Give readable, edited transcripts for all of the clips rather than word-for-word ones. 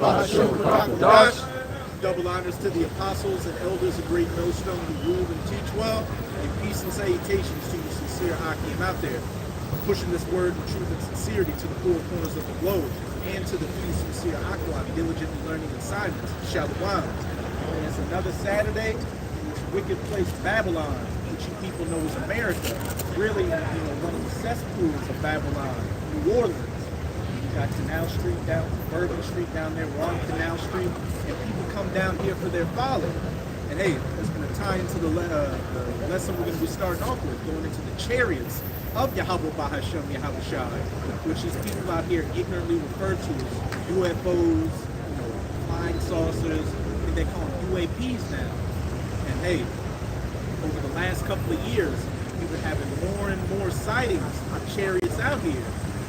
Double honors to the apostles and elders of Great Millstone who rule and teach well, and peace and salutations to you sincere Akim out there, pushing this word and truth and sincerity to the four corners of the globe, and to the few sincere Akwab diligently learning assignments. Shalom. And it's another Saturday in this wicked place, Babylon, which you people know is America. Really, one of the cesspools of Babylon, New Orleans. You got Canal Street down, Bourbon Street down there, we're on Canal Street, and people come down here for their folly. And hey, it's going to tie into the lesson we're going to be starting off with, going into the chariots of Yahweh Bahashem Yahushai, which is people out here ignorantly referred to as UFOs, flying saucers, and they call them UAPs now. And hey, over the last couple of years, we've been having more and more sightings of chariots out here,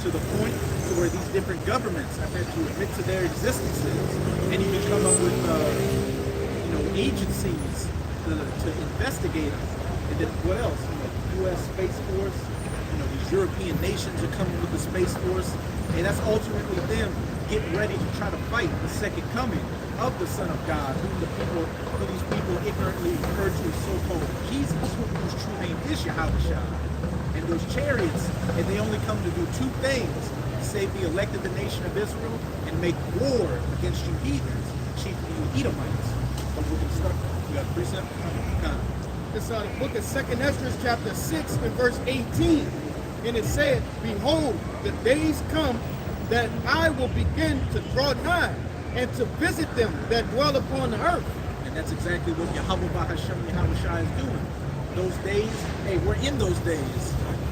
to the point to where these different governments have had to admit to their existences and even come up with agencies to investigate them. And then what else? U.S. Space Force, these European nations are coming with the Space Force, and that's ultimately them getting ready to try to fight the second coming of the Son of God, who these people ignorantly refer to as so-called Jesus, whose true name is Yahushua. And those chariots, and they only come to do two things: save the elected the nation of Israel and make war against you heathens, chiefly you Edomites. But we're going to start. We got a precept? It's the book of 2nd Ezra, chapter 6, and verse 18. And it said, "Behold, the days come that I will begin to draw nigh and to visit them that dwell upon the earth." And that's exactly what Yahweh Bahashem Yahushai is doing. Those days, hey, we're in those days,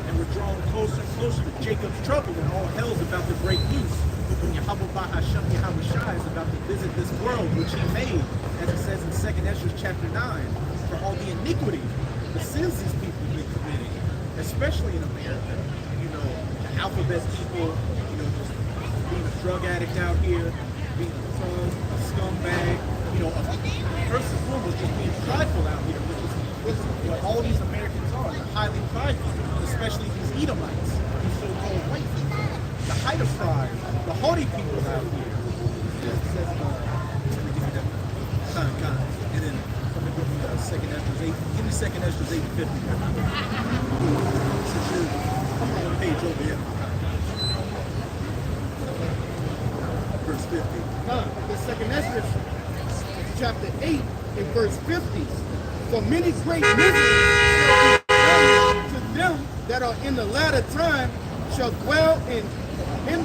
and we're drawing closer and closer to Jacob's trouble, and all hell's about to break loose. When Yahweh Bahashem Yahushai is about to visit this world, which he made, as it says in 2nd Ezra chapter 9, for all the iniquity, the sins these people have been committing, especially in America. The alphabet people, just being a drug addict out here, being a thug, a scumbag, first and foremost, just being prideful out here, which is what all these Americans are. They're highly prideful, especially these Edomites, these so-called white people. The height of pride, the haughty people out here. And then somebody give me 2nd Ezra 8. Give me 2nd Ezra 8:50. Since you're on the page over here. Verse 50. The 2nd Ezra, chapter 8, and verse 50. "For many great miseries to them that are in the latter time shall dwell in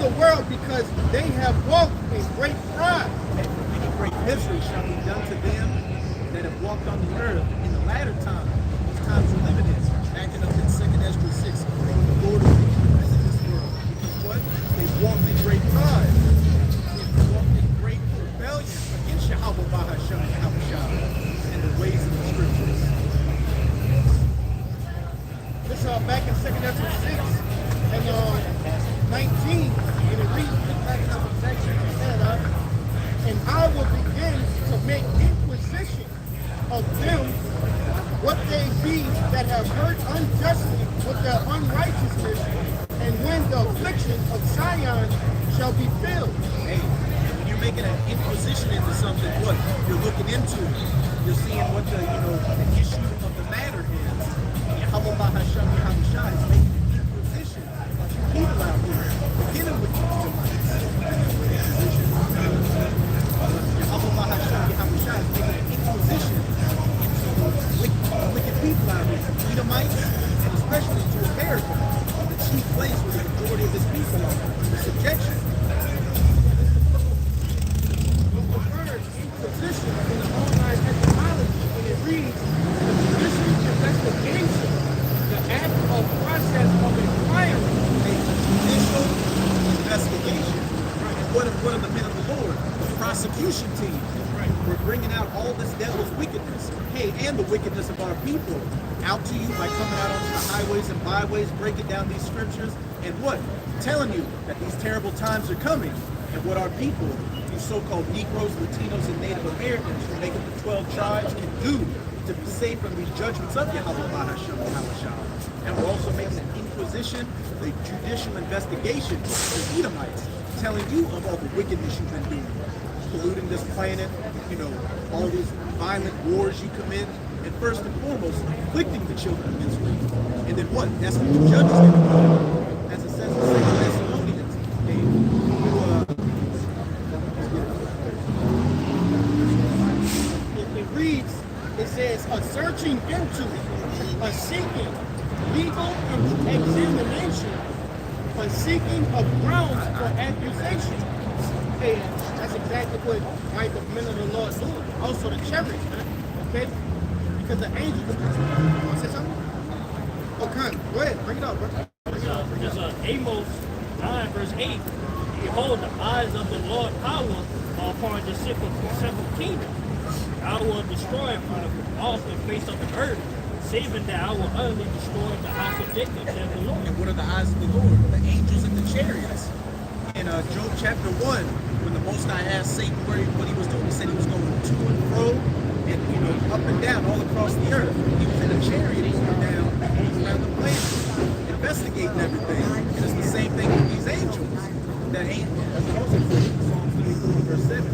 the world, because they have walked in great pride." And many great miseries shall be done to them that have walked on the earth in the latter time. These times we're living in. Backing up in 2nd Ezra 6. The Lord is visit this world. Because what? They've walked in great pride. They've walked in great rebellion against Yahweh Bahashem Yahushua and the ways of the scriptures. This is back in 2nd Ezra 6 and 19, and it reads exactly what you said, "And I will begin to make inquisition of them what they be that have hurt unjustly with their unrighteousness, and when the affliction of Zion shall be filled." Hey, when you're making an inquisition into something, what? You're looking into it. You're seeing what the issue of the matter is. Yahweh Bahashem Yahushua is making an inquisition of people out here, beginning with the Edomites. Yahweh Bahashem Yahushua is making an inquisition into the wicked people out here, Edomites, and especially to America, the chief place where the majority of this people are, the subjection. Inquisition in the online etymology, and it reads, "The judicial investigation, the act or process of inquiry." A judicial investigation. And what are the men of the Lord? The prosecution team. We're bringing out all this devil's wickedness. Hey, and the wickedness of our people out to you by coming out onto the highways and byways, breaking down these scriptures, and what? Telling you that these terrible times are coming, and what our people, these so-called Negroes, Latinos, and Native Americans who make up the 12 tribes can do to be safe from these judgments of Yahweh Bahashem Yahushua. And we're also making an inquisition, the judicial investigation of the Edomites, telling you of all the wickedness you've been doing. polluting this planet, you know, all these violent wars you commit, and first and foremost, afflicting the children of Israel. And then what? That's what the judge is going to do. As it says in 2 Thessalonians, it reads, it says, a searching into, a seeking, legal examination, a seeking of grounds for accusation. Hey, that's exactly what the men of the Lord do. Also the chariots, man. Okay? Because the angels. You want to say something? Okay, go ahead, bring it up, bro. It's Amos 9, verse 8. Behold, the eyes of the Lord power are upon the seven kingdoms. I will destroy off the face of the earth, saving that I will utterly destroy the house of Jacob, says the Lord. and what are the eyes of the Lord? The angels and the chariots. In Job chapter 1, when the Most High asked Satan what he was doing, he said he was going to and fro, and you know, up and down all across the earth. He was in a chariot going down around the planet, investigating everything. And it's the same thing with these angels. That angel, as it also says in Psalm 34, verse 7,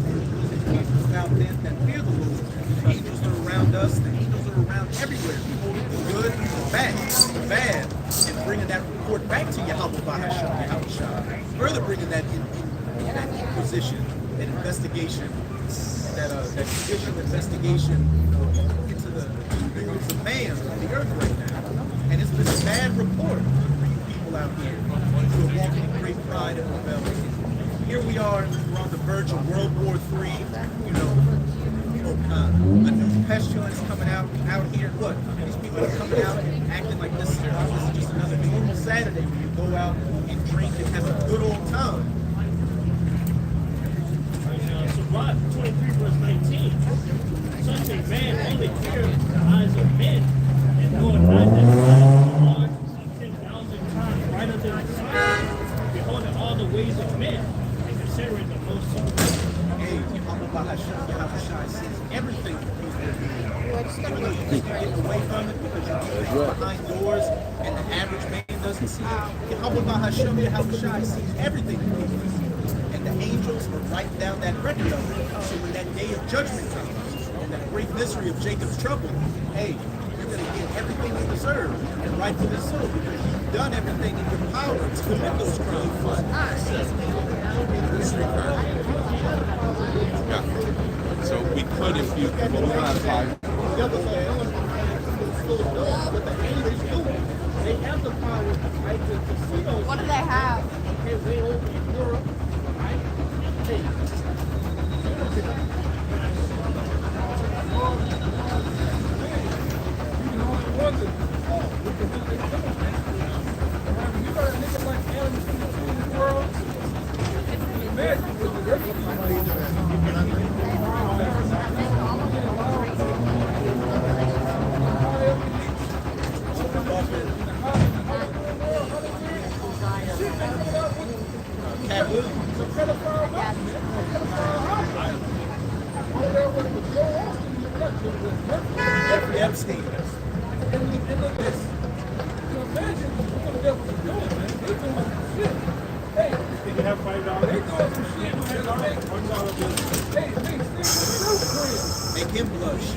angels out there that fear the Lord. The angels are around us. The angels are around everywhere. Beholding the good, the bad, and bringing that report back to Yahweh Bahasham, further bringing that in that inquisition, that investigation, that judicial investigation, you know, into the doings of man on the earth right now. And it's been a bad report for you people out here who are walking in great pride and rebellion. Here we are, we're on the verge of World War III, you know, a new pestilence coming out here. Look, these people are coming out and acting like this is just another normal Saturday where you go out and drink and have a good old time. Sirach 23, verse 19. Such a man only fears the eyes of men, and knoweth not that the eyes of the Lord see 10,000 times brighter than the sun, beholding all the ways of men, and considering the most of them. Hey, Yahweh Bahasham, Yahweh sees everything that people are doing. You just get away from it because you're doing behind doors and the average man doesn't see it. Yahweh Bahasham, Yahweh sees everything that people do. And the angels are writing down that record of it. So when that day of judgment comes, and that great mystery of Jacob's trouble, hey, you're going to get everything you deserve, and rightfully so, because you've done everything in your power to commit those crimes. Yeah. So we could, if you modify. They have the power, right, to see those. What do they have? Okay, way over in Europe, right? Hey. Jeffrey Epstein. Make him blush.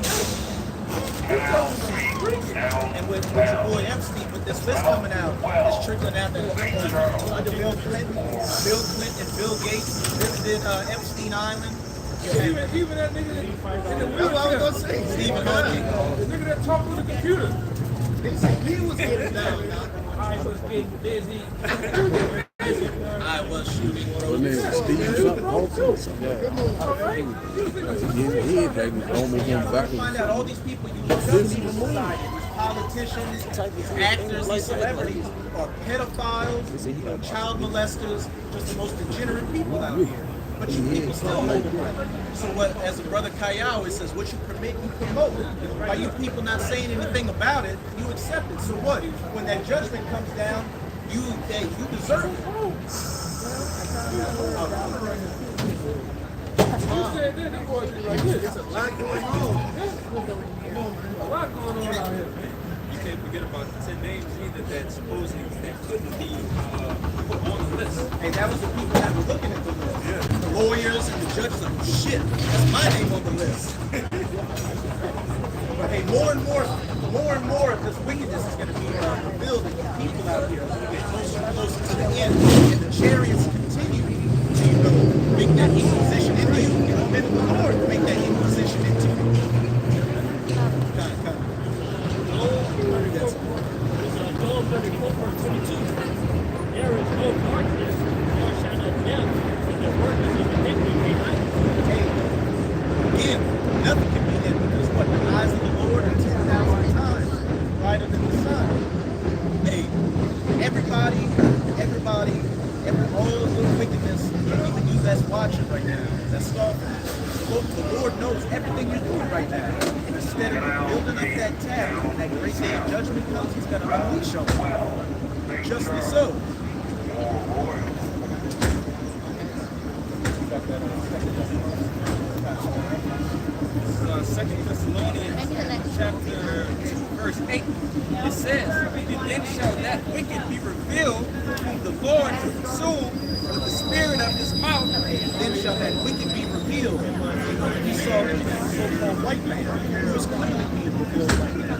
And with your boy Epstein, with this list coming out, it's trickling out that under Bill Clinton and Bill Gates visited Epstein Island. Even that nigga in the That's what I was gonna say. Stephen Hawking. The nigga that talked with the computer. He was getting down. I was getting busy. I was shooting Her roads. name is Steve something Hawking. He ain't like almost going back. Find out all these people you look up to in society, these politicians, these actors, these celebrities are pedophiles, you know, child molesters, just the most degenerate people out here. But you people still hold them. So what, as a brother Kaya always says, what you permit, you promote. By you people not saying anything about it, you accept it. So what? When that judgment comes down, you deserve it. You said that, them boys be like this. There's a lot going on. A lot going on out here. can't forget about the 10 names either that supposedly that couldn't be put on the list. Hey, that was the people that were looking at the list. The lawyers and the judges like, oh, shit, that's my name on the list. But hey, more and more of this wickedness is going to be revealed to the people out here as we get closer and closer to the end. And the chariots continue to, make that inquisition into you. And the men of the Lord make that inquisition into you. Kind of. That's Joel 34, verse 22. There is no darkness, nor shadow of death, in the workers of iniquity may hide. Hey, again, nothing can be hidden because what the eyes of the Lord are 10,000 times brighter than the sun. Hey, everybody, all the little wickedness, even you that's watching right now, that's stalking, the Lord knows everything you're doing right now. And instead of building up that tab, when that great day of judgment comes, He's going to unleash on you. Justly so. Second Thessalonians chapter 2, verse 8. It says, "And then shall that wicked be revealed, whom the Lord will consume with the spirit of his mouth." Then shall that wicked be revealed. He saw the so-called white man who was clearly being revealed right now.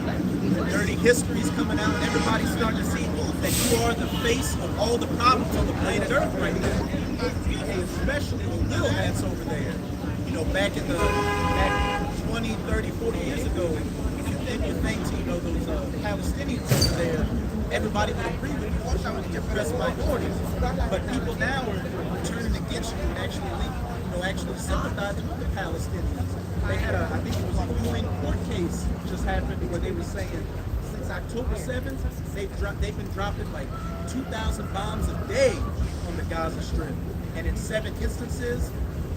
The dirty history's coming out, and everybody's starting to see that you are the face of all the problems on the planet Earth right now. And especially the little hats over there. You know, back 20, 30, 40 years ago, if you think to, those Palestinians over there, everybody would agree with you, oh, no, the oppressed minorities. But people now are turning against you and actually sympathizing with the Palestinians. They had I think it was a UN court case just happened where they were saying since October 7th, they've been dropping like 2,000 bombs a day on the Gaza Strip. And in 7 instances,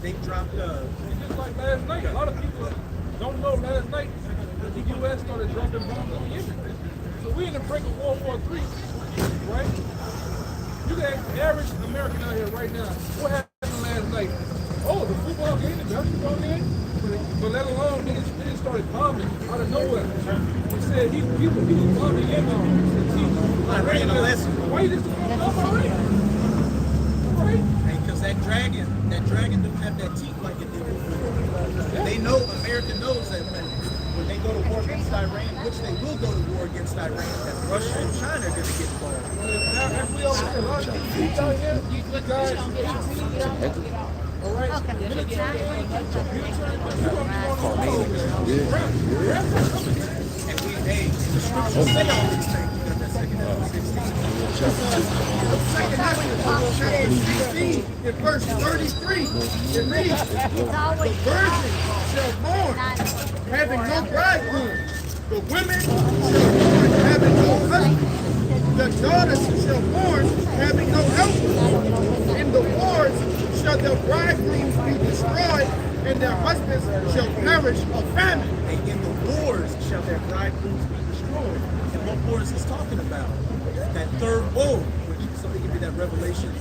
they've dropped Just like last night, a lot of people don't know last night that the U.S. started dropping bombs on Yemen. So we in the brink of World War III, right? You got the average American out here right now. What happened last night? Oh, the football game, the basketball game? But let alone, niggas started bombing out of nowhere. He said he was bombing Yemen. Iran, Why you just bomb Iran? Right? because that dragon don't have that teeth like it did before. And they know, America knows that when they go to war against Iran, which they will go to war against Iran, that Russia and China are going to get involved. Actually, over here, a lot of these out here, you guys, all right? And we, hey, the scriptures say all these things. You got that second 16. In verse 33, it reads, "The virgin shall mourn, having no bridegroom. The women shall mourn, having no husband. The daughters shall mourn, having no helper. In the wars shall their bridegrooms be destroyed, and their husbands shall perish of famine." In the wars shall their bridegrooms be destroyed. And what wars is talking about? That third woe, which somebody give me that Revelation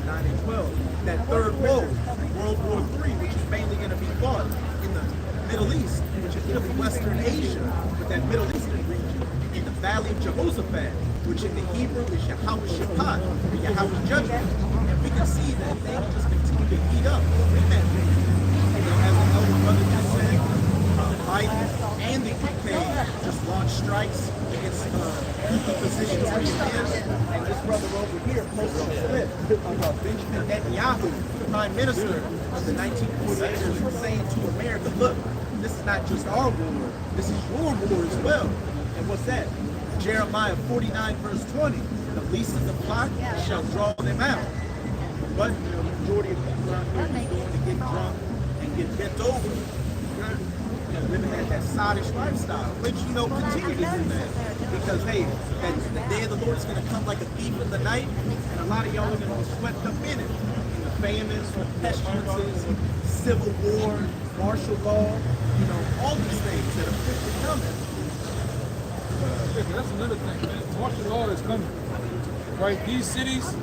9 and 12. That third woe, World War III, which is mainly going to be fought in the Middle East, which is really Western Asia, but that Middle Eastern region, in the Valley of Jehoshaphat, which in the Hebrew is Yahweh Shaphat, or Yahweh's judgment. And we can see that they just continue to heat up in that region. As the elder brother just said, Biden and the UK just launched strikes against key positions in Iran. And this brother over here posted a clip of Benjamin Netanyahu, the Prime Minister of the 1940s, saying to America, look, this is not just our war, this is your war as well. And what's that? Jeremiah 49 verse 20, the least of the flock shall draw them out. But the majority of people out here are going to get drunk and get bent over. Living that sottish lifestyle, which, continue to do that. Because, hey, the day of the Lord is going to come like a thief in the night, and a lot of y'all are going to be swept up in it. In the famines, pestilences, civil war, martial law, all these things that are quickly coming. That's another thing, man. Martial law is coming. Right? These cities,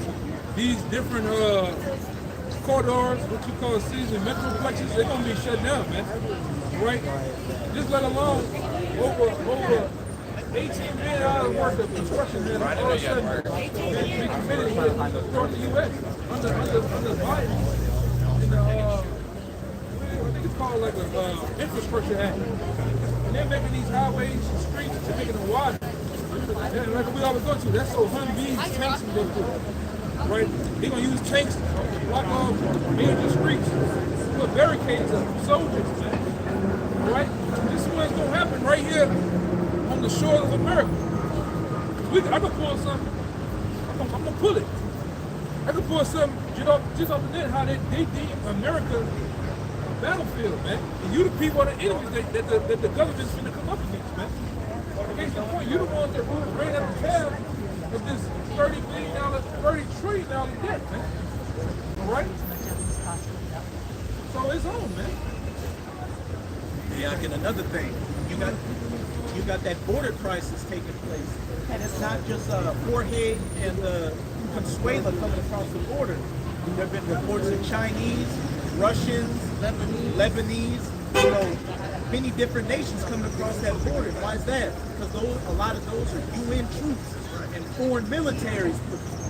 these different corridors, what you call cities and metroplexes, they're going to be shut down, man. Right? Just let alone over 18 million dollars worth of construction that all of a sudden be committed here across the U.S. under Biden in the I think it's called like a infrastructure act. And they're making these highways and streets and making them wider. And like we always go to, that's so Humvees, tanks can go through. Right? They're gonna use tanks to block off major streets, put barricades up, soldiers, man. Right? This is what's gonna happen right here on the shores of America. I could pull something. I'm gonna pull it. I could pull something just off the net how they deem America a battlefield, man. And you the people are the enemies that the government's finna come up against, man. Against the point, you're the ones that ran up the tab of this $30 trillion debt, man. All right? So it's on, man. Yeah, and another thing, you got that border crisis taking place, and it's not just Jorge and Consuela coming across the border. There have been reports of Chinese, Russians, Lebanese, many different nations coming across that border. Why is that? Because a lot of those are UN troops and foreign militaries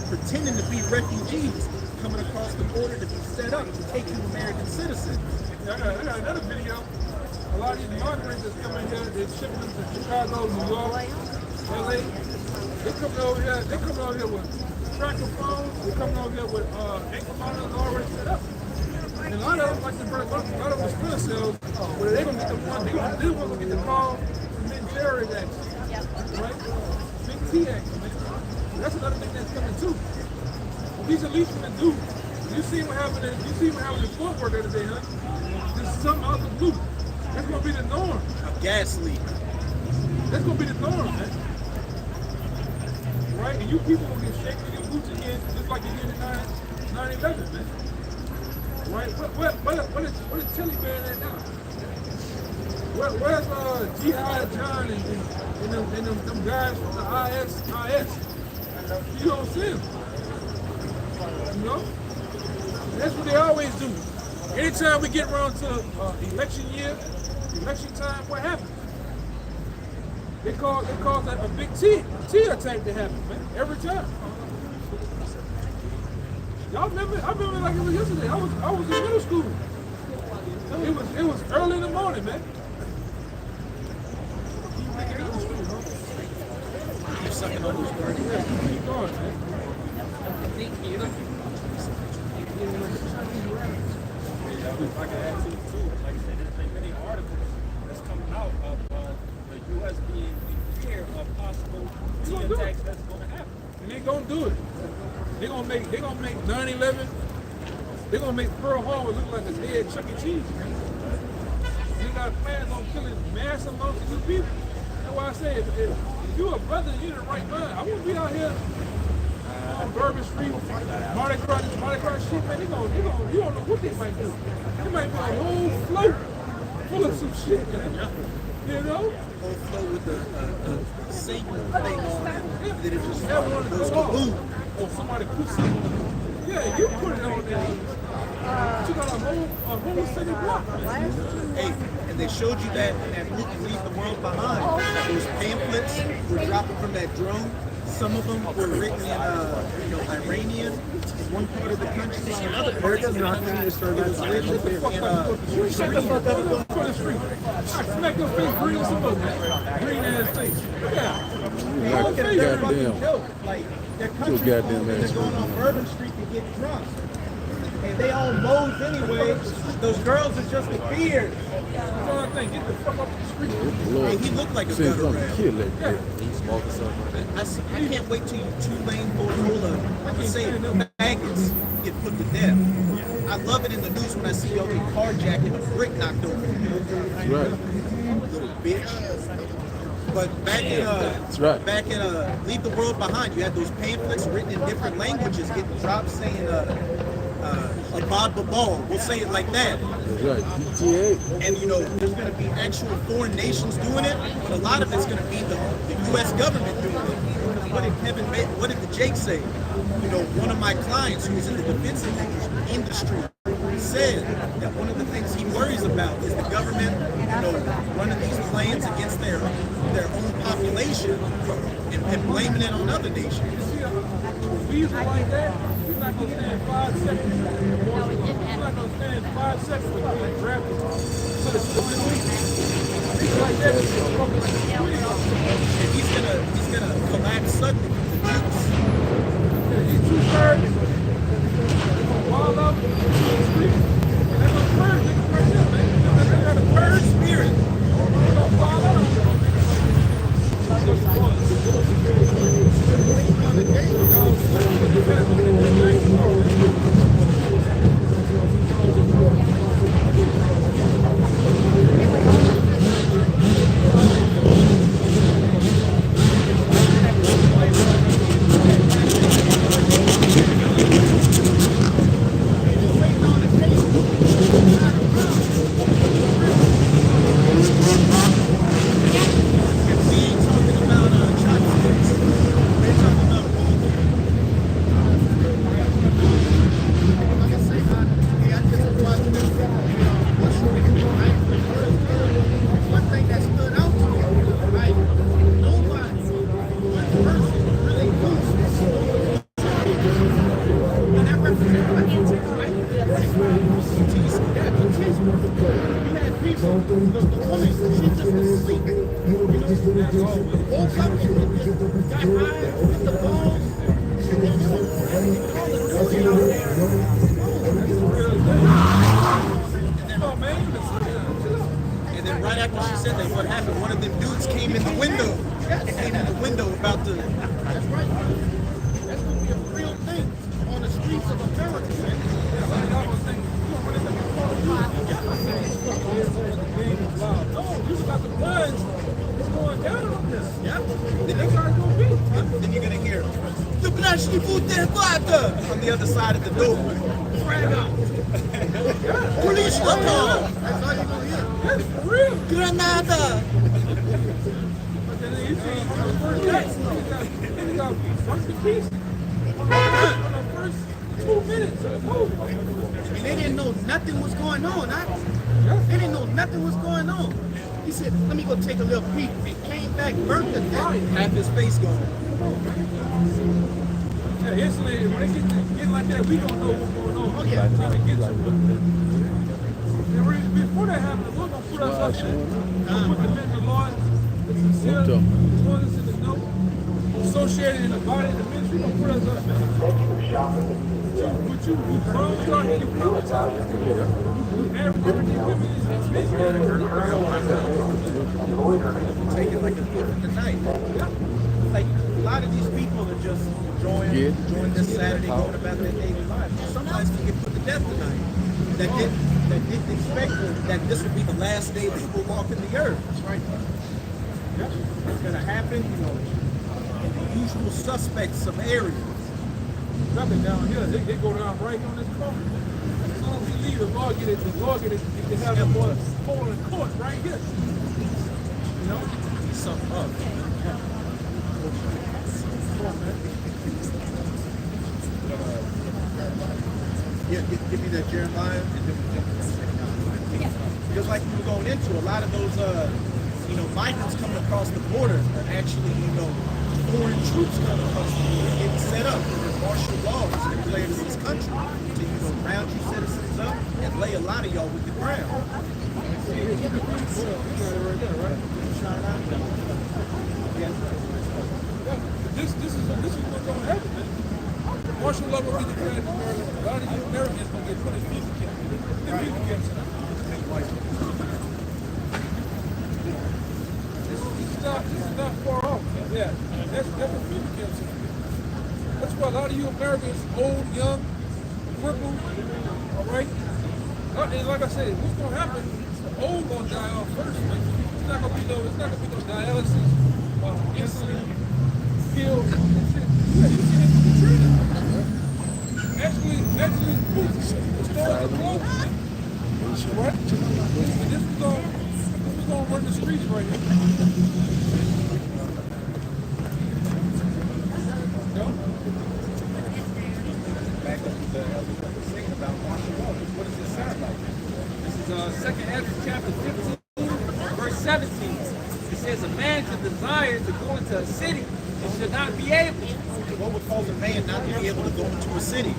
pretending to be refugees coming across the border to be set up to take you American citizens. I got another video. A lot of these migrants that's coming here, they're shipping them to Chicago, New York, LA. They're coming over here with tracker phones. They're coming over here with ankle monitors already set up. And a lot of them, like a lot of them splinter cells, where they're gonna get the one, they're gonna get the call from terrorist action, right? Big T action, man. That's another thing that's coming too. What these elites gonna do? You see what happened in Fort Worth the other day, huh? There's something out the blue. That's gonna be the norm. A gas leak. That's gonna be the norm, man. Right? And you people will get shaken in your boots again, just like you did in 9/11, man. Right? What is Taliban at now? Where's Jihad John and them guys from the IS? You don't see them. You know? That's what they always do. Anytime we get around to election year, election time, what happens? They cause that a big T attack to happen, man. Every time. Y'all remember? I remember like it was yesterday. I was in middle school. It was early in the morning, man. Keep sucking on those words. Keep going, man. Like I asked you too, like I said, there's been many articles that's coming out of the U.S. being in fear of possible attacks that's going to happen. And they're gonna do it. They're gonna make 9/11. They're gonna make Pearl Harbor look like a dead Chuck E. Cheese. They got plans on killing mass amounts of new people. That's why I say if you're a brother and you're in the right mind, I wouldn't be out here on Bourbon Street, Mardi Gras shit, man. You don't know what they might do. They might put a whole float full of some shit, man. You know? Whole flow with the Satan thing on it. That it just That one goes goes off. kaboom. Or somebody put something. Yeah, you put it on there. You got a whole city block. Hey, and they showed you that book, Leave the World Behind. Those pamphlets were dropping from that drone. Some of them were written in Iranian, in one part of the country, in other parts of the country. It was written in Shut the fuck up for the street. I smack your face green as a boat, man. Green ass face. Yeah. Look at their fucking joke. Like, their country goddamn they're ass going on Bourbon Street to get drunk. And they all moles anyway. Those girls are just a beard. That's all I think. Get the fuck off the street. Hey, he looked like a Since gutter I'm rat. kill that Yeah. bitch. He smoking something. I can't wait till you two-lane full of maggots get put to death. I love it in the news when I see y'all get carjacked and a brick knocked over. Right. Little bitch. But back in Leave the World Behind, you had those pamphlets written in different languages getting dropped saying Abad Babal. We'll say it like that. That's right. GTA. And there's going to be actual foreign nations doing it, but a lot of it's going to be the U.S. government doing it. Because what did the Jake say? One of my clients who's in the defense industry said that one of the things he worries about is the government, running these plans against their own population and blaming it on other nations. You see, we used to like that. We're not going to stand 5 seconds. We're not going to stand 5 seconds with being drafted. So the people like that is fucking like a And he's gonna collapse suddenly from the Dukes. He's too third. Wild up. And that's a purge. Right there, man. They got a purge spirit. Wild up. And then right after she said that, what happened? One of them dudes came in the window. Came in the window about to. That's right. That's going to be a real thing on the streets of America, man. No, you got the guns. It's going down on this. Yeah. Then they got to go beat. Then you're gonna hear the Blanchi Futerquata on the other side of the door. Frag out. Police look on. That's all you're going to hear. That's for real. Granada. But then you see, on the first day, he got first piece. On the first 2 minutes of the movie. And they didn't know nothing was going on. They didn't know nothing was going on. He said, let me go take a little peek. And came back, burnt to death. Half his face gone. Yeah, instantly, when they get like that, we don't know what's going on. Oh, yeah. Trying to get to it. And before that happened, we're going to put us up there. Put the men, the Lord, the sincere, the one that's in the know, associated in the body of the ministry, going to put us up there. But you grown, you out here, you grown. Everything women is Take it like a thief in the night. Like a lot of these people are just enjoying this Saturday, going about their daily lives. Sometimes we get put to death tonight. That didn't expect that this would be the last day people walk in the earth. Right? It's gonna happen, in the usual suspects of areas. nothing down here. They go down right on this corner. As soon as we leave, the law get it, they have the boy hold in court right here. You know? Something up. Give me that Jeremiah, and then we jump to the second one. Because like we were going into, a lot of those, migrants coming across the border are actually, foreign troops coming across the border, getting set up. There's martial law that's declared in this country to, round you citizens up and lay a lot of y'all with the ground. This is what's going to happen, man. Martial law will be declared in America. A lot of you Americans going to get put in FIFA camps. This is not far off. Yeah, that's what FIFA camps are. That's why a lot of you Americans, old, young, crippled, all right? And like I said, what's going to happen? The old going to die off first. Man. It's not going to be no dialysis, insulin, pills, and shit. Yeah, you see it in the training. Actually, the stores are closed. Right? This was going to run the streets right here. Back up to the saying about martial law. What does this sound? 2nd Ezra chapter 15, verse 17. It says, a man should desire to go into a city and should not be able. What would cause a man not to be able to go into a city?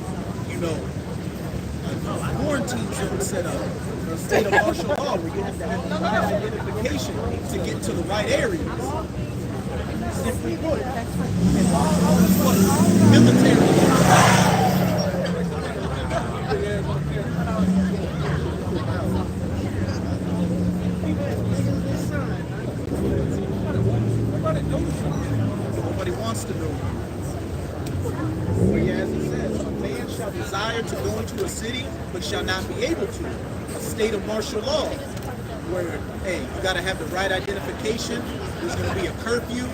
You know, a quarantine zone set up, a state of martial law where you have to have the right identification to get to the right areas. Simply put, and that's what military nobody wants to know. But yeah, as it says, a man shall desire to go into a city, but shall not be able to. A state of martial law, where, hey, you got to have the right identification. There's going to be a curfew.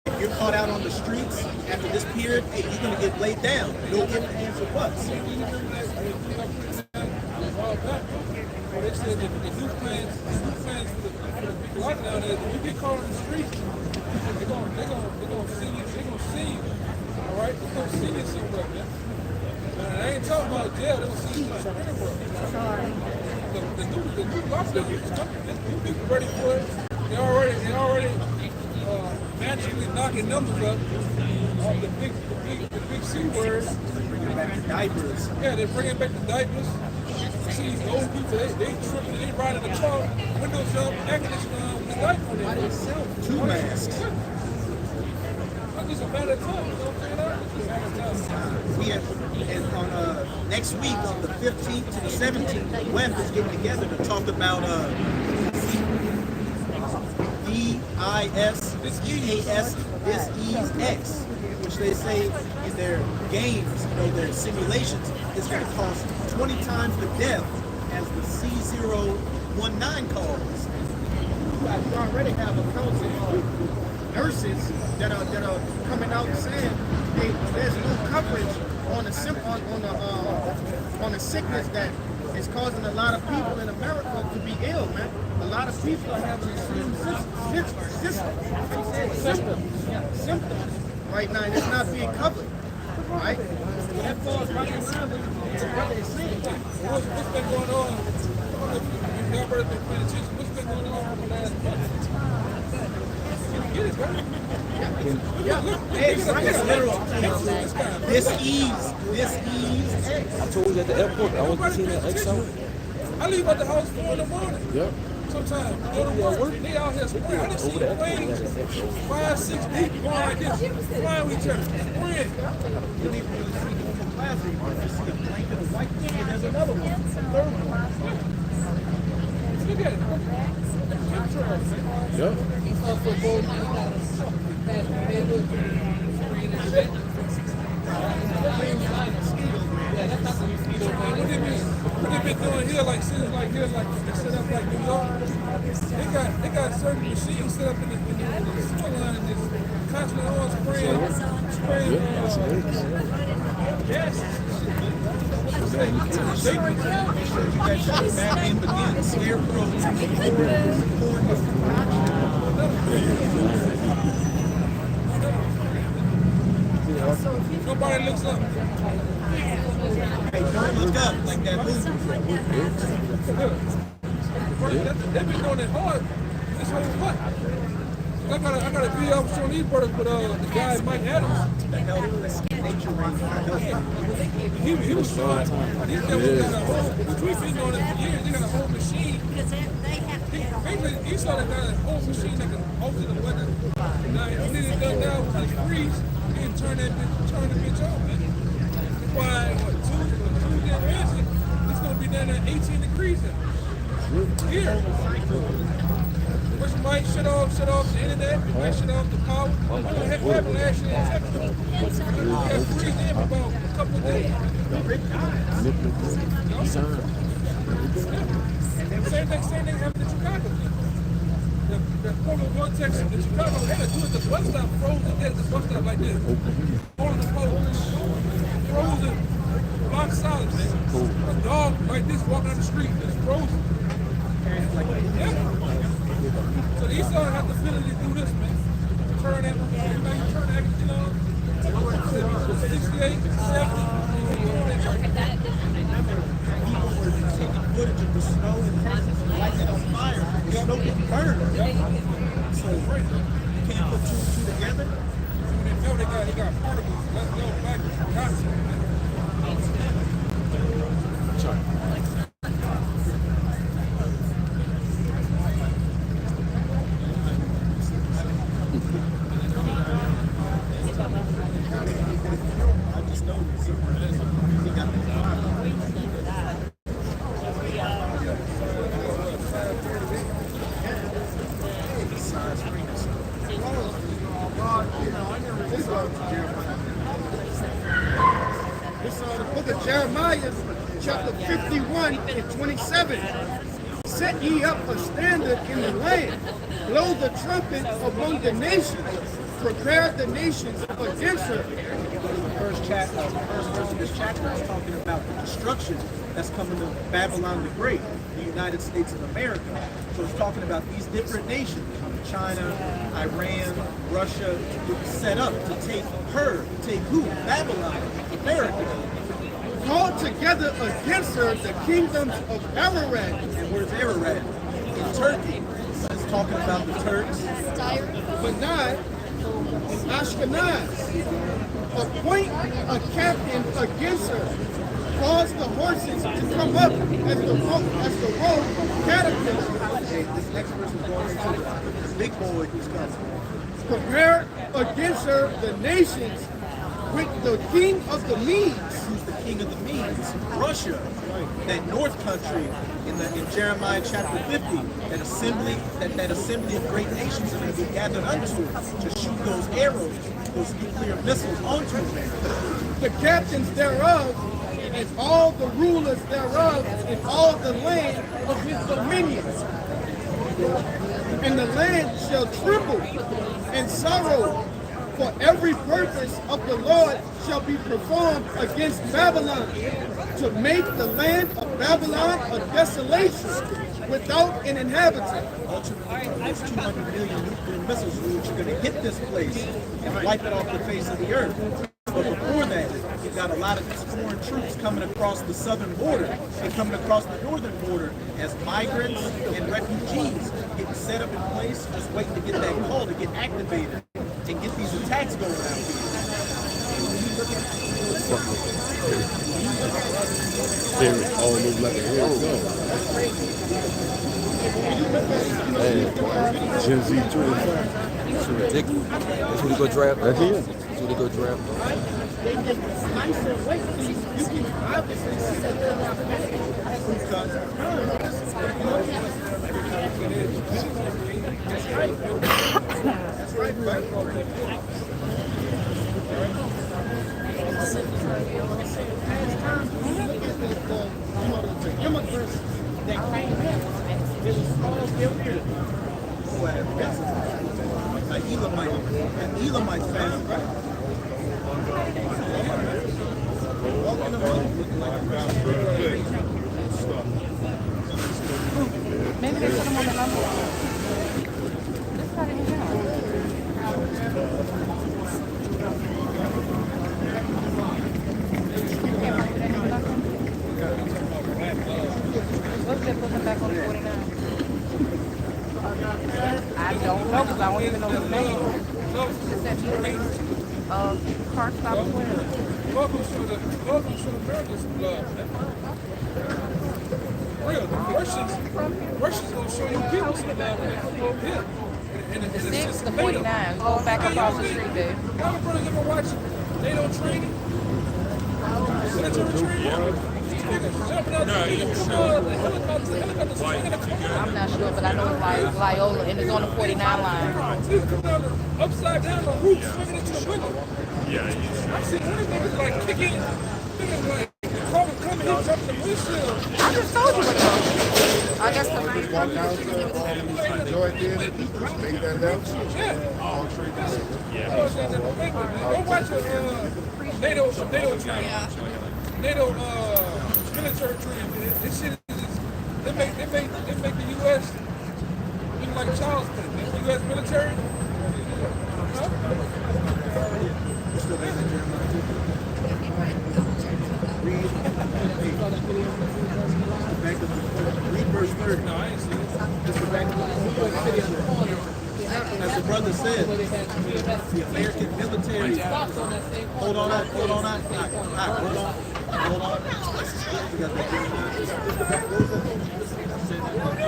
If you're caught out on the streets after this period, hey, you're going to get laid down. No ifs, ands, or buts. They said that the new plans for the big lockdown is if you get caught on the streets, they're gonna see you. All right, they're gonna see you somewhere, man. And I ain't talking about jail. They're gonna see you anywhere. The new lockdown is coming. You people ready for it? They already magically knocking numbers up. The big C words. Bringing back the diapers. Yeah, they're bringing back the diapers. See, old people, they tripping, they riding the car, windows up, air conditioning with the diaper on Why there. they sell 2 masks? That's just a matter of time, you know what I'm saying? We have, and on next week, on the 15th to the 17th, the WEF is getting together to talk about DISEAS X, which they say in their games, you know, their simulations, is going to cost 20 times the death as the C019 calls. You already have accounts of nurses that are coming out saying, hey, there's no coverage on a sickness that is causing a lot of people in America to be ill, man. A lot of people are having the same symptoms right now, and it's not being covered, right? So that falls right in line with what they're saying. What's been going on? Y'all better been paying attention. What's been going on for the last month? You get it, right? Yeah, Look, It's literal. This ease. I told you at the airport, I want to see that X out. I leave out the house 4 in the morning. Yep. Sometimes go to work, they out here spraying. I done seen planes 5, 6 deep going like this, flying with each other, spraying. You don't even really see normal class anymore. You see a blanket of white people, and there's another one, a third one. Look at it. Chemtrails, man. Yep. What they been doing here, like cities like here, like they set up like New York. They got certain machines set up in the sewer line and just constantly on spraying gas. Back in begin scarecrows. Nobody looks up. Hey, don't look up like that movie. They've been doing it hard this whole month. I got a video of Sean Ebert with the guy Mike Adams. The hell, nature raised my health. He was doing. These guys got a whole. We've been doing it for years. They got a whole machine. Basically, you saw that guy, a whole machine that can alter the weather. Now, what they done now with the freeze, they can turn the bitch off, man. That's why, Tuesday and Wednesday, it's going to be down at 18 degrees here. Which might shut off the internet, it might shut off the power. What happened last year in Texas? We got freeze there for about a couple of days. Same thing happened in Chicago. The polar vortex in Chicago, they had to do it. The bus stop froze to death. The bus stop like this. All of the poles frozen, block solid, man. A dog like this walking down the street, it's frozen. Yeah. So the East Side have the ability to do this, man. Turn that, you know, 68, 70. Footage of the snow in Texas. So you can't put two and two together. When they know he got particles, let's go back to concept. I just know he got the This the book of Jeremiah, chapter 51 and 27. Set ye up a standard in the land, blow the trumpet among the nations, prepare the nations against her. first verse of this chapter is talking about the destruction that's coming to Babylon the Great, the United States of America. So it's talking about these different nations, China, Iran, Russia, set up to take her, take who? Babylon, America. Called together against her the kingdoms of Ararat. And where's Ararat? In Turkey. It's talking about the Turks. Benai, and Ashkenaz. Appoint a captain against her. Cause the horses to come up as the road caterpillar. This next verse is going into the big boy who's coming. Prepare against her the nations with the king of the Medes. Who's the king of the Medes? Russia. That north country in Jeremiah chapter 50, that assembly of great nations are going to be gathered unto to shoot those arrows, those nuclear missiles onto America. The captains thereof, and all the rulers thereof, and all the land of his dominions. And the land shall tremble and sorrow, for every purpose of the Lord shall be performed against Babylon, to make the land of Babylon a desolation without an inhabitant. Ultimately, those 200 million nuclear missiles which are going to hit this place and wipe it off the face of the earth. But before that, you got a lot of these foreign troops coming across the southern border and coming across the northern border as migrants and refugees getting set up in place, just waiting to get that call to get activated and get these attacks going out here. All look like a real Hey, Gen Z 25. It's ridiculous. That's who they go draft. That's it. That's who they go draft. The immigrants that came in, it was all built here. An Elamite family. Walking around looking like a Maybe they put them on the number. This is not even down. What's that put them back on 49? I don't know because I don't even know his name. Just that car stop 12. Welcome to the America's Club. Real, the Russians gonna show you people some love when they come over here. The 6 to 49. Go back across the street, babe. Y'all brothers ever watch NATO training? Military training? Jumping out the helicopter swinging at the I'm not sure, but I know it's like Loyola and it's on the 49 line. He's coming down the upside down the roof, swinging into the window. I've seen one of them like kicking, like coming, he jumped the windshield. I just told you what though. I guess the Walk down to Joy Theater, make that left. All three. Go watch NATO training. NATO military training. This shit is just, they make the U.S. look like Charleston. The U.S. military. Huh? Read verse 30. No, I ain't seen it. Just the back of the brother said, the American military. Hold on. Hold on. We got that.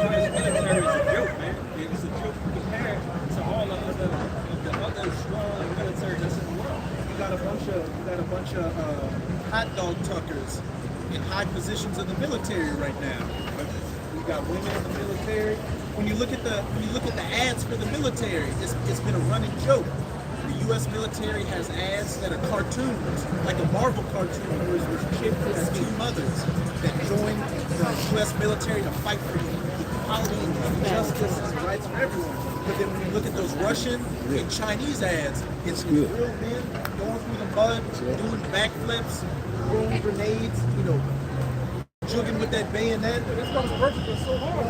Military is a joke, man. It's a joke compared to all the other strong military that's in the world. You got a bunch of hot dog tuckers in high positions in the military right now. We got women in the military. When you look at the ads for the military, it's been a running joke. The U.S. military has ads that are cartoons, like a Marvel cartoon, where there's chick has two mothers that join the U.S. military to fight for equality and justice and rights for everyone. But then when you look at those Russian and Chinese ads, it's real men going through the mud, doing backflips, throwing grenades, jugging with that bayonet. This comes perfect. It's so hard.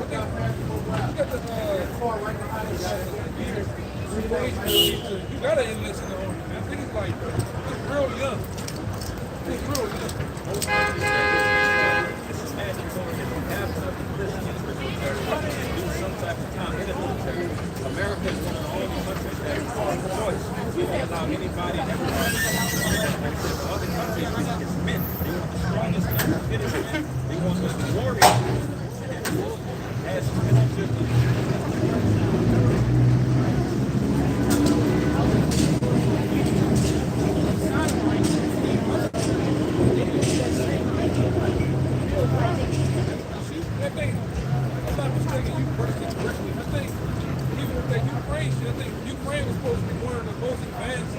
You gotta enlist in the army, man. I think it's real young. It's real young. America is one of the only countries that is choice. We don't allow anybody, everybody. Other countries, it's men. They want the strongest men, the fittest men. They want the warriors. As I think, I'm not mistaken, you first get Christian. I think, even with that Ukraine shit, I think Ukraine was supposed to be one of the most advanced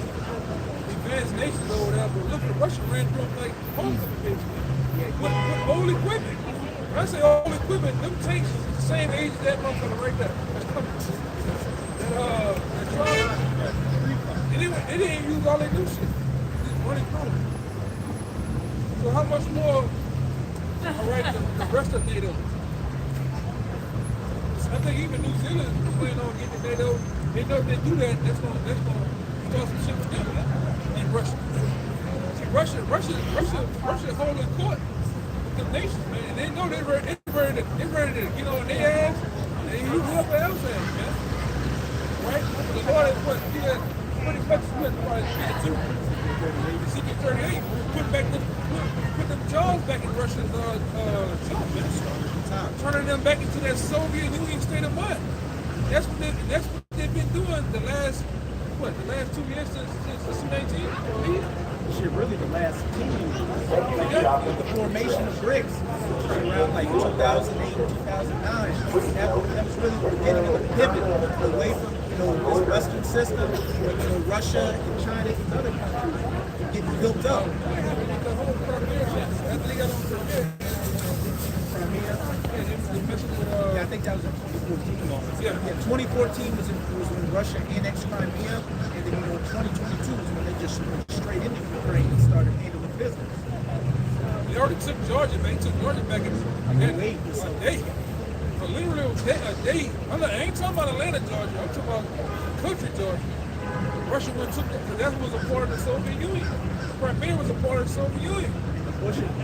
nations over there, but look, Russia ran through them like homecoming kids. With old equipment. When I say old equipment, them tanks is the same age as that motherfucker right there. That's coming. That Charlie. They didn't use all their new shit. Just running through them. So how much more the rest of NATO? I think even New Zealand is planning on getting NATO. They know if they do that, that's gonna start some shit with them and Russia. See, Russia holding court with the nations, man. And they know they're ready to get on their ass and whoever else ass, man. Right? The Lord is what? He had 20 bucks with the Secret 38. Put them jaws back in Russia's jaws, man. Turning them back into that Soviet Union state of mind. That's what they've been doing the last 2 years since 2019. Shit, really the last 10 years. The formation of BRICS around like 2008, 2009. That was really the beginning of the pivot away from this Western system. Russia and China and other countries getting built up. Yeah, I think that was in 2014. Yeah, 2014 was when Russia annexed Crimea, and then 2022 was when they just went straight into Ukraine and started handling business. They already took Georgia, man. They took Georgia back in a day. So literally a day. I ain't talking about Atlanta, Georgia. I'm talking about country Georgia. Russia went took it because that was a part of the Soviet Union. Crimea was a part of the Soviet Union.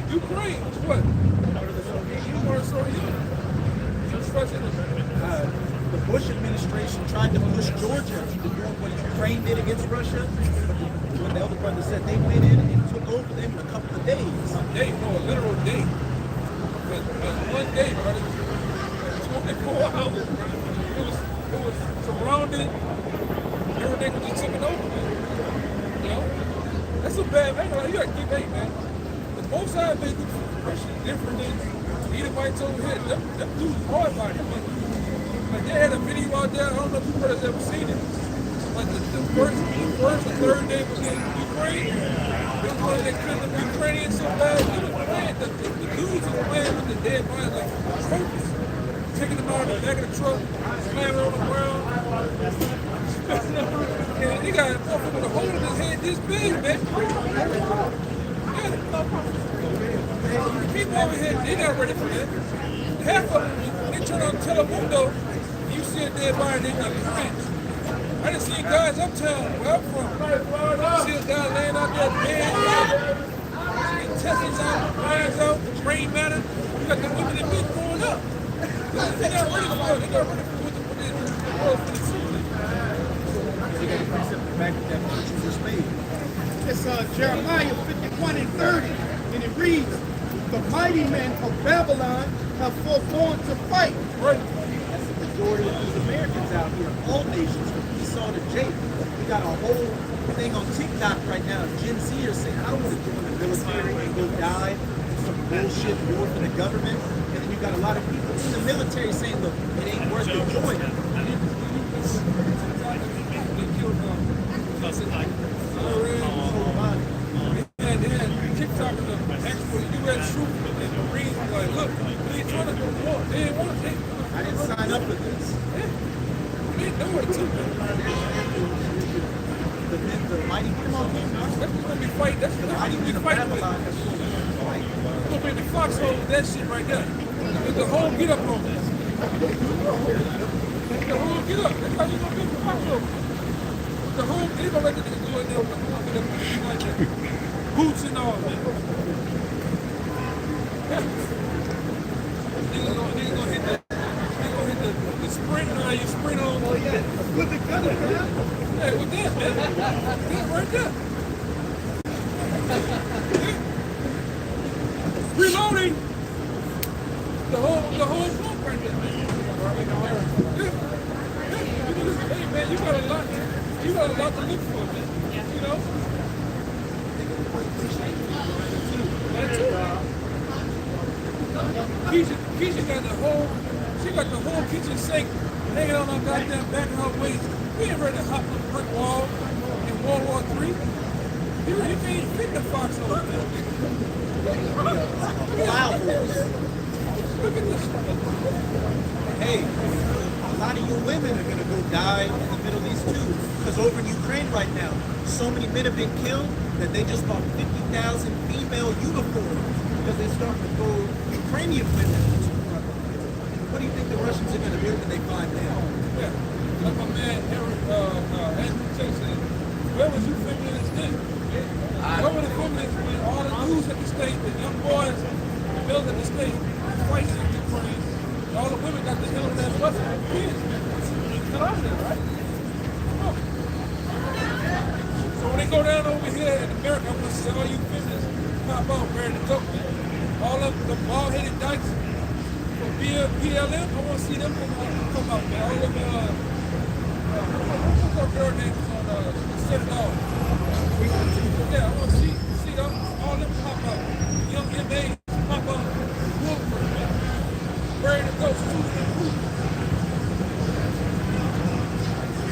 Ukraine was what? Part of the Soviet Union. Part of the Soviet Union. The Bush administration tried to push Georgia into doing what Ukraine did against Russia. But when the elder brother said they went in and took over them in a couple of days. A literal day. One day, brother. 24 hours. It was surrounded. Everything was just taken over, man. That's a bad man. You gotta keep that, man. But both sides they do Russia different than Edomites over here. Them dudes hard body, man. Like they had a video out there, I don't know if you brothers ever seen it. Like the first or third day was in Ukraine. They was one they killed the Ukrainians so bad. They was playing, the dudes was playing with the dead bodies like trophies. Taking them out of the back of the truck, slamming on the ground. And they got a motherfucker with a hole in his head this big, man. People over here, they not ready for that. Half of them, they turn on Telemundo, you see a dead body, they get cringe. I done seen guys uptown where I'm from. See a guy laying out there dead, intestines out, minds out, brain matter. You got the women and men growing up. They not ready for it. They not ready for what the world for the truth. back with that point you just made. It's Jeremiah 51 and 30, and it reads, "The mighty men of Babylon have forborne to fight." Right. That's the majority of these Americans out here, all nations, from Esau to Jacob. We got a whole thing on TikTok right now. Gen Z are saying, I don't want to join the military and go die in some bullshit war for the government. And then you got a lot of people in the military saying, look, it ain't worth the join. And then TikTok is the actual U.S. troops and the Marines were like, look, they ain't trying to go to war. They didn't want to. I didn't sign up for this. They know it too. The mighty men of That's what's gonna be fighting. That's the what mighty we men of fighting with. Babylon have fought. It's gonna be the foxhole with that shit right there. There's the whole get up on this. The whole get up. That's how you gonna get the foxhole. The whole they gonna let the niggas go in there with the whole get up on it like that. Boots and all that. Niggas gonna hit that. They gonna hit the sprint line. You sprint on. Oh yeah. Put the gun in there. Hey, with that, man. That right there. Reloading. The whole book right there, man. Hey, man, you got a lot to look for, man. You know? That too. Keisha got the whole kitchen sink hanging on her goddamn back of her waist. We ain't ready to hop on the brick wall in World War III. You can't fit the foxhole, man. Wow. Look at this. Hey, a lot of you women are going to go die in the Middle East too. Because over in Ukraine right now, so many men have been killed that they just bought 50,000 female uniforms because they're starting to go Ukrainian women. What do you think the Russians are going to do when they find them? Yeah. Like my man Andrew Tate said, where was you feminists then? Where were the feminists when all the dudes at the state, the young boys, the girls at the state, fighting in Ukraine, and all the women got the hell of that weapon and kids. Get out of there, right? Oh. So when they go down over here in America, I'm gonna see all you feminists pop out ready to go. All of the bald-headed dykes from BLM, I want to see them come out, man. All of them, what's our girl name on Set Dog? Yeah, I want to see them, all them pop out. Young MAs pop out. Wolford, man. Ready to go, shooting and moving.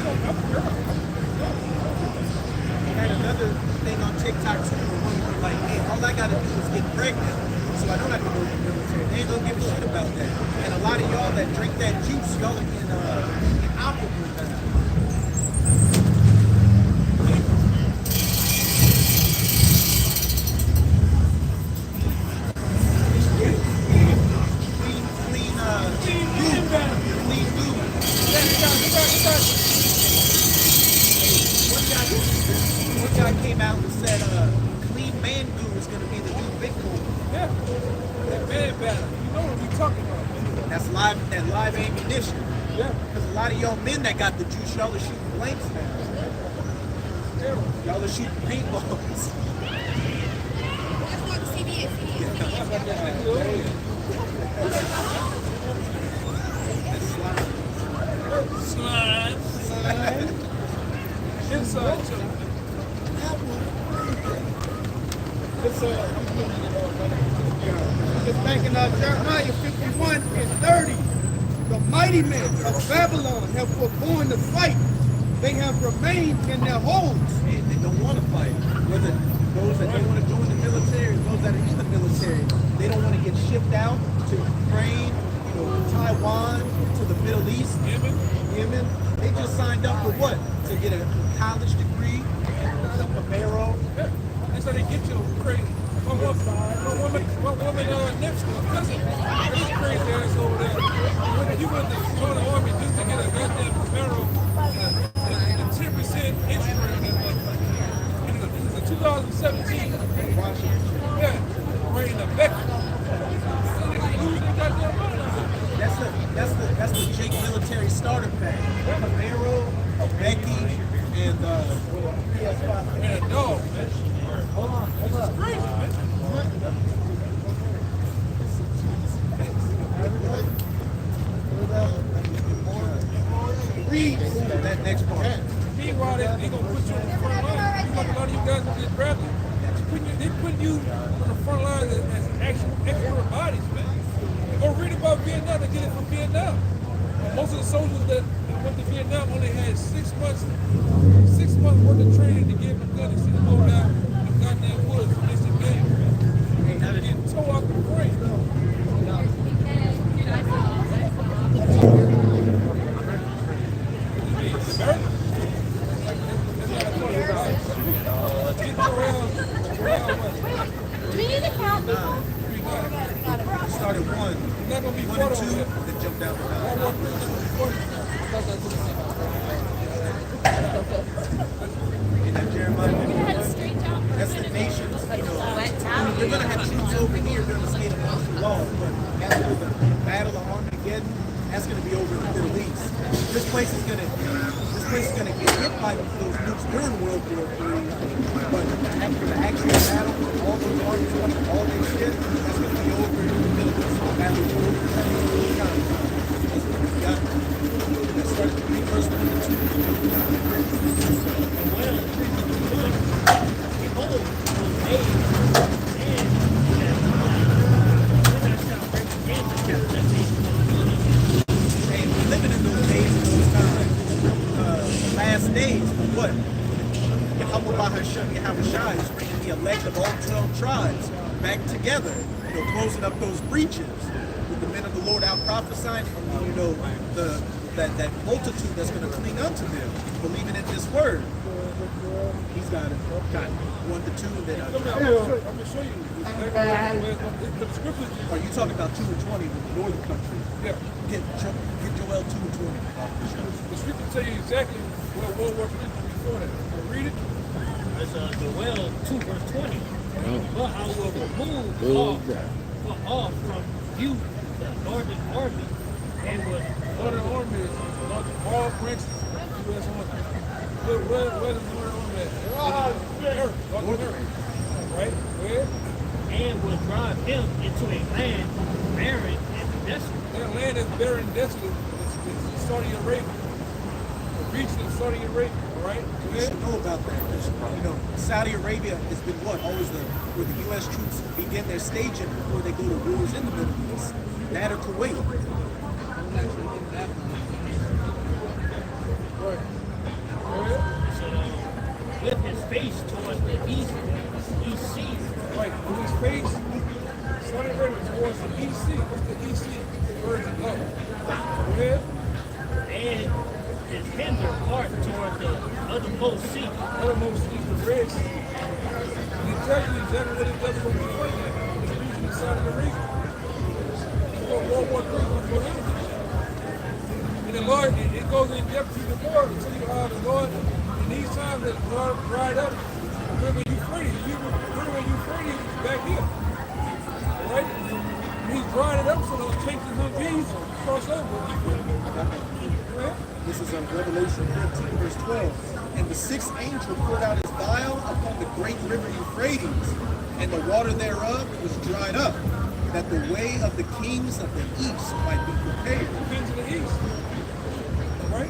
I'm a girl. I had another thing on TikTok too where women were like, hey, all I gotta do is get pregnant, so I don't have to go to the military. They ain't gonna give a shit about that. And a lot of y'all that drink that juice, y'all are in alcohol now. One guy came out and said clean man goo is going to be the new Bitcoin. Yeah, that man battle. You know what we talking about. That's live ammunition. Yeah. Because a lot of y'all men that got the juice, y'all are shooting blanks now. Y'all are shooting paintballs. That's what CBS Slime. Inside joke. It's back in Jeremiah 51 and 30. The mighty men of Babylon have forborne to fight. They have remained in their holes. And they don't want to fight. Whether those that don't want to join the military, those that are in the military, they don't want to get shipped out to Ukraine, Taiwan, to the Middle East, Yemen. They just signed up for what? To get a college degree, a Camaro. That's how they get you crazy. One woman next to my cousin, this crazy ass over there. You went to join the army just to get a goddamn Camaro and a 10% interest rate. It's a 2017. Yeah, right in the back. That's the Jake military starter pack. Camaro, a Becky, and And a dog, man. It's crazy, man. read that next part. Meanwhile, they gonna put you on the front line. You like a lot of you guys gonna get drafted. They putting you on the front line as actual expert bodies, man. Go read about Vietnam and get it from Vietnam. Most of the soldiers that went to Vietnam only had 6 months worth of training to get them a gun and see them go down in the goddamn woods from this game. They getting tore out the brain. Do we need to count people? Started one, Not gonna be 1 and 2, photos. then jumped down to 9. In that Jeremiah 51, that's the nations, you know, they're going to have troops over here during the state of martial law, but after the battle of Armageddon, that's going to be over in the Middle East. This place is going to get hit by those nukes during World War III, but after the actual battle, all those armies, all that shit, that's going to be over in the Middle East. The battle is over. That started to be verse 1 and 2. Hey, we're living in those days and those times. Last days, what? Yahweh Bahasham Yahushua is bringing the elect of all 12 tribes back together, you know, closing up those breaches with the men of the Lord out prophesying, and you know, that multitude that's going to cling unto them, believing in this word. He's got it. Got 1 to 2, and then I'm gonna show you. The scriptures. are you talking about 2 and 20 with the northern country? Yeah. Get Joel 2 and 20. The scripture tell you exactly what World War III was before that. Read it. It's Joel 2 verse 20. But I will remove off from you the northern army and will Northern Army is all branches of the U.S. Army. Where is the Northern Army at? North America. Right? Where? and will drive him into a land barren and desolate. That land is barren and desolate. It's Saudi Arabia. The region of Saudi Arabia, all right? You should know about that. You know, Saudi Arabia has been always where the U.S. troops begin their staging before they go to wars in the Middle East. That or Kuwait. With his face towards the east, he sees. Right, with his face, Saudi Arabia towards the EC. What's the EC? The Virgin Gulf. Go ahead. And his hinder part toward the othermost sea. Uttermost east of Red Sea. And it tells you exactly what it does when we fight that. This region of Saudi Arabia. It's what World War III was going into. And the Lord, it goes in depth even more to tell you how the Lord, in these times that the Lord dried up, River Euphrates, River Euphrates is back here. Right? And he's drying it up so those tanks and Humvees cross over. Right? This is Revelation 15, verse 12. And the sixth angel poured out his vial upon the great river Euphrates, and the water thereof was dried up, that the way of the kings of the east might be prepared. Kings of the East. Right?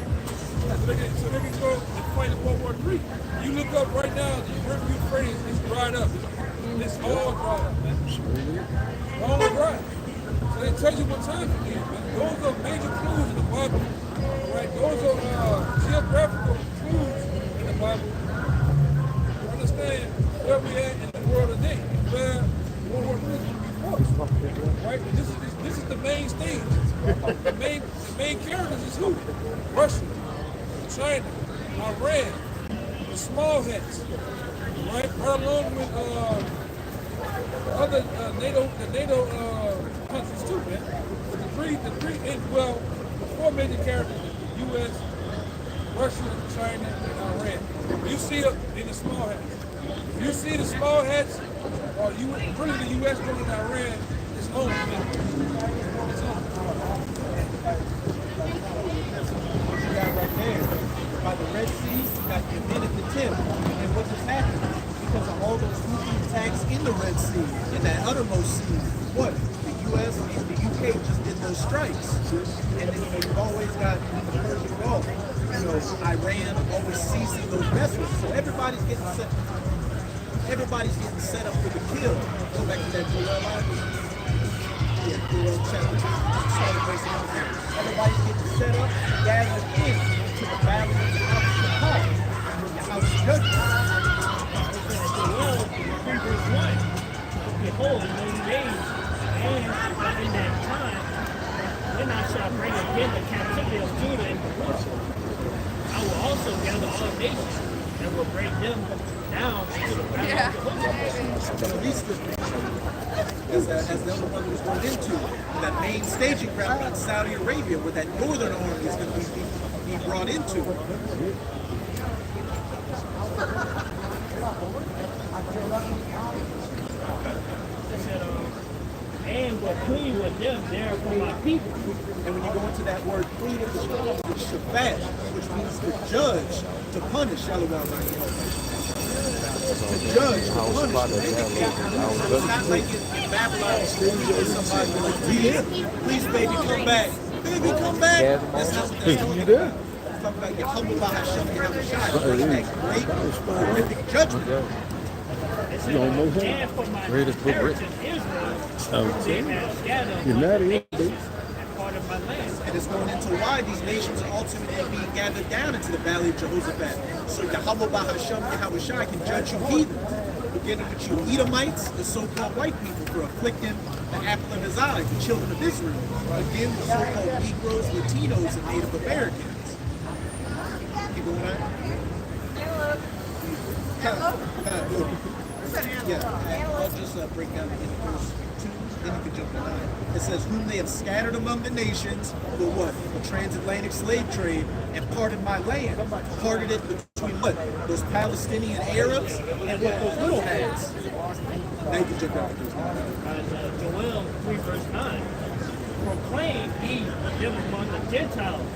So they can go and fight in World War III. You look up right now, the river Euphrates is dried up. It's all dried up, man. All dry. So they tell you what time it is, man. Those are major clues in the Bible. Right? Those are geographical clues in the Bible. To understand where we at in the world today, where World War III is going to be fought. Right? And this is the main stage. The main characters is who? Russia, China, Iran, the small hats, right? Right along with other NATO countries too, man. But the four major characters: the U.S., Russia, China, and Iran. You see it in the small hats. If you see the small hats, or really the U.S. going to Iran, it's on, man. It's on. You got right there, by the Red Sea, got the men at the tip. And what just happened? Because of all those Houthi attacks in the Red Sea, in that uttermost sea, what? The U.S. and the U.K. just did those strikes. And then, you've always got the Persian Gulf. Iran always seizing those vessels. So everybody's getting set up for the kill. Go back to that Joel Bible. Yeah, Joel chapter 2. Everybody's getting set up, gathered in to the battle of the house of God, the house of judgment. Joel 3 verse 1. Behold, in those days, and in that time, then I shall bring again the captivity of Judah and Jerusalem. I will also gather all nations and will bring them down into the valley of Jehoshaphat. So these scriptures as the other one was going into that main staging ground in Saudi Arabia, where that northern army is going to be brought into. And will plead with them there for my people. And when you go into that word plead, it's shafat, which means to judge, to punish. Shalom, to judge, to punish. It's not like in Babylon, somebody like, please, baby, come back. Baby, come back. That's not what that's talking about. It's talking about Yehovah Hashem Yahushai, that great, horrific judgment. You don't know him. And for my inheritance Israel, they have gathered part of my land. And it's going into why these nations are ultimately being gathered down into the valley of Jehoshaphat. So Yehovah Hashem Yahushai can judge you heathens, beginning with you Edomites, the so-called white people, for afflicting the apple of his eye, the children of Israel. Again, the so-called Negroes, Latinos, and Native Americans. Keep going on. Yeah, I'll just break down in verse 2, then you can jump to 9. It says, whom they have scattered among the nations for what? The transatlantic slave trade, and parted my land. Parted it between what? Those Palestinian Arabs and what those little heads. Now you can jump down to verse 9. Joel 3 verse 9. Proclaim ye them among the Gentiles.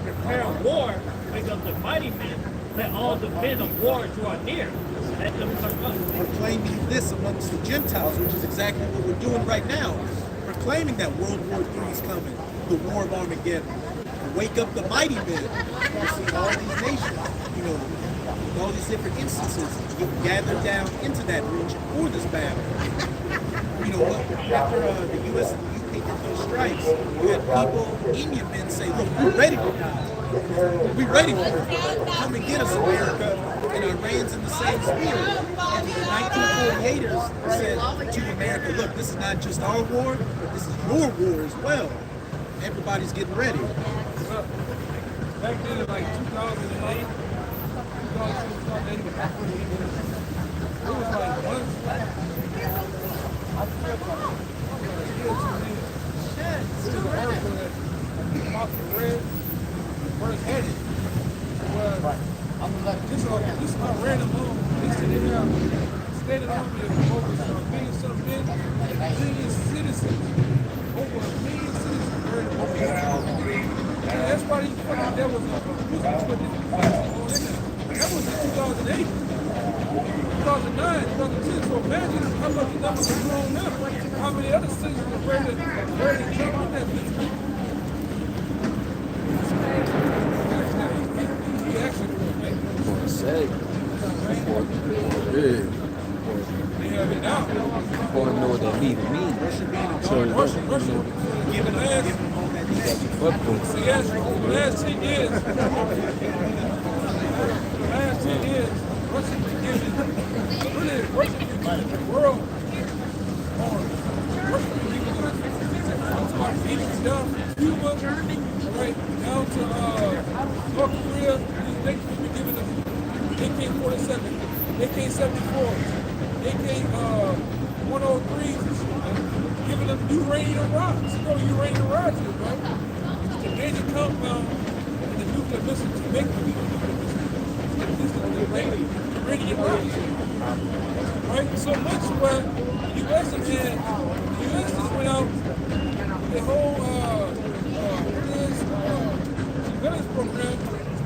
Prepare war, wake up the mighty men. Let all the men of war draw near. Let them come up. Proclaiming this amongst the Gentiles, which is exactly what we're doing right now. Proclaiming that World War III is coming, the War of Armageddon. Wake up the mighty men. You see all these nations, all these different instances get gathered down into that region for this battle. After the U.S. and the U.K. did those strikes, you had people in your men say, look, we're ready for that. We're ready for it. Come and get us, America. And Iran's in the same spirit. And the 1948ers said to America, look, this is not just our war, but this is your war as well. Everybody's getting ready. Back then, in like 2008, it was like one. This is my random home. They said they have stated on me over a million citizens. Over a million citizens buried over here. And that's why these fucking devils are put this that was in 2008. 2009, 2010. So imagine how much the numbers have grown up. How many other citizens are ready to jump on that bitch. He actually Say, they have it now. I want to know what that even means. Russia. Even last 10 years, Russia been giving the world Russia been giving stuff, Cuba, right down to North Korea. They been giving them AK-47, AK-74s, AK-103s, giving them uranium rods. You know what uranium rods is, right? It's the major compound in the nuclear missile to make the nuclear missile. It's the uranium rods. Right? So much where the U.S. just went out with the whole surveillance program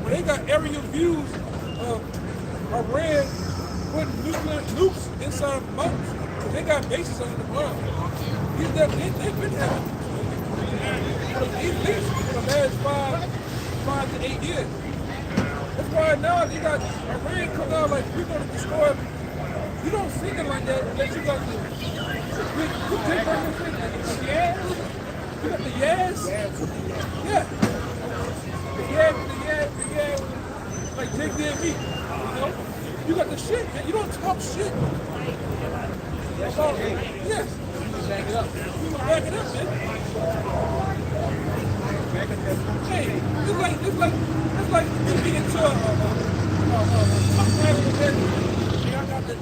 where they got aerial views of Iran putting nuclear nukes inside of mountains. They got bases under the ground. They've been having at least for the last 5 to 8 years. That's why now they got Iran coming out like we're going to destroy. You don't see it like that unless you got the you got the Yaz. Yeah. The Yaz, like take their meat. You know? You got the shit, man. You don't talk shit. That's all. Yes. Back it up. You back it up, man. Hey, it's like you get into a tough man with that. Hey, I got the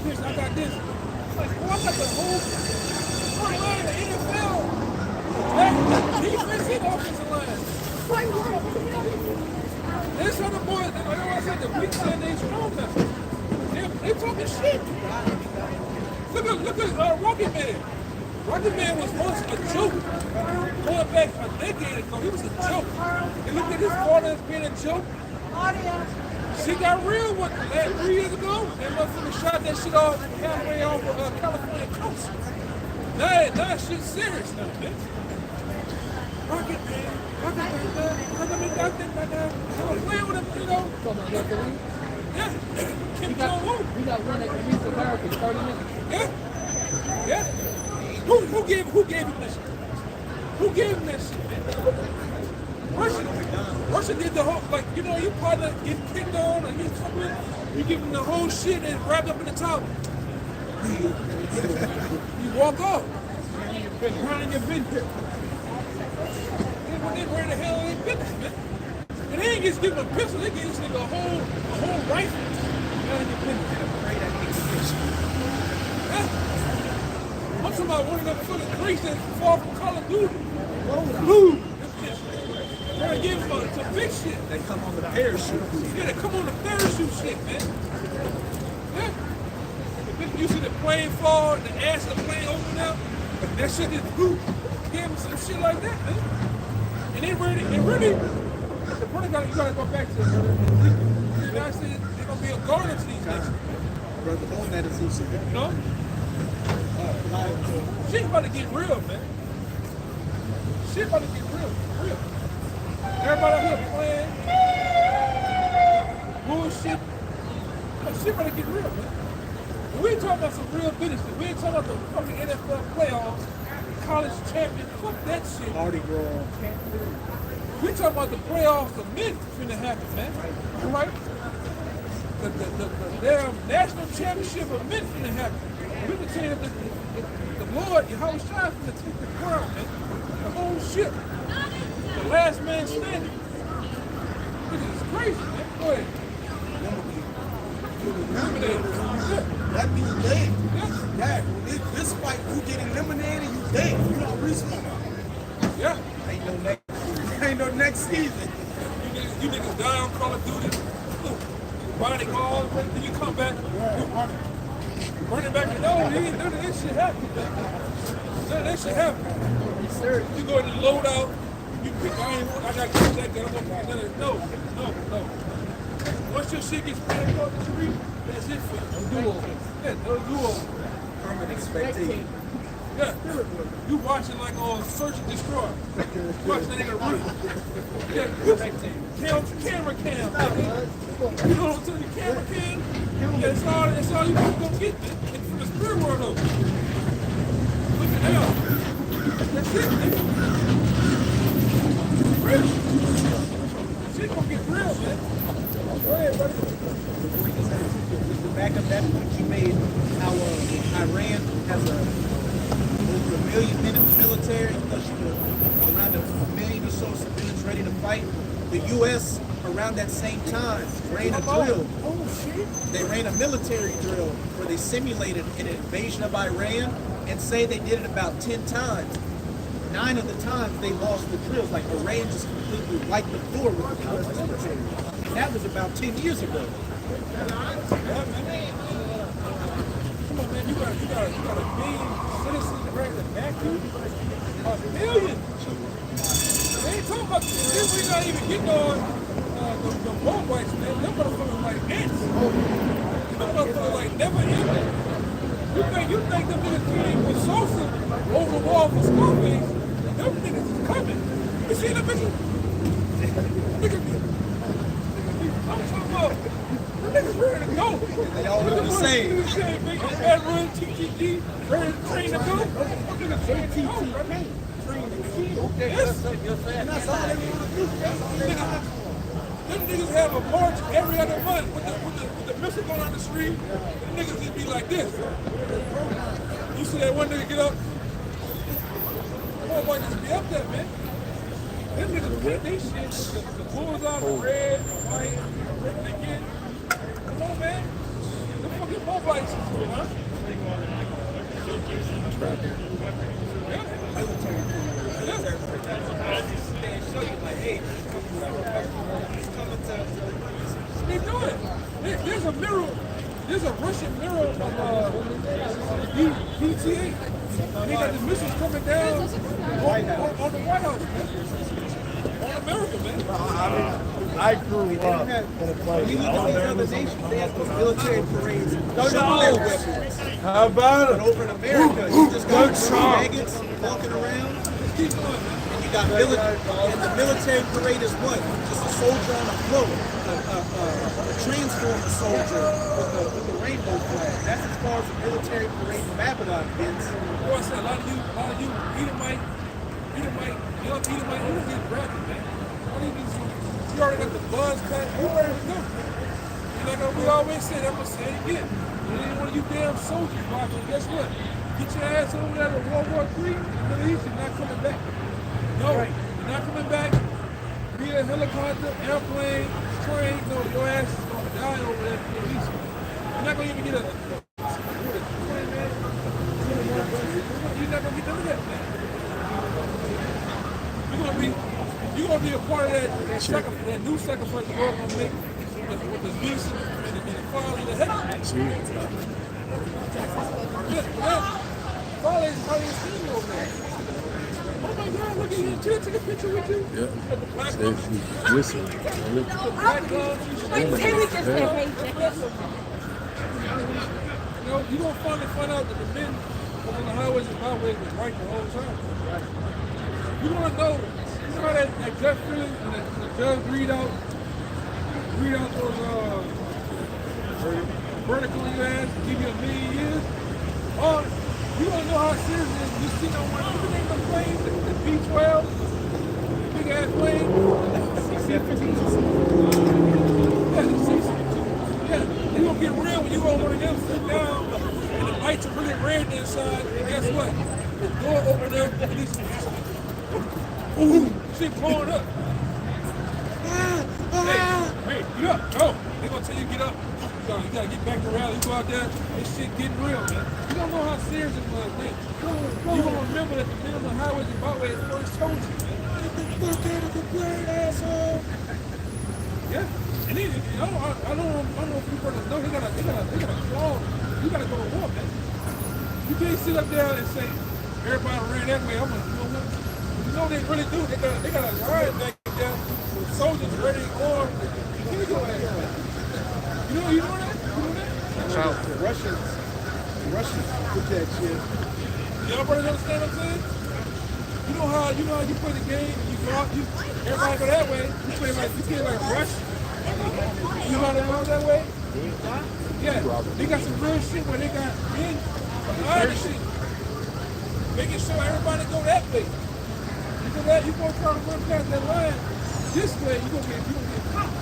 fish, I got this. It's like, well, I got the whole front line of the NFL. Defense and offensive line. There's other boys, like I said, the weak side, they strong now. They talking shit. Look at Rocket Man. Rocket Man was once a joke. Going back a decade ago, he was a joke. And look at his father as being a joke. She got real with that 3 years ago. That motherfucker shot that shit off halfway off of California coast. Now shit's serious now, man. Rocket Man, I was playing with him, you know. Yeah. Kim Jong-un. We got one that can reach America in 30 minutes. Yeah. Who gave him that shit? Who gave him that shit, man? Russia did the whole, like, you know, your partner get picked on and you give him the whole shit and wrapped up in the towel. You walk off. Running your business. Where the hell ain't business, man? And they ain't just give him a pistol, they give this nigga a whole rifle. I'm talking about one of them for the Greeks that fall from Call of Duty. Blue. They're gonna give him some big shit. They come on the parachute. Yeah, they come on the parachute shit, man. Yeah. You see the plane fall, the ass of the plane open up, that shit is blue. Give him some shit like that, man. And they really, the point you gotta go back to the United States, they're gonna be a guard to these nations. Brother, on that is easy. You know? Shit about to get real, man. Shit about to get real. Everybody out here playing bullshit. Shit about to get real, man. We ain't talking about some real business. We ain't talking about the fucking NFL playoffs, college champion. Fuck that shit. Mardi Gras. We talking about the playoffs of men finna happen, man. You right? The damn national championship of men finna happen. We can tell you that the Lord, Yahweh Shai finna take the crown, man. The whole ship. The last man standing. This is crazy, man. Go ahead. That be dead. Yeah. This fight, you get eliminated, you dead. You not respawn. Yeah. Ain't no next season. You niggas die on Call of Duty. Riding all, then you come back. Running back. No, none of this shit happened. None of that shit happened. You go to the loadout. You pick. I got to that gun. I'm gonna pick another. No. Once your shit gets back across the street, that's it for you. No do-over. Yeah, no do-over. Permanent spectator. Yeah, you watching like on Search and Destroy. Watching that nigga root. Yeah, camera cam. You know what I'm telling you, camera cam? Yeah, that's all you gonna get, man. And from the spirit world though. Look at that. That's it, man. Real. Shit gonna get real, man. Go ahead, buddy. To back up that point you made, how Iran has over 1 million men in the military, around 1 million or so civilians ready to fight. The U.S. around that same time ran a drill. They ran a military drill where they simulated an invasion of Iran and say they did it about 10 times. 9 of the times they lost the drills, like Iran just completely wiped the floor with the U.S. military. And that was about 10 years ago. Come on, man, you got a million citizens ready to back you. A million. They ain't talking about this. We're not even getting on the Moabites, man, them motherfuckers like ants. Them motherfuckers like never ending. You think them niggas came with Sosa over the wall for Scarface? Them niggas is coming. You see them niggas? Niggas, I'm talking about. Them niggas ready to go. They all look the same. Bad Run, TTG, ready to train to go. Them niggas train to go. Yes. That's all they want to do. Them niggas have a march every other month with the missile going on the street. Them niggas just be like this. You see that one nigga get up? Oh boy, just be up there, man. Them niggas get they shit. The bulls out, the red, the white, red again. Come on, man. The fucking Moabites is doing, huh? They do it. There's a mural. There's a Russian mural of PTA. They got the missiles coming down on the White House, man. On America, man. I grew up in a place. You look at these other nations, they have those military parades. Showing their weapons. How about But over in America, you just got maggots walking around. Keep going, man. And you got and the military parade is what? Just a soldier on a float, a transformer soldier with the rainbow flag. That's as far as the military parade in Babylon gets. Boy, I said a lot of you, Edomite, young Edomite, you get drafted, man. You already got the buzz cut. You ready to go? You like we always said, I'm gonna say it again. You ain't one of you damn soldiers watching. Guess what? Get your ass over there to World War III. Middle East, you're not coming back. No, you're not coming back. Be a helicopter, airplane, train. No, your ass is gonna die over there in the Middle East. You're not gonna even get a train, man. You're not gonna get none of that, man. You're gonna be a part of that new sacrifice the Lord gonna make with the beast and the father of the heaven. Father is probably seen you over there. Oh my God, look at you. Can I take a picture with you? Yeah. Listen. You know, you're gonna finally find out that the men on the highways and byways was right the whole time. You're gonna know. You know how that gut feeling when the judge read out those vertical in your ass and give you 1,000,000 years? Or you wanna know how serious it is when you see no one, what's the name of the plane? The B-12? The big ass plane? Yeah, the C-52. Yeah, it's gonna get real when you go over to them, sit down, and the lights are really red inside, and guess what? The door opened up, and these ooh, shit blowing up. Hey, get up. No, they gonna tell you get up. You gotta get back around. You go out there, this shit getting real, man. You don't know how serious it was, man. You gonna remember that the men on the highways and byways first told you, man. Get the fuck out of the plane, asshole. Yeah. And then, I don't know if you brothers know, they got a claw. You gotta go to war, man. You can't sit up there and say, everybody ran that way, I'm gonna do it. You know they really do. They got a line back there with soldiers ready on. You know that? You know that? The Russians put that shit. Y'all brothers understand what I'm saying? You know how you play the game, you go out, everybody go that way, you play like rush. You know how they go that way? Yeah, they got some real shit where they got men behind the shit. Making sure everybody go that way. You gonna try to run past that line this way, you gonna get popped.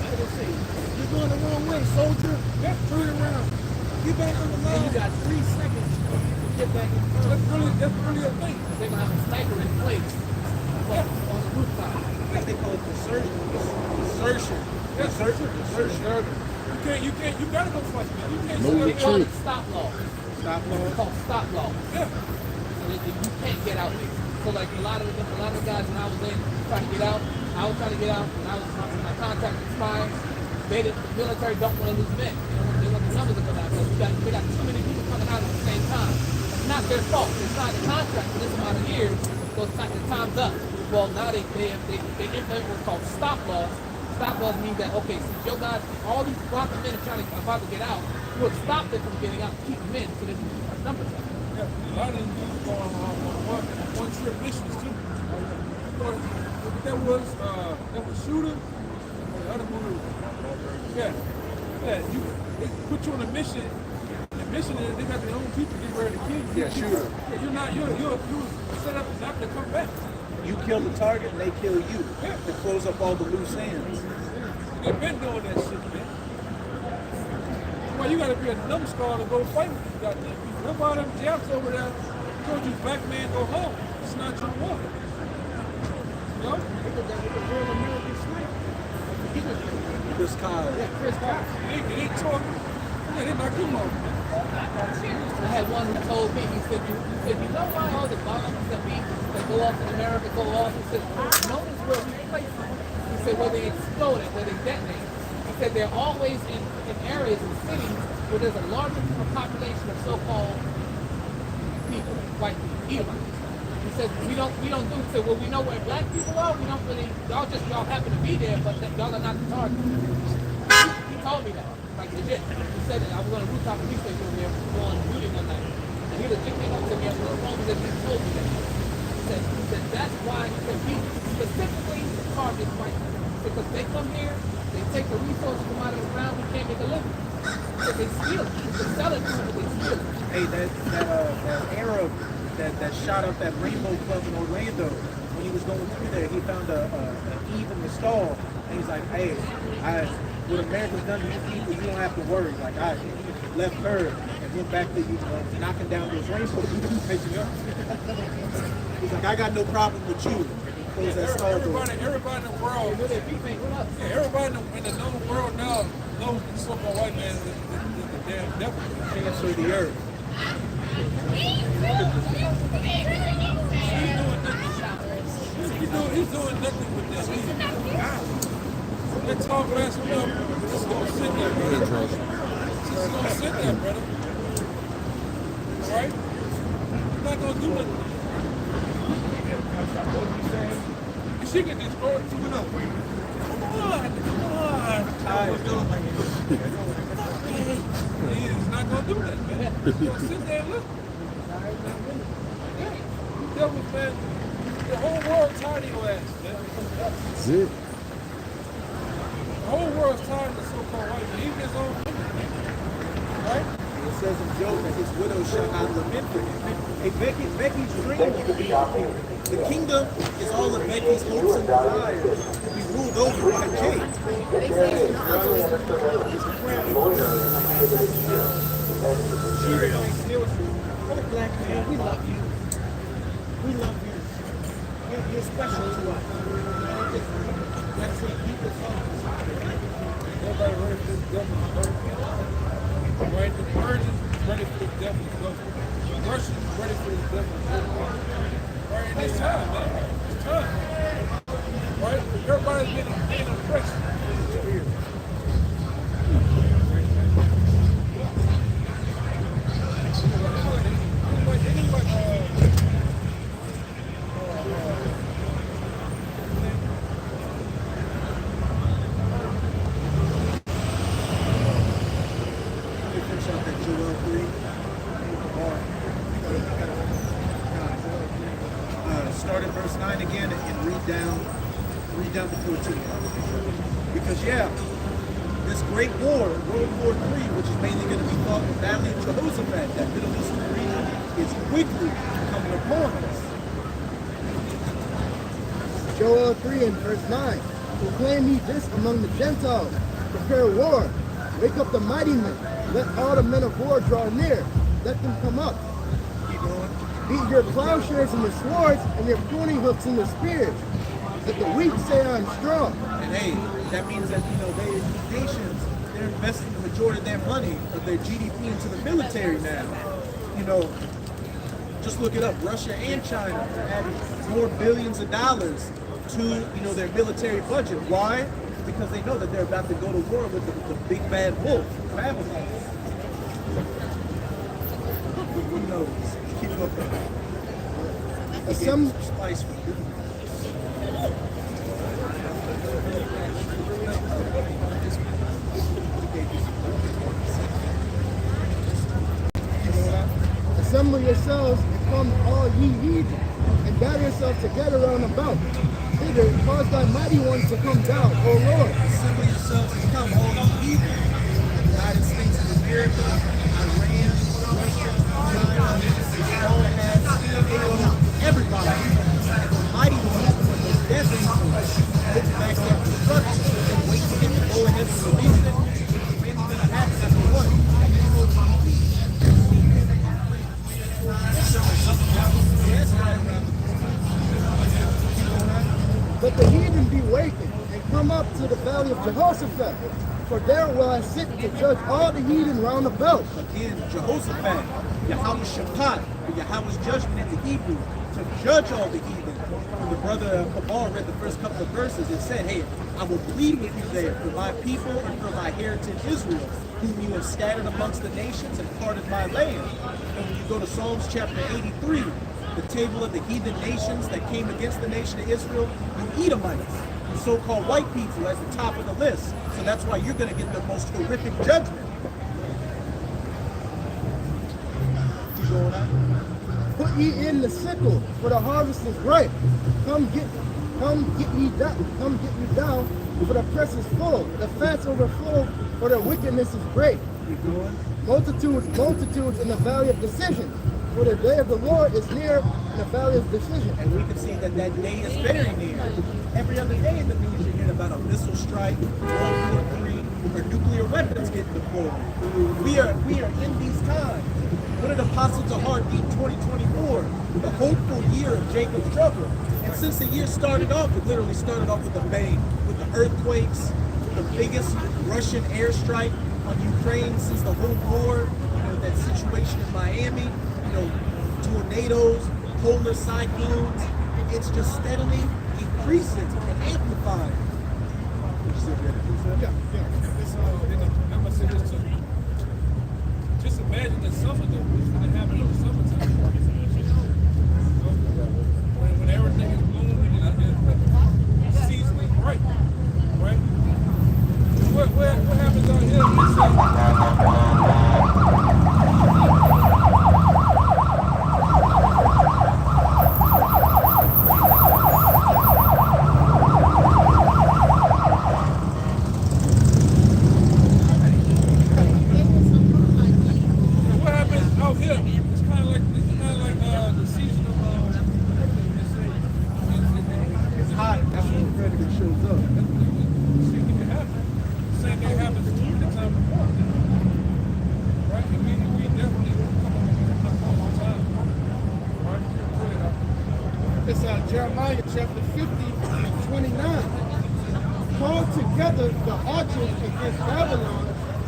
You're going the wrong way, soldier. Turn around. Get back on the line. You got 3 seconds to get back in front. That's really a thing. They're gonna have a sniper in place on the rooftop. They call it desertion. You gotta go fight, man. You can't No sit up They call retreat. it stop law. Stop law. It's called stop law. there. So that you can't get out there. So like a lot of the guys when I was in trying to get out, I was trying to get out when my contract expired. The military don't want to lose men. They want the numbers to come out because we got too many people coming out at the same time. It's not their fault. They signed a contract for this amount of years, so it's like the time's up. Well, now they implement what's called stop law. stop us means that, okay, since your guys, all these block of men are about to get out, we'll stop them from getting out, keep them in, so that we keep our numbers up. Yeah, a lot of these dudes going on one trip missions too. That was Shooter. The other one, yeah. They put you on a mission. The mission is they got their own people get ready to kill you. Yeah, Shooter. Yeah, you're set up not to come back. You kill the target and they kill you. Yeah. To close up all the loose ends. They've been doing that shit, man. Well, you gotta be a numbskull to go fight with these goddamn people. What about them Japs over there told you black man go home? It's not your war. You know? Chris Kyle. They ain't talking. Yeah, they knock him off, man. I had one who told me, he said, you know why all the bombs that go off in America go off? He said, notice where we place them. He said, where they explode it, where they detonate. He said, they're always in areas and cities where there's a larger population of so-called people, white people, Edomites. He said, we don't do, he said, well, we know where black people are, we don't really, y'all happen to be there, but y'all are not the target. He told me that, like legit. He said that I was on a rooftop police station over there on duty one night. And he legit came up to me after the phone that he told me that. He said, that's why, he said, we specifically target white people. Because they come here, they take the resources from out of the ground, we can't make a living. So they steal it. They sell it to them, but they steal it. Hey, that Arab that shot up that Rainbow Club in Orlando, when he was going through there, he found a Eve in the stall, and he's like, hey, what America's done to you people, you don't have to worry. Like, I left her and went back to knocking down those rainbow clubs. He's like, I got no problem with you. Close that stall door. Everybody in the world, everybody in the known world now knows the so-called white man is the damn devil. Cancer of the earth. He's doing nothing with this. That talk last week, it's gonna sit there, brother. It's gonna sit there, brother. Alright? He's not gonna do nothing. She can destroy it too enough. Come on. He is not gonna do that, man. He's gonna sit there and look. Devils, man. The whole world tired of your ass, man. That's it. The whole world's tired of the so-called white man. Even his own women. Right? It says in Job that his widow shall not lament for him. Hey, Becky's dream is to be the kingdom is all of Becky's hopes and desires to be ruled over by Jake. Oh, black man, we love you. We love you. You're special to us. That's it. Keep us Everybody ready for this devil's birth. Right? The Persians ready for this devil's birth. The Russians ready for this devil's birth. Right? And it's time, man. It's time. Right? Everybody's being oppressed. Start at verse 9 again and read down to 14. Because this great war, World War III, which is mainly going to be fought in the Valley of Jehoshaphat, that Middle Eastern region, is quickly coming upon us. Joel 3 and verse 9. Proclaim ye this among the Gentiles. Prepare war. Wake up the mighty men. Let all the men of war draw near. Let them come up. Keep going. Beat your plowshares and your swords and your pruning hooks and your spears. Let the weak say I'm strong. And hey, that means that, these nations, they're investing the majority of their money, of their GDP into the military now. Just look it up. Russia and China are adding more billions of dollars to, their military budget. Why? Because they know that they're about to go to war with the big bad wolf, Babylon. Who knows? Keep looking. Some spice for you. assemble yourselves and come all ye heathen, and gather yourselves together round about. Thither cause thy mighty ones to come down, O Lord. Assemble yourselves and come, all you heathen. United States of America, Iran, Russia, China, all have everybody. And the mighty ones, when those death angels look back at destruction and wait to get the go ahead to release it, it's going to happen after what? Let the heathen be wakened and come up to the valley of Jehoshaphat, for there will I sit to judge all the heathen round about. Again, Jehoshaphat, Yahweh's Shabbat, or Yahweh's judgment in the Hebrew, to judge all the heathen. When the brother Kabal read the first couple of verses, it said, hey, I will plead with you there for my people and for my heritage Israel, whom you have scattered amongst the nations and parted my land. And when you go to Psalms chapter 83, the table of the heathen nations that came against the nation of Israel, the Edomites, the so-called white people, as the top of the list. So that's why you're going to get the most horrific judgment. Keep going on. Put ye in the sickle, for the harvest is ripe. Come get ye down, for the press is full. The fats overflow, for their wickedness is great. Keep going. Multitudes in the valley of decision. For the day of the Lord is near in the valley of decision. And we can see that that day is very near. Every other day in the news you're hearing about a missile strike, World War III, or nuclear weapons getting deployed. We are in these times. What did Apostles of Heart beat 2024? The hopeful year of Jacob's trouble. And since the year started off, it literally started off with a bang, with the earthquakes, the biggest Russian airstrike on Ukraine since the whole war, that situation in Miami, tornadoes, polar cyclones. It's just steadily increasing and amplifying. Yeah. I'm gonna say this too. Just imagine the summer though. What's gonna happen in the summertime? When everything is blooming and it's seasonally right? What happens out here? Jeremiah chapter 50, 29. Call together the archers against Babylon,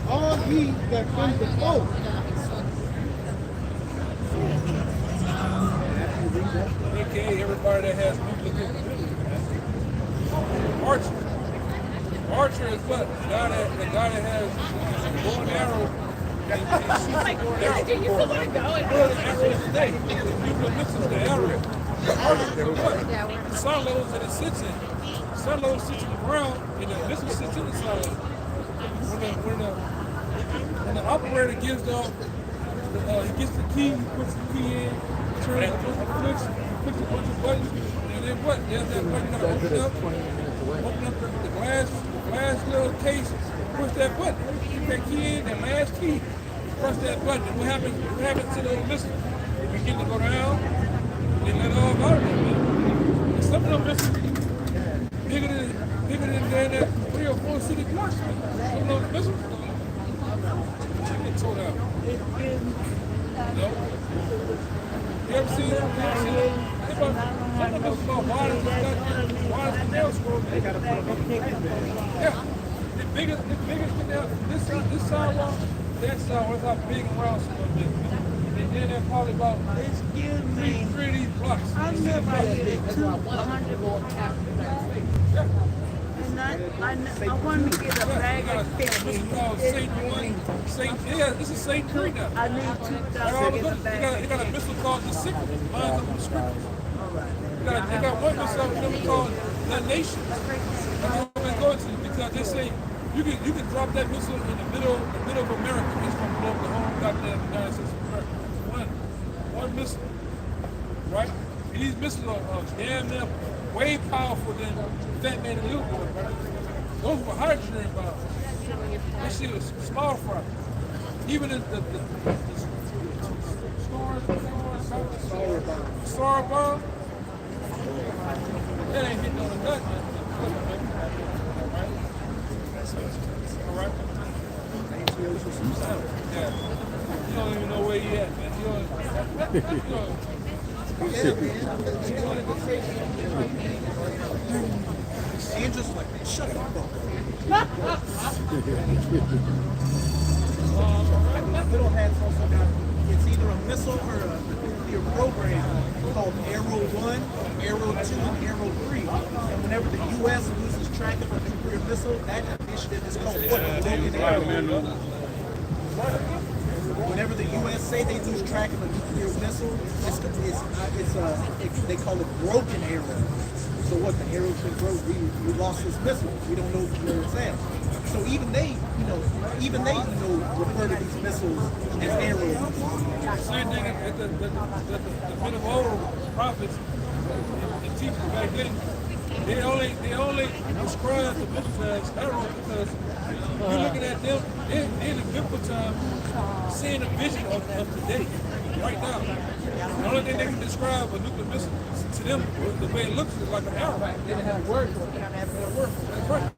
all ye that bend the bow. AKA everybody that has nuclear Archer. Archer is what? The guy that has bow and arrow. The arrow. The silos that it sits in. The silos sits in the ground, and the missile sits in the silo. When the operator gives he gets the key, he puts the key in, turns it, clicks a bunch of buttons, and then what? There's that button to open up the glass little case, push that button, keep that key in, that last key, press that button. What happens to those missiles? They begin to go down, they let off out of them. And some of them missiles bigger than that 3 or 4 city blocks. Some of those missiles get towed out. No. You ever seen some of them about wide as the nail scroll? Yeah. The biggest canal, this sidewalk, that sidewalk, how big and round some of them. And then they're probably about 3 of these blocks. I live right here, 200 more Yeah. I want to get a bag of This is called this is St. Tree now. I need 2,000 in the bag. They got a missile called the Sickle, lines up on the scriptures. They got one missile out there called the Nation. That's what they're going to, because they say you can drop that missile in the middle of America. It's going to blow up the whole goddamn United States of America. one missile, right? And these missiles are damn near way powerful than Fat Man and Little Boy, right? Those were hydrogen bombs. That shit was small fry. Even the Star bomb, that ain't hitting on the nut. All right? Yeah. You don't even know where he at, man. Andrew's like, shut the fuck up. Little Hat's also got, it's either a missile or a nuclear program called Arrow 1, Arrow 2, and Arrow 3. And whenever the U.S. loses track of a nuclear missile, that initiative is called what? Broken Arrow. Whenever the U.S. say they lose track of a nuclear missile, they call it broken arrow. So what, the arrow's been broke, we lost this missile. We don't know where it's at. So even they refer to these missiles as arrows. Same thing that the men of old prophets and teachers back then, they only describe the missiles as arrows because you're looking at them in the biblical time, seeing a vision of today, right now. The only thing they can describe a nuclear missile to them, the way it looks, is like an arrow. They didn't have words for it. That's right.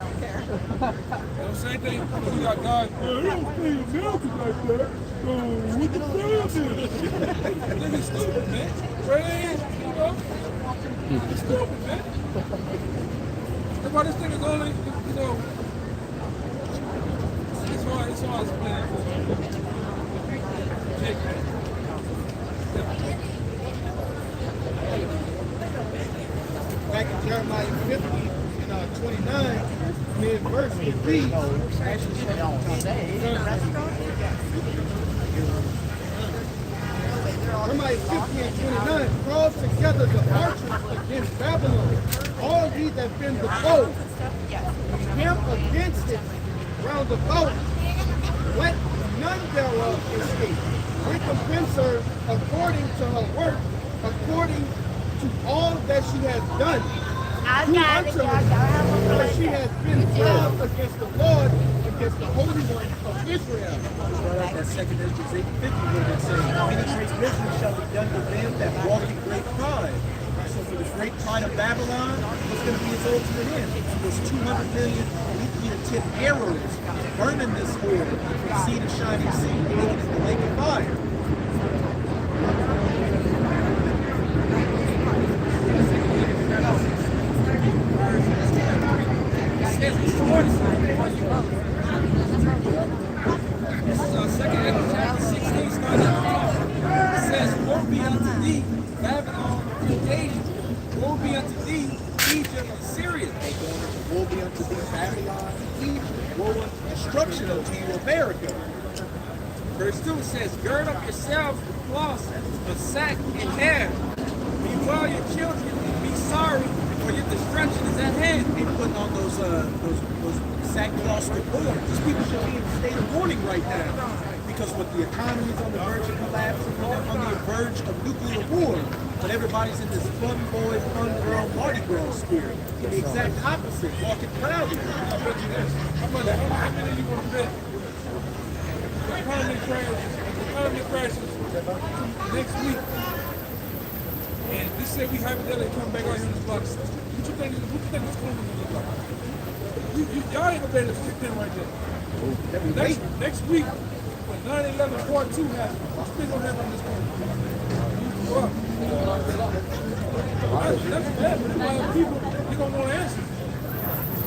You know, same thing. You got God. I don't think America like that. What the hell is it? Nigga stupid, man. Crazy, you know? It's stupid, man. That's why this thing is only, you know, it's hard to explain. Jake, man. Back in Jeremiah 50 and 29, mid-verse, it reads, Jeremiah 50 and 29, call together the archers against Babylon, all ye that been opposed, camp against it round about, let none thereof escape. Recompense her according to her work, according to all that she has done. Do unto her, for she has been proud against the Lord, against the Holy One of Israel. Right out that 2 Esdras 8:50 where it says, many great business shall be done to them that walk in great pride. So for the great pride of Babylon, what's going to be its ultimate end? So those 200 million nuclear-tipped arrows burning this horde from sea to shining sea, making it the lake of fire. This is 2 Esdras chapter 16 starting at the top. It says, woe be unto thee, Babylon, Asia. Woe be unto thee, Egypt, Assyria. Woe be unto thee, Babylon, Egypt. Woe unto destruction unto you, America. Verse 2 says, gird up yourselves with cloths of sack and hair. Bewail your children and be sorry, for your destruction is at hand. They putting on those sackcloths to mourn. These people should be in a state of mourning right now. Because with the economy is on the verge of collapsing, they're on the verge of nuclear war. But everybody's in this fun boy, fun girl, Mardi Gras spirit. The exact opposite, walking proudly. How many you want to bet? The economy crashes next week. And this say we hypothetically come back out here in this box. What you think this economy gonna look like? Y'all ain't gonna be able to stick in right there. Next week, when 9/11 Part 2 happens, what's been gonna happen in this country? That's bad, but a lot of people, they don't want to answer.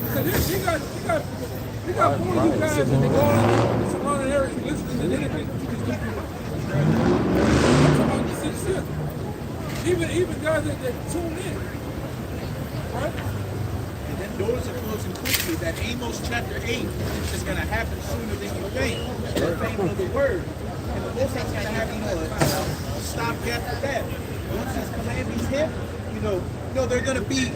Because you got more of you guys that go on in surrounding areas listening than anything. I'm talking about this shit. Even guys that tune in, right? And then doors are closing quickly. That Amos chapter 8 is going to happen sooner than you think. The fame of the word. And the Most High's going to have, a stopgap for that. Once these calamities hit, there are going to be,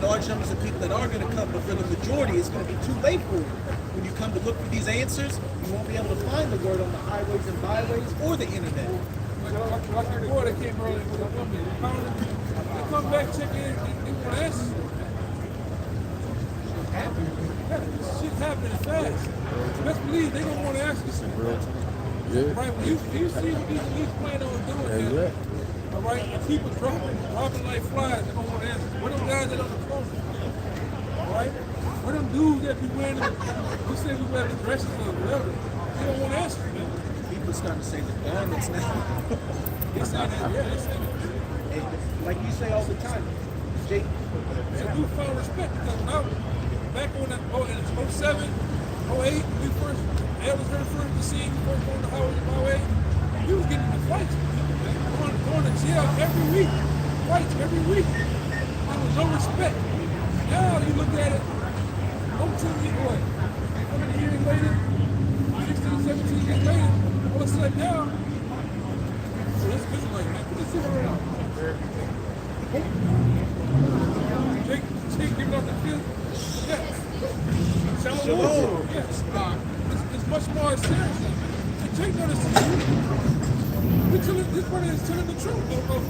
large numbers of people that are going to come, but for the majority, it's going to be too late for them. When you come to look for these answers, you won't be able to find the word on the highways and byways or the internet. Like your boy that came early with a woman. They come back, check in, they want to answer. Shit's happening fast. Best believe they don't want to ask you something. Yeah. Right? When you see what these plan on doing, Yeah. all right, and keep it dropping like flies, they don't want to answer. Where them guys that on the phone? All right? Where them dudes that be wearing we say we wear the dresses or whatever, they don't want to answer. People starting to say the garments now. They say that, yeah, they say that. And like you say all the time, Jake, So you found respect because when I was back on that, in 07, 08, we first, Elvis heard first the scene, first on the highway, my way, we was getting into fights. Going to jail every week, fights every week. There was no respect. Now you look at it, don't tell me what, how many years later, 16, 17 years later, all of a sudden now, so let's get like, man, put this in around. Jake giving up the field. Yes. Shalom. Yes. It's much more serious. And Jake noticed this brother is telling the truth of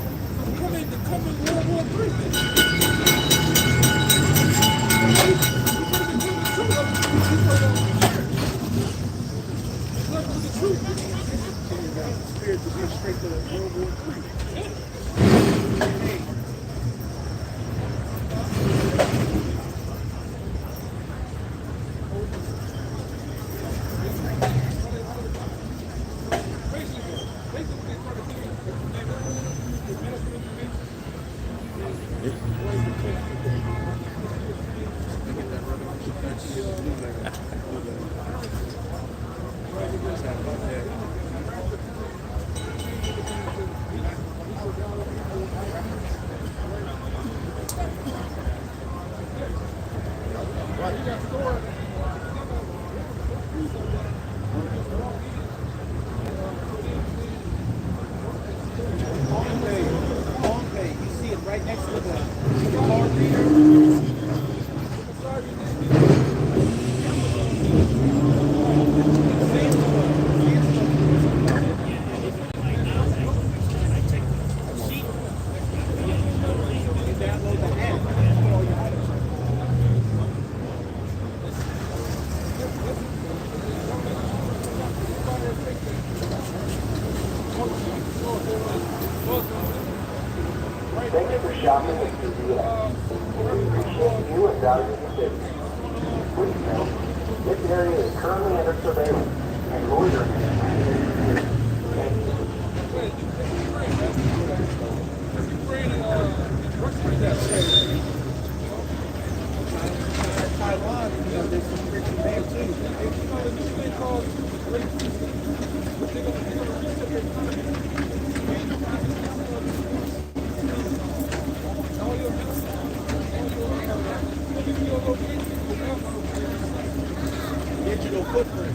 coming World War III. The truth. spirit to get straight to World War III. Thank you for shopping at CVS. We appreciate you and value your business. Please note, this area is currently under surveillance and loitering is prohibited. Thank Taiwan, you know, there's some Christian there too. Digital footprint.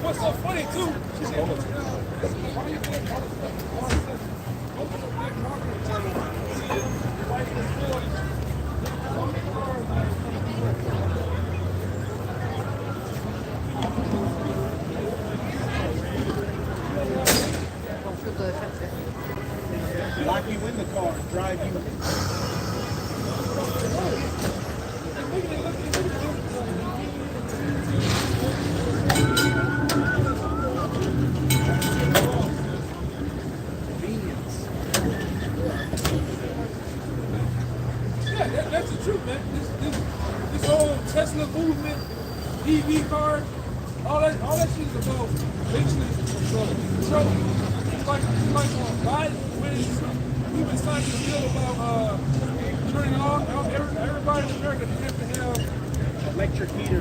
What's so funny too? Lock you in the car, drive you. Yeah, that's the truth, man. This whole Tesla movement, EV cars, all that shit is about basically control. It's like Biden when he was signing this bill about turning off everybody in America to have to have Electric heater,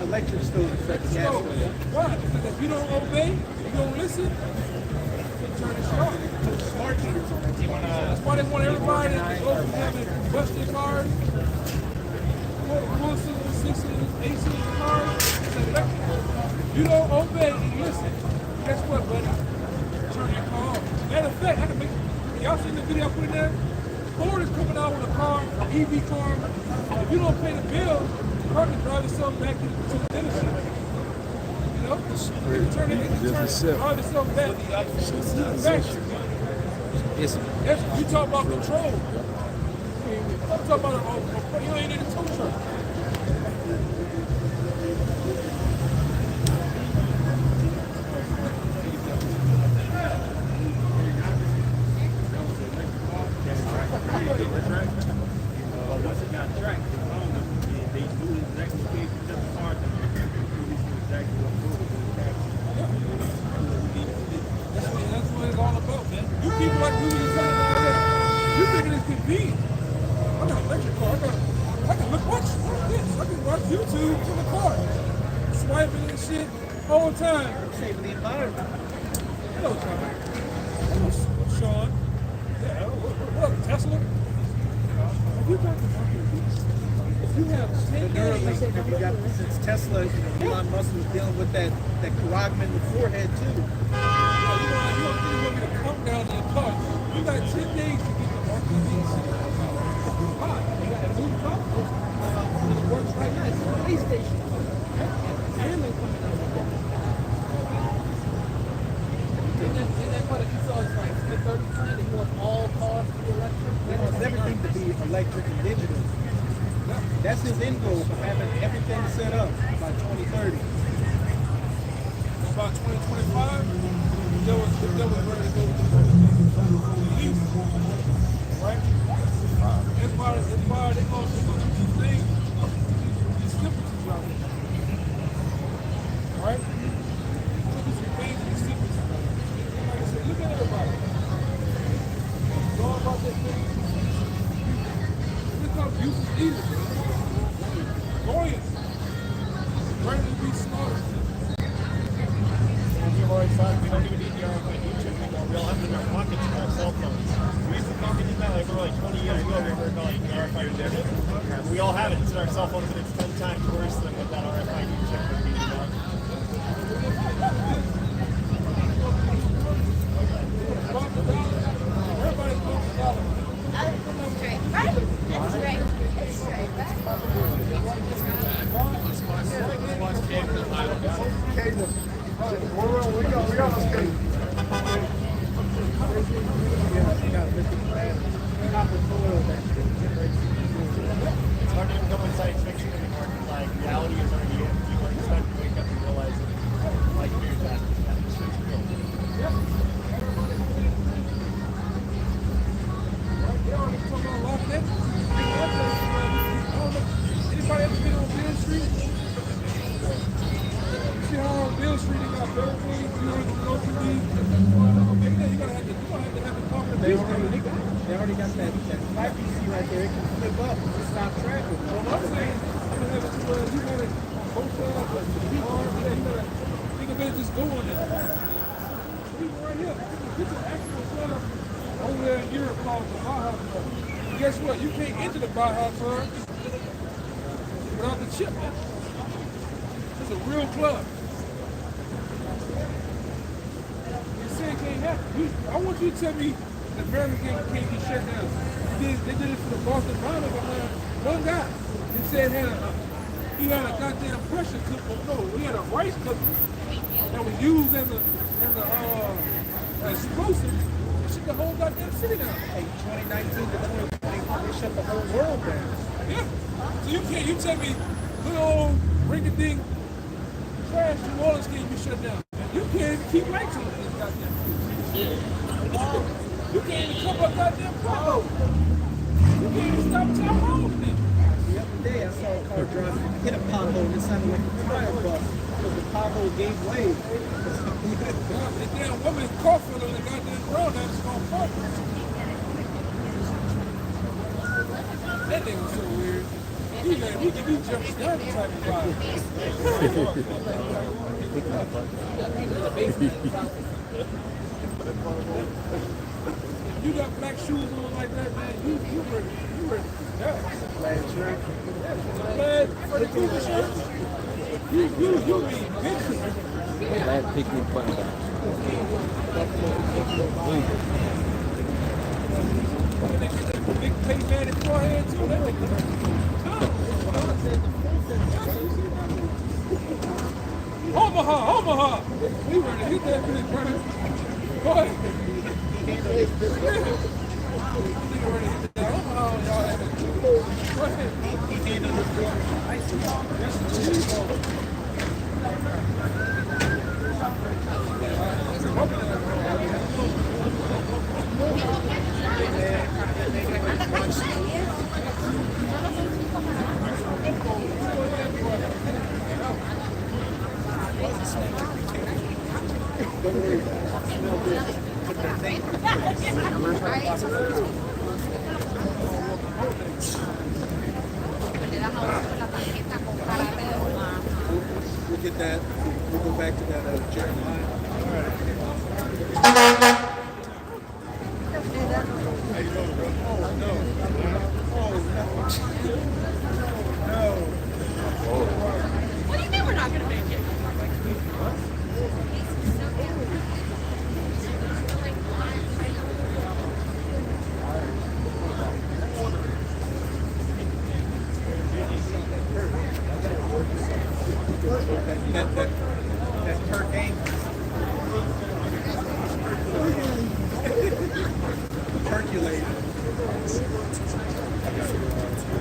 electric stove, gas stove. Why? Because if you don't obey, you don't listen, you turn it off. Smart heaters on it. That's why they want everybody to go from having busted cars, 4-cylinder, 6-cylinder, 8-cylinder cars, to electric. If you don't obey and listen, guess what, buddy? Turn your car off. Matter of fact, I can make, y'all seen the video I put in there? Ford is coming out with a car, an EV car. If you don't pay the bill, the car can drive itself back to the dealership. You know? It can drive itself back to the factory. You talk about control. I'm talking about you ain't in a tow truck. That's what it's all about, man. You people like we were just saying earlier, you thinking it's convenient. I got an electric car. I can watch this. I can watch YouTube from the car. Swiping and shit all the time. Saving the environment. Hello, Tom. Hello, Sean. Yeah, what up, Tesla? Have you got the market? You have 10 days. Have you got, since Tesla, Elon Musk was dealing with that carotid in the forehead too. You don't think you're going to come down to the car. You got 10 days to get the market. Why? You got a new car. It works right now. It's a PlayStation. And they're coming out with that. And that's what you saw is like the 30%. They want all cars to be electric. He wants everything to be electric and digital. That's his end goal, having everything set up by 2030. About 2025, there was ready to go with the lease. Right? That's why they go through these things, these symptoms out there. Right? Look at some things, these symptoms. Like I said, look at everybody. It's all about that thing. Look how abuse is evil, bro. Lawyers. Ready to be slaughtered. We've already said we don't even need the RFID chip anymore. We all have it in our pockets on our cell phones. We used to comprehend that like we're like 20 years ago. We heard about the RFID chip. We all have it. It's in our cell phones, and it's 10 times worse than what that RFID chip would be. Everybody's going to follow. Straight, right? That's straight. It's straight, right? We got a skate. It's hard to even go inside fiction anymore. Like reality is already in. You are just have to wake up and realize that like here's that shit's real. Anybody ever been on Bill Street? See how on Bill Street they got barricades, you know, go through these. You gotta have to talk to They already got that light you see right there. It can flip up to stop traffic. What I'm saying, you gotta both sides, you gotta think of it just going there. People right here, this is actual club over there in Europe called the Baja Club. Guess what? You can't enter the Baja Club without the chip. It's a real club. You say it can't happen. I want you to tell me the American can't be shut down. They did it for the Boston Bombers behind one guy. He said he had a goddamn pressure cooker. No, he had a rice cooker that was used as an explosive. It shut the whole goddamn city down. Hey, 2019 to 2020, they shut the whole world down. Yeah. So you tell me little old ring-a-ding trash New Orleans can't be shut down. You can't even keep lights on this goddamn thing. You can't even cover a goddamn pothole. You can't even stop Tyrone then. The other day I saw a car driving, hit a pothole, and it sounded like a tire bust because the pothole gave way. The damn woman is coughing on the goddamn ground now it's gonna park. That thing was so weird. He jump scare type of vibe. If you got black shoes on like that, man, you were Plaid shirt. Plaid Freddy Krueger shirt. You be bitching. Bad picnic button down. When they get that Dictate man in forehead too. That nigga Omaha, Omaha. We were to hit that bitch, brother. Go ahead. Nigga ready to hit that Omaha on y'all ass. Go ahead. We'll get that. We'll go back to that Jeremiah. What do you mean we're not going to make it? That Kurt Angle. Percolated.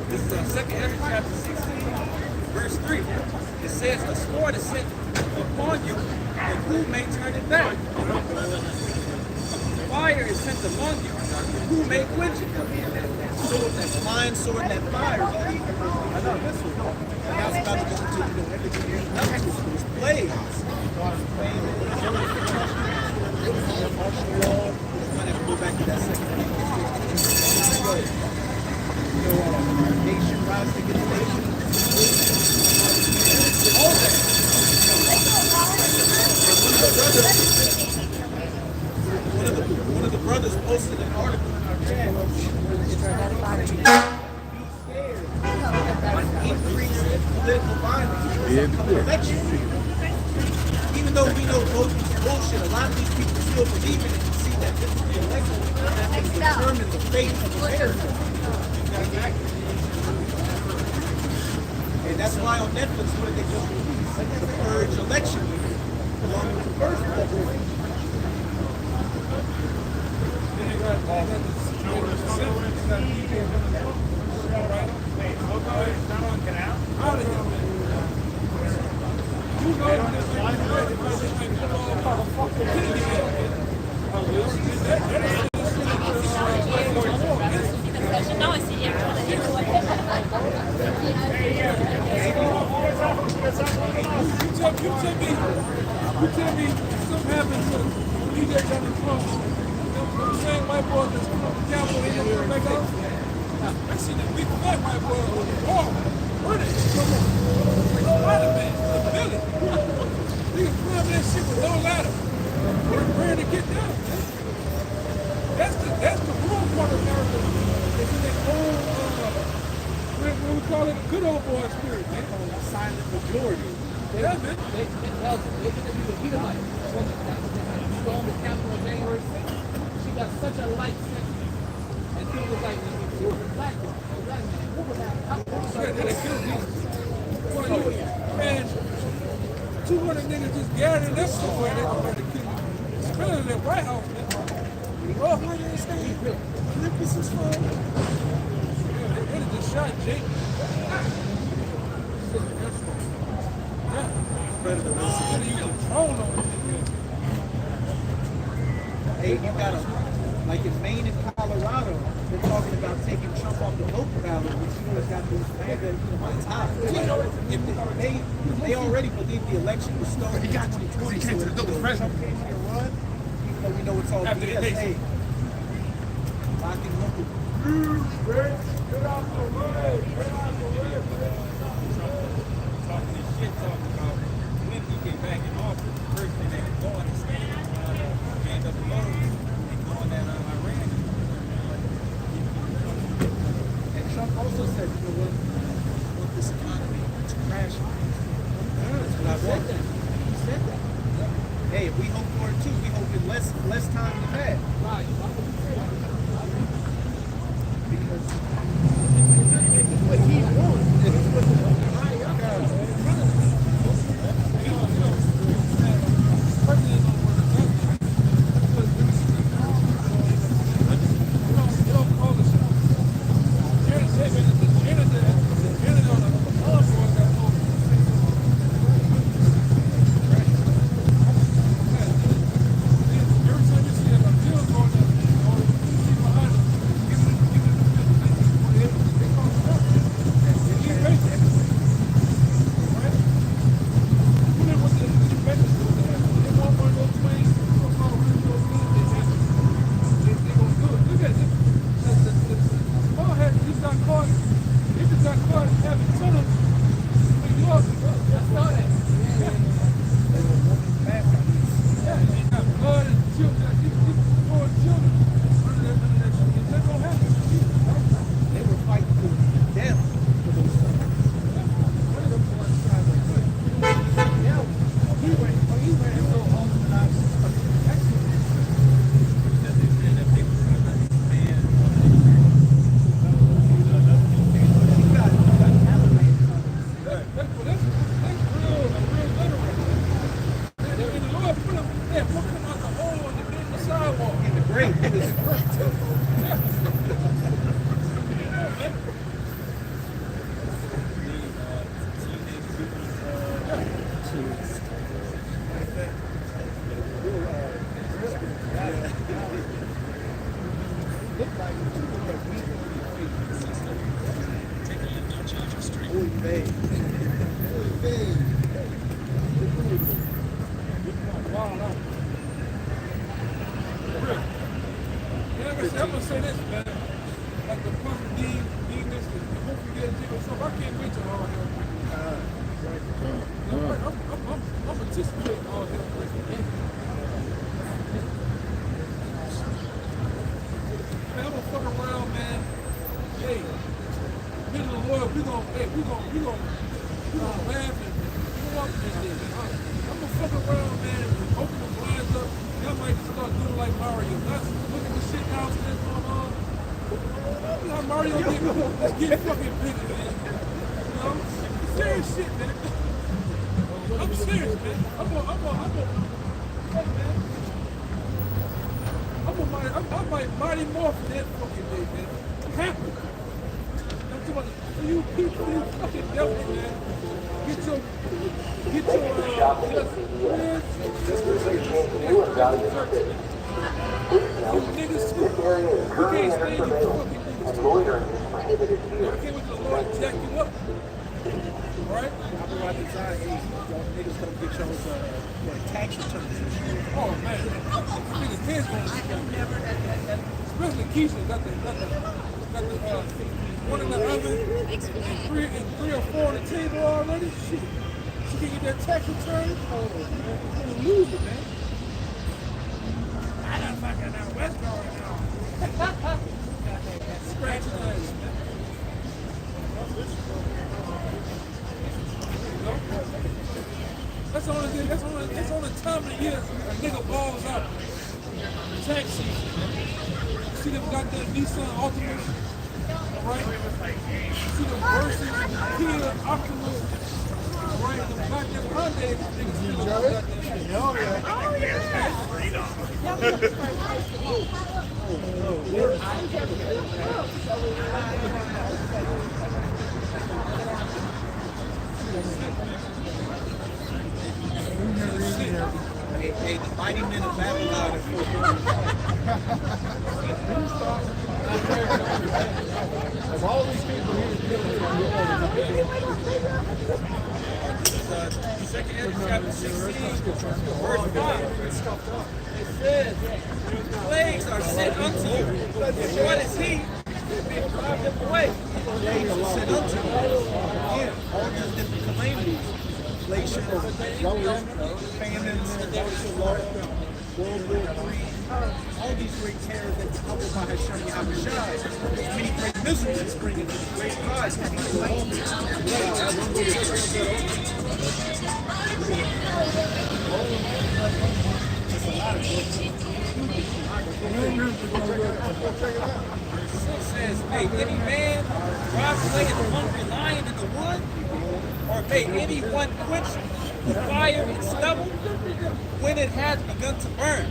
This is 2 Ezra chapter 16, verse 3. It says, "A sword is sent upon you, and who may turn it back? Fire is sent among you, who may quench it?" Sword, that flying sword, that fire. I know this one. And that's about to go into everything else. It's blades. Might have to go back to that second. Nation rise against nation. All that. One of the brothers posted an article in our chat. Increase in political violence. Election. Even though we know voting is bullshit, a lot of these people still believe in it and see that this is the election that can determine the fate of America. And that's why on Netflix, what did they just release? The Purge election, along with the first president. You tell me something happened to DJ Donald Trump. The same white boy that's come up to the Capitol, they don't come back out. I seen that big fat white boy on the wall. Where they come on? No ladder, man. A Billy. Niggas climbing that shit with no ladder. They're praying to get down, man. That's the wrong part of America. It's in that old, what we call it, a good old boy spirit, man. A silent majority. Yeah, man. They interviewed a Edomite woman that stormed the Capitol on January 6th. She got such a light sentence. And people was like, she was a black girl, a black man. What was that? They killed Jesus. Man, 200 niggas just gathered up somewhere. They gonna try to kill you. Especially in that White House, man. Oh, what did they say? Olympus is full. Yeah, they just shot Jake. Hey, you got like in Maine and Colorado, they're talking about taking Trump off the vote ballot, which you know has got those MAGA on top. If they already believe the election was stolen, he got to the 20, so if Trump came here to run, even though we know it's all BS, hey, lock and look. Get off the way! Get off the way! Talking this shit, talking about when he get back in office. First thing they go on is end up alone and going at Iran. And Trump also said, you know what, I want this economy to crash. That's what I want. He said that. Hey, if we hope for it too, we hope in less time than that. Right. what he wants. It's what the high up I'm gonna say this, man. Like the pump need this, the hope you get a jiggle. So I can't wait till all hell breaks. I'm anticipating all hell breaking. Man, I'm gonna fuck around, man. Hey, me and the Lord, we gonna laugh and walk this day. I'm gonna fuck around, man, and open the blinds up. Y'all might start doing like Mario. Let's look at the shit downstairs going on. You know how Mario get fucking bigger, man. You know? Serious shit, man. I'm serious, man. Hey, man. I might mighty morph that fucking day, man. I'm happy. I'm talking about you people, you fucking devils, man. Get your niggas too. You can't stand you fucking niggas too. I came with the Lord to jack you up. Right? I'll be right beside you. Y'all niggas come get y'all's tax returns. Oh man. Niggas kids gonna especially Keisha got the one in the oven and three or four on the table already. Shit. She can get that tax return. Oh, man. You're gonna lose it, man. I done fucking out West going now. Scratching eyes, man. That's the only time of the year a nigga balls out. Tax season. See them goddamn Nissan Altima? Right? See them Versus, Kia, Optimus. Right? Them goddamn Hyundai niggas see them goddamn shit. Oh Hey, the mighty men of Babylon are Of all these people here, Second Ezra chapter 16, verse 1. It says, plagues are sent unto you. And what is he? They drive them away. plagues are sent unto you. Again, all these different calamities. Inflation, famines, World War III, all these great terrors that Jehovah has shown you how to shine. There's many great miseries that's bringing these great lives. There's a lot of verse 6 says, may any man drive away a hungry lion in the wood, or may any one quench the fire in stubble when it has begun to burn.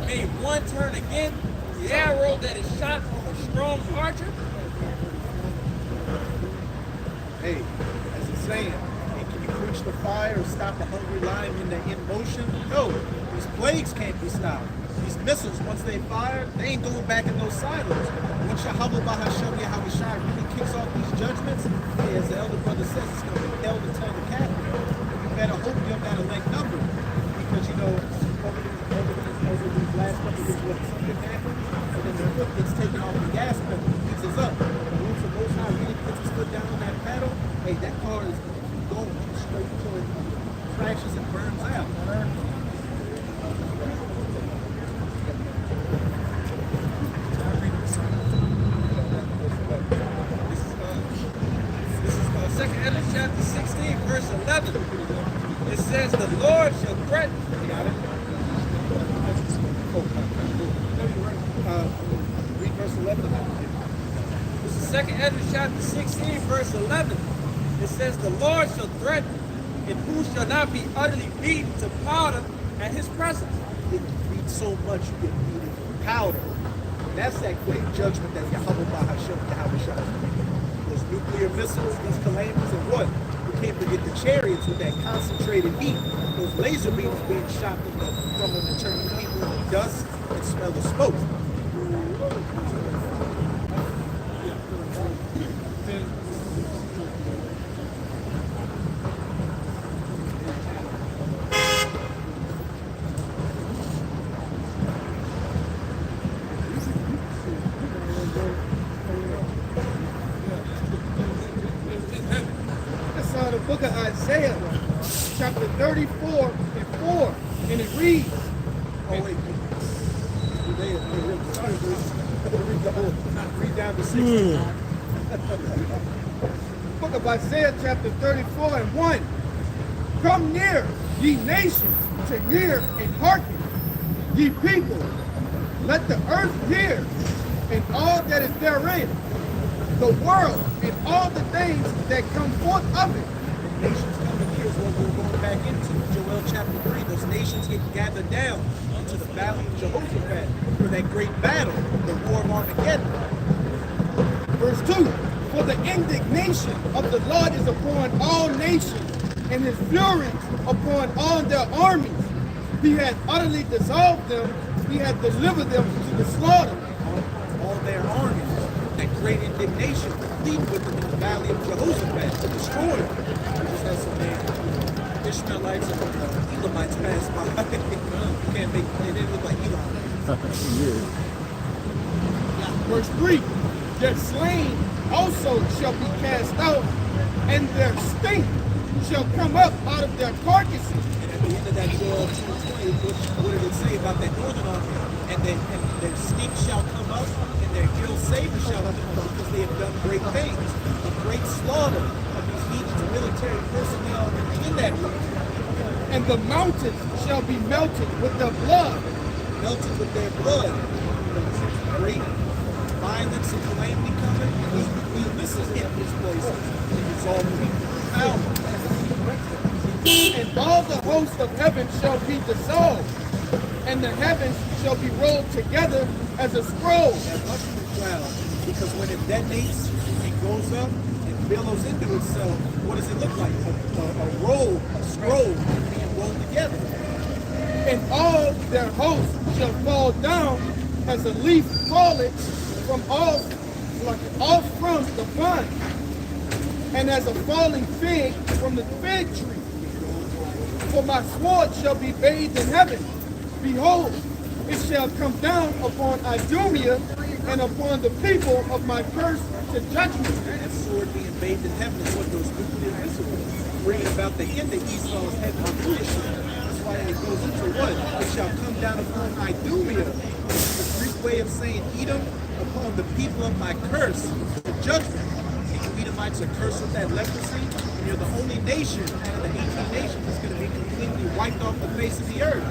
May one turn again the arrow that is shot from a strong archer. Hey, as it's saying, hey, can you quench the fire or stop a hungry lion in motion? No, these plagues can't be stopped. These missiles, once they fire, they ain't going back in those silos. Once Yahweh Bahashem Yahushua really kicks off these judgments, hey, as the elder brother says, it's going to be hell to tell the captain. You better hope you don't got a leg number. Because, you know, over these last couple of years, what something happened, and then the foot gets taken off the gas pedal, picks us up. Once the Most High really puts his foot down on that pedal, hey, that car is going straight until it crashes and burns out. Second Ezra chapter 16, verse 11. It says, the Lord shall threaten. Read verse 11. This is second Ezra chapter 16, verse 11. It says, the Lord shall threaten, and who shall not be utterly beaten to powder at his presence. You get beat so much you get beaten to powder. That's that great judgment that Yahweh Bahashem Yahushua. Those nuclear missiles, those calamities, and what? We can't forget the chariots with that concentrated heat. Those laser beams being shot from them and turning people into dust and smell the smoke. The book of Isaiah, chapter 34 and 4, and it reads, Oh wait, read down to 6. Book of Isaiah, chapter 34 and 1. Come near, ye nations, to hear and hearken, ye people. Let the earth hear, and all that is therein, the world and all the things that come forth of it. Nations coming here is what we're going back into. Joel chapter 3, those nations get gathered down into the valley of Jehoshaphat for that great battle, the war of Armageddon. Verse 2, for the indignation of the Lord is upon all nations, and his fury upon all their armies. He had utterly dissolved them, he had delivered them to the slaughter. All their armies, that great indignation, lead with them in the valley of Jehoshaphat to destroy them. Had some Ishmaelites and Elamites pass by. You can't make it didn't look like Eli. Verse 3, their slain also shall be cast out, and their stink shall come up out of their carcasses. And at the end of that Joel 2:20, what did it say about that northern army? And their stink shall come up, and their ill savor shall come up, because they have done great things. A great slaughter of these heathen military personnel in that region. And the mountains shall be melted with their blood. Melted with their blood. Great violence and calamity coming. These missiles hit these places and dissolve people's power. And all the hosts of heaven shall be dissolved, and the heavens shall be rolled together as a scroll. That mushroom cloud, because when it detonates, it goes up and billows into itself. What does it look like? A roll, a scroll being rolled together. And all their hosts shall fall down as a leaf falleth from off from the vine, and as a falling fig from the fig tree. For my sword shall be bathed in heaven. Behold, it shall come down upon Idumea and upon the people of my curse to judgment. That sword being bathed in heaven is what those nuclear missiles bringing about the end of Esau's heavenly creation. That's why it goes into what? It shall come down upon Idumea. The Greek way of saying Edom, upon the people of my curse, the judgment. The Edomites are cursed with that leprosy, and you're the only nation out of the 18 nations that's going to be completely wiped off the face of the earth.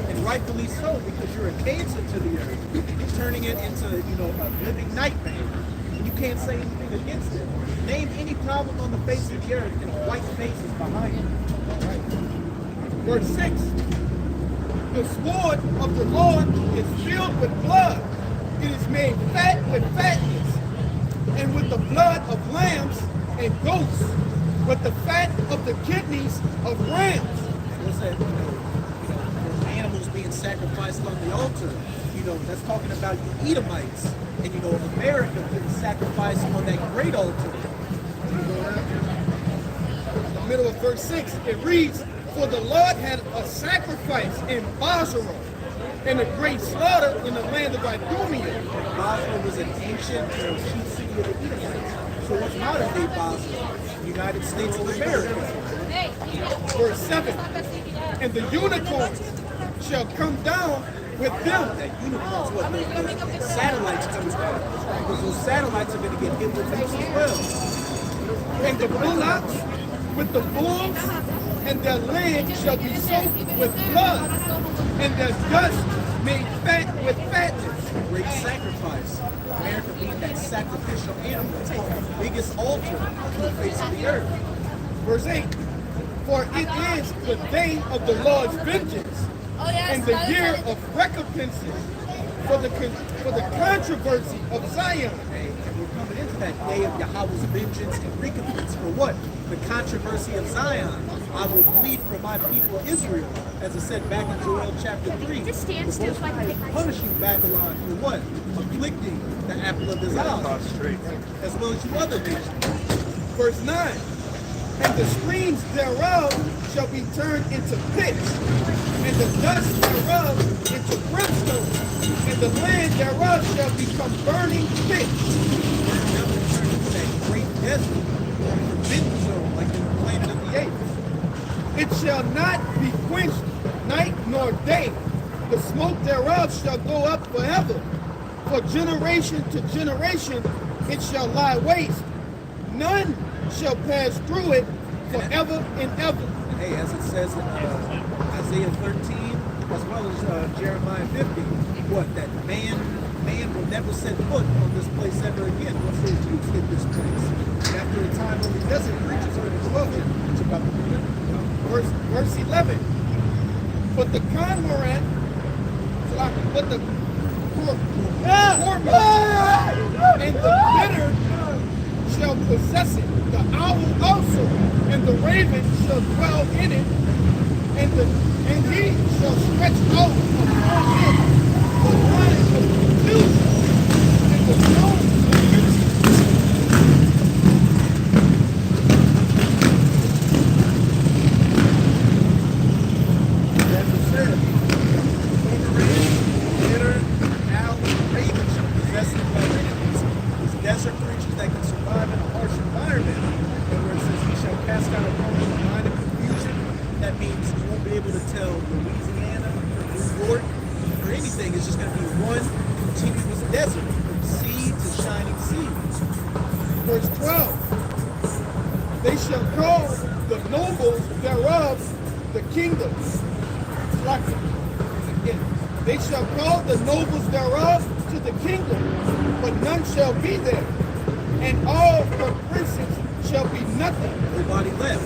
And rightfully so, because you're a cancer to the earth. You're turning it into, a living nightmare. And you can't say anything against it. Name any problem on the face of the earth and a white face is behind it. Right. Verse 6. The sword of the Lord is filled with blood. It is made fat with fatness, and with the blood of lambs and goats, with the fat of the kidneys of rams. What's that? Animals being sacrificed on the altar. That's talking about the Edomites. And America being sacrificed on that great altar. In the middle of verse 6, it reads, for the Lord had a sacrifice in Basra, and a great slaughter in the land of Idumea. Basra was an ancient chief city of the Edomites. So what's modern day Basra? United States of America. Verse 7, and the unicorns shall come down with them. That unicorns, what the satellites coming down. Because those satellites are going to get hit with things as well. And the bullocks with the bulls, and their legs shall be soaked with blood, and their dust made fat with fatness. Great sacrifice. America being that sacrificial animal, the biggest altar on the face of the earth. Verse 8, for it is the day of the Lord's vengeance, and the year of recompenses for the controversy of Zion. And we're coming into that day of Yahweh's vengeance and recompense for what? The controversy of Zion. I will plead for my people Israel, as it said back in Joel chapter 3. The Most High is punishing Babylon for what? Afflicting the apple of his eye, as well as you other nations. Verse 9, and the streams thereof shall be turned into pitch, and the dust thereof into brimstone, and the land thereof shall become burning pitch. Now we're turning to that great desert, or forbidden zone, like in the planet of the apes. It shall not be quenched night nor day. The smoke thereof shall go up forever. For generation to generation it shall lie waste. None shall pass through it forever and ever. Hey, as it says in Isaiah 13, as well as Jeremiah 50, what? That man will never set foot on this place ever again once those Jews hit this place. After a time when the desert preachers heard the slogan, it's about to be done. Verse 11. But the cormorant, but the and the bittern shall possess it, the owl also, and the raven shall dwell in it, and he shall stretch out upon it the line of confusion, and the throne of riches. As it said, bitter, owl, and raven shall possess it by enemies. These desert creatures that can survive in a harsh environment. And where it says he shall cast out upon them a line of confusion, that means you won't be able to tell Louisiana or New York or anything. It's just going to be one continuous desert from sea to shining sea. Verse 12. They shall call the nobles thereof the kingdoms. They shall call the nobles thereof to the kingdom, but none shall be there. And all the princes shall be nothing. Nobody left.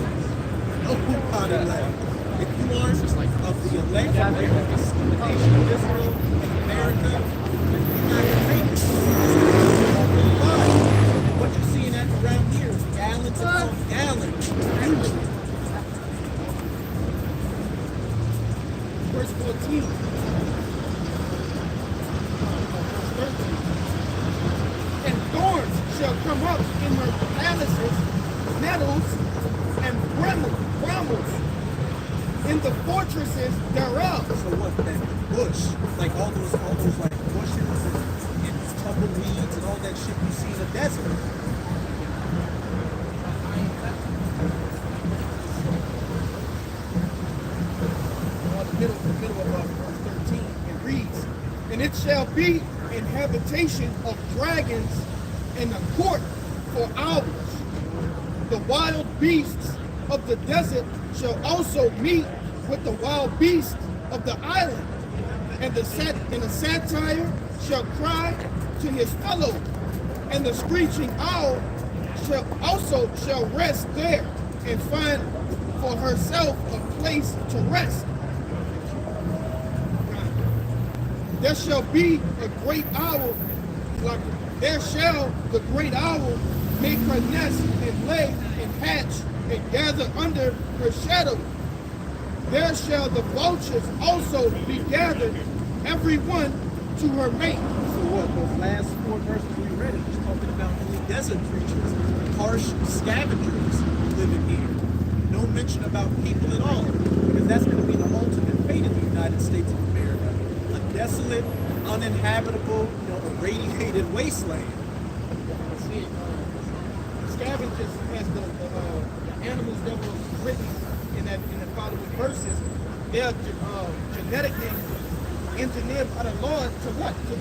Nobody left. If you aren't of the elect, of the nation of Israel and America, then you're not going to make it. And what you're seeing around here is gallons upon gallons. Verse 14. And thorns shall come up in her palaces, nettles and brambles in the fortresses thereof. So what? That bush, like all those like bushes and tumbleweeds and all that shit you see in the desert. The middle of verse 13, it reads, and it shall be an habitation of dragons and a court for owls. The wild beasts of the desert shall also meet with the wild beasts of the island. and the satire shall cry to his fellow, and the screeching owl shall rest there and find for herself a place to rest. There shall be a great owl, like there shall the great owl make her nest and lay and hatch and gather under her shadow. There shall the vultures also be gathered, every one to her mate. So what, those last 4 verses we read, it's talking about only desert creatures, harsh scavengers living here. No mention about people at all, because that's going to be the ultimate fate in the United States of America. A desolate, uninhabitable, irradiated wasteland. See, scavengers as the animals that were written in the following verses, they're genetically engineered by the Lord to what? To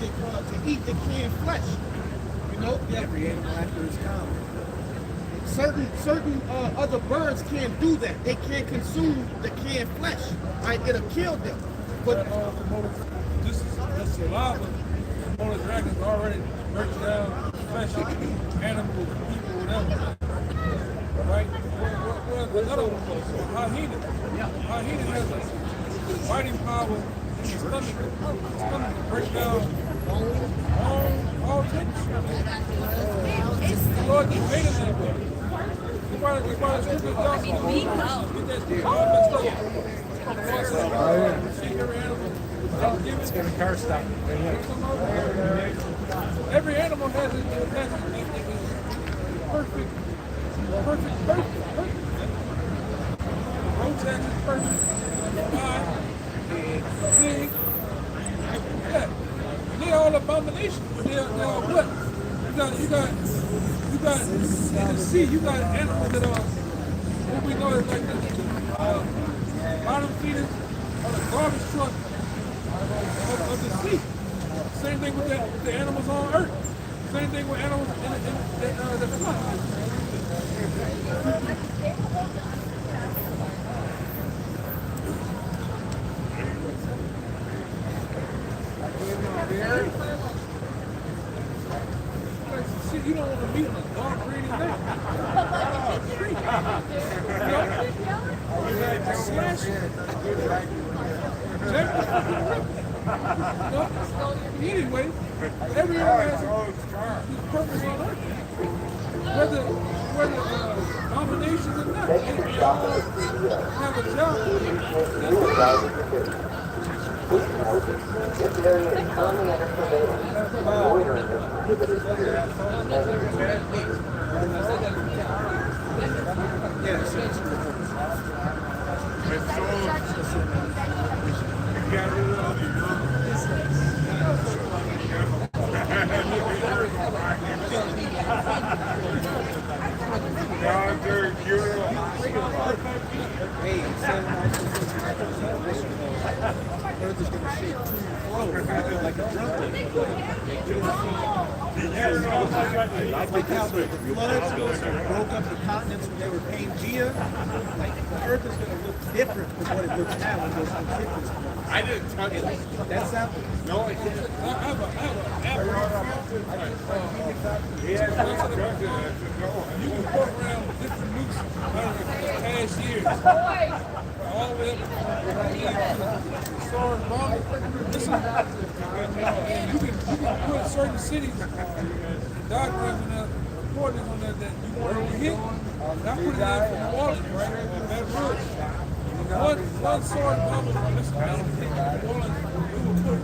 eat the canned flesh. Every animal after its kind. Certain other birds can't do that. They can't consume the canned flesh. Right? It'll kill them. But this saliva, Komodo dragons already breaks down flesh, animals, people, whatever. Right? Well, another one, hyena has a biting power in the stomach to break down all things. The Lord just made it that way. You might strip it down some more. Get that thing all messed up. See every animal. It's going to car stop. Every animal has its perfect. Roach has its perfect. Pig. Yeah. They're all abominations, but they're all what? You got in the sea, you got animals that are what we know as like the bottom feeders or the garbage truck of the sea. Same thing with the animals on Earth. Same thing with animals in the fly. See, you don't want to meet a dog breeding thing. Anyway, every animal has a purpose on Earth. Whether nominations or not, they all have a job. This area is currently under surveillance. Loitering is prohibited. Earth is going to shake to and fro like a trumpet. Like how the floods broke up the continents when they were Pangea. Like the Earth is going to look different from what it looks now when those eclipses come. I didn't touch it. That's happening. No, I didn't. You can program different nukes over the past years. All the way up to Soaring Bomber. Listen, you can put certain cities and diagrams in there, coordinates on there that you want to hit. And I put it there for New Orleans, right? Or Baton Rouge. One Soaring Bomber from this mountain hit New Orleans, we will put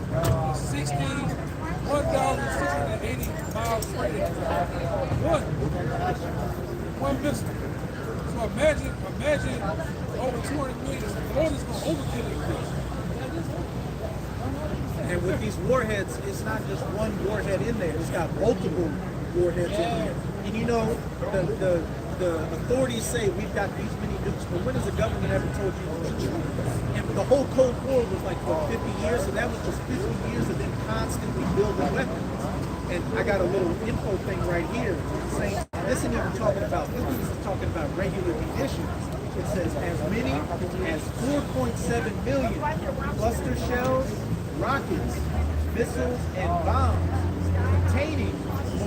1,680 miles straight. One missile. So imagine over 200 million. The Lord is going to overkill it. And with these warheads, it's not just one warhead in there. It's got multiple warheads in there. And you know, the authorities say we've got these many nukes, but when has the government ever told you the truth? And the whole Cold War was like, what, 50 years? So that was just 50 years of them constantly building weapons. And I got a little info thing right here saying, this isn't even talking about, this is talking about regular munitions. It says as many as 4.7 million cluster shells rockets, missiles, and bombs containing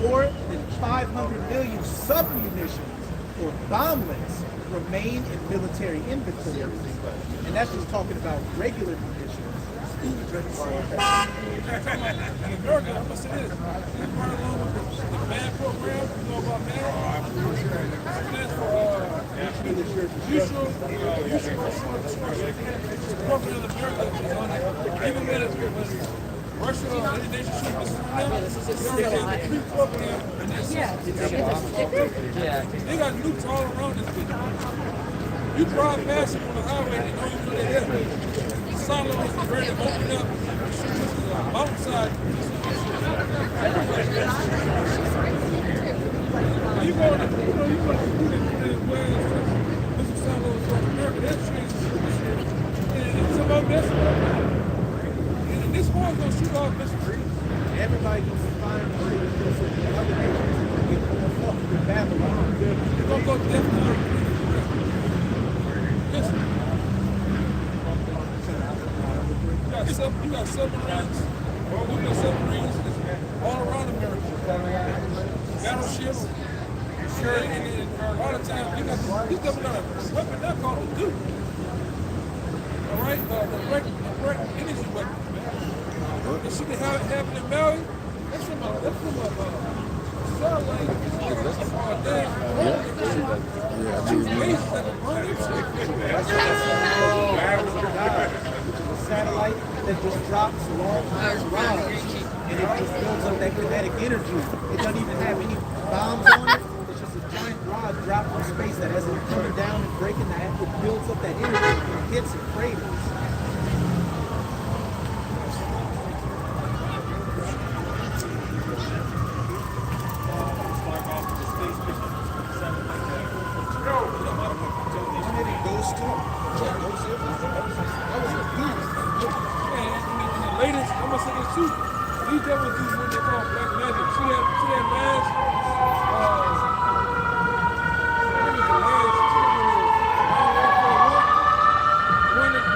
more than 500 million submunitions or bomblets remain in military inventory. And that's just talking about regular munitions. In America, I'm gonna say this. That's part along with the MAN program. You know about MAN? That's for mutual program in America. Even when Russia or any nation shoots missiles from them, they have a pre-program in their system. They got nukes all around this bitch. You drive past them on the highway, they don't even know they're there. Silos are ready to open up and shoot missiles outside. You go to missile silos from America, that's changed. And some of them, and this one's gonna shoot off missiles. Everybody gonna be fine with it. Other nations gonna get more fucked with Babylon. They're gonna go definitely. Listen. You got submarines. All around America. Battleships. And a lot of times, you got these government weapon that's called a Duke. All right? The direct energy weapon, man. The shit they have in Maui, that's from a satellite. Satellite that just drops long rods and it just builds up that kinetic energy. It doesn't even have any bombs on it. It's just a giant rod dropped from space that as it's coming down and breaking that, it builds up that energy and hits and craters. Latest, I'm gonna say this too. These devils do what they call black magic. See that mask?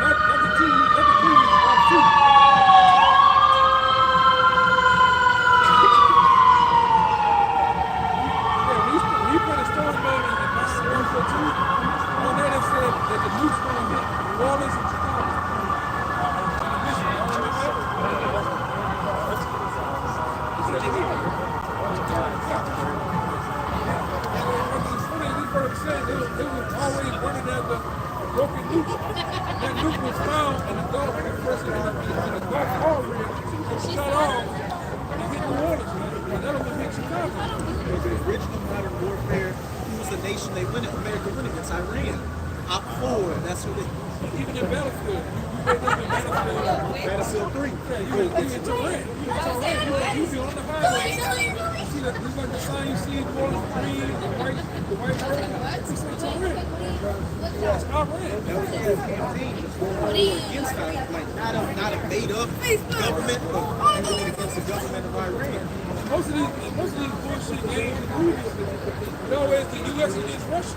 Not the two, two. When you put a storm mode in the World War II, on there they said that the nukes gonna hit New Orleans and Chicago. It was always running at the broken nuke. That nuke was found in the Gulf, in the Gulf area, shut off, and hit New Orleans, man. That was hit Chicago. The original modern warfare, who was the nation they went in? America went against Iran. Op 4, that's who they... Even in Battlefield, you wake up in Battlefield 3. Yeah, you in Tehran. You be on the highway. See that, this like the sign you see, green, the white bird. It's like Tehran. That's Iran. That was the whole campaign. Just going against Iran. Like, not a made-up government, but going against the government of Iran. Most of these bullshit games and movies, it's always the U.S. against Russia.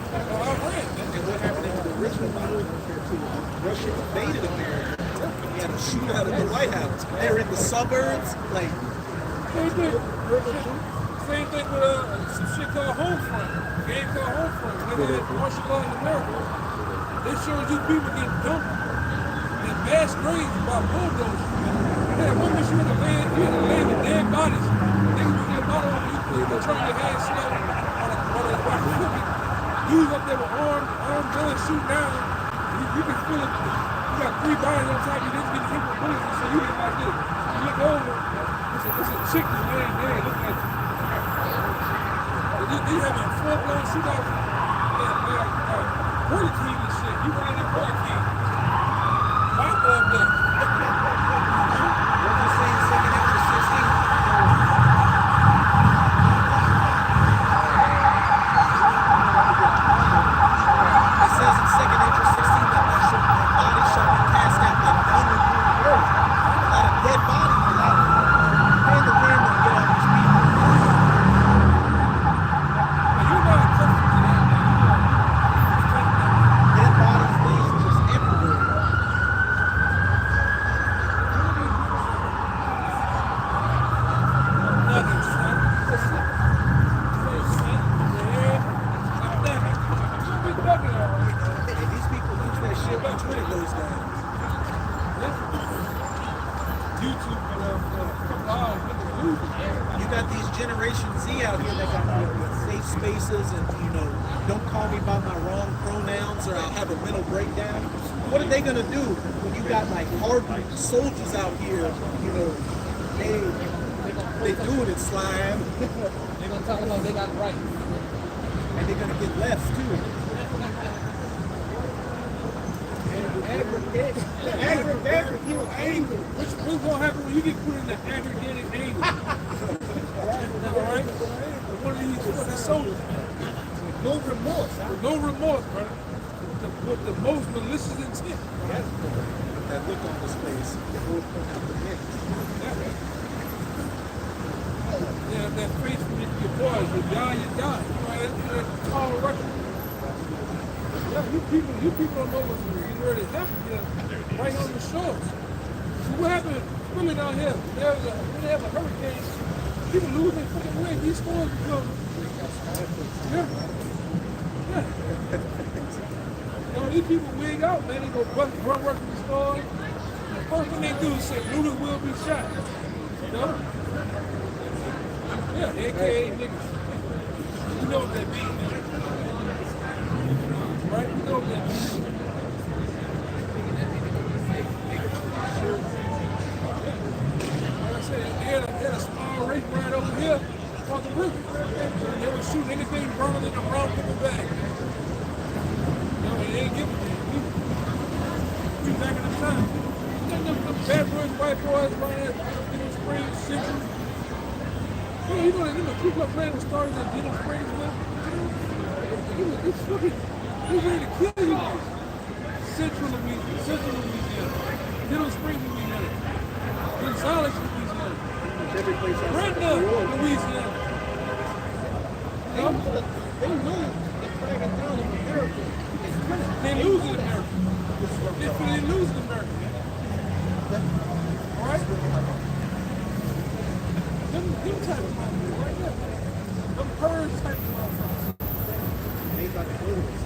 Iran. And what happened in the original modern warfare too? Russia invaded America. We had a shootout at the White House. They were in the suburbs, like. Same thing with some shit called Homefront. A game called Homefront. When they had martial law in America, they showed you people getting dumped in mass graves by bulldozers. They had one mission with the land, you had to lay the dead bodies. They would get a bottle of you could turn your hand slow on a cookie. Dudes up there with armed guns shooting down. You can feel it. You got 3 bodies on top of you. They getting hit with bullets. So you get like this. You look over. It's a chick that they ain't looking at you. They having full-blown shootouts at Burger King and shit. You went in at Burger King. Fight up there. What you saying, second after 16? It says in second after 16 that body shot and cast out like done with a lot of dead bodies. And the camera to get all these people. Dead bodies, things just You got these Generation Z out here that got the safe spaces and, you know, don't call me by my wrong pronouns or I'll have a mental breakdown. What are they going to do when you got like hardened soldiers out here, you know, they do it in slime. They're gonna talk about they got it right. And they're gonna get left too. Aggregated anger. What's gonna happen when you get put in the aggregated anger? Alright? One of these fucking soldiers. No remorse. No remorse, brother. With the most malicious intent. That look on his face. Yeah, that face from your boys, you die, you die. That's all Russian. Yeah, you people don't know where it happened. Yeah, right on the shores. So what happened really down here? When they have a hurricane, people lose their fucking way. These stores become. Yeah. You know, these people wig out, man. They go run work in the stores. The first thing they do is say, looters will be shot. You know? Yeah, AKA niggas. You know what that means, man. Right? You know what that means. Like I said, they had a small race right over here across the river. They would shoot anything burning in the wrong paper bag. You know, they ain't giving a damn. We back in the time. Them bad boys, white boys, right there, Denham Springs, Central. You know, the Ku Klux Klan was started in Denham Springs, man. It's fucking, he's ready to kill you guys. Central Louisiana, Denham Springs, Louisiana, Gonzales, Louisiana, Brenda, Louisiana. They lose. They're cracking down in America. They lose in America. They lose in America, man. All right? Them type of motherfuckers right there. Them purge type of motherfuckers. They got the bullets.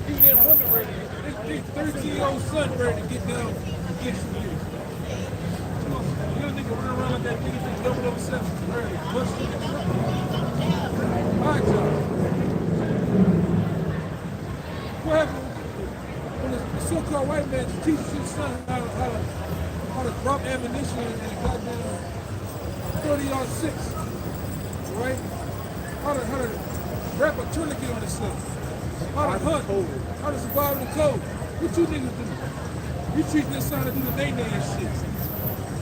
These damn women ready. This 13-year-old son ready to get down and get some years. Young nigga running around like that nigga from 007 ready to bust you. All right, y'all. What happened when the so-called white man teaches his son how to drop ammunition in a goddamn 30-06, right? How to wrap a tourniquet on himself. How to hunt, how to survive in the cold. What you niggas do? You treat this son to do the nay-nay and shit.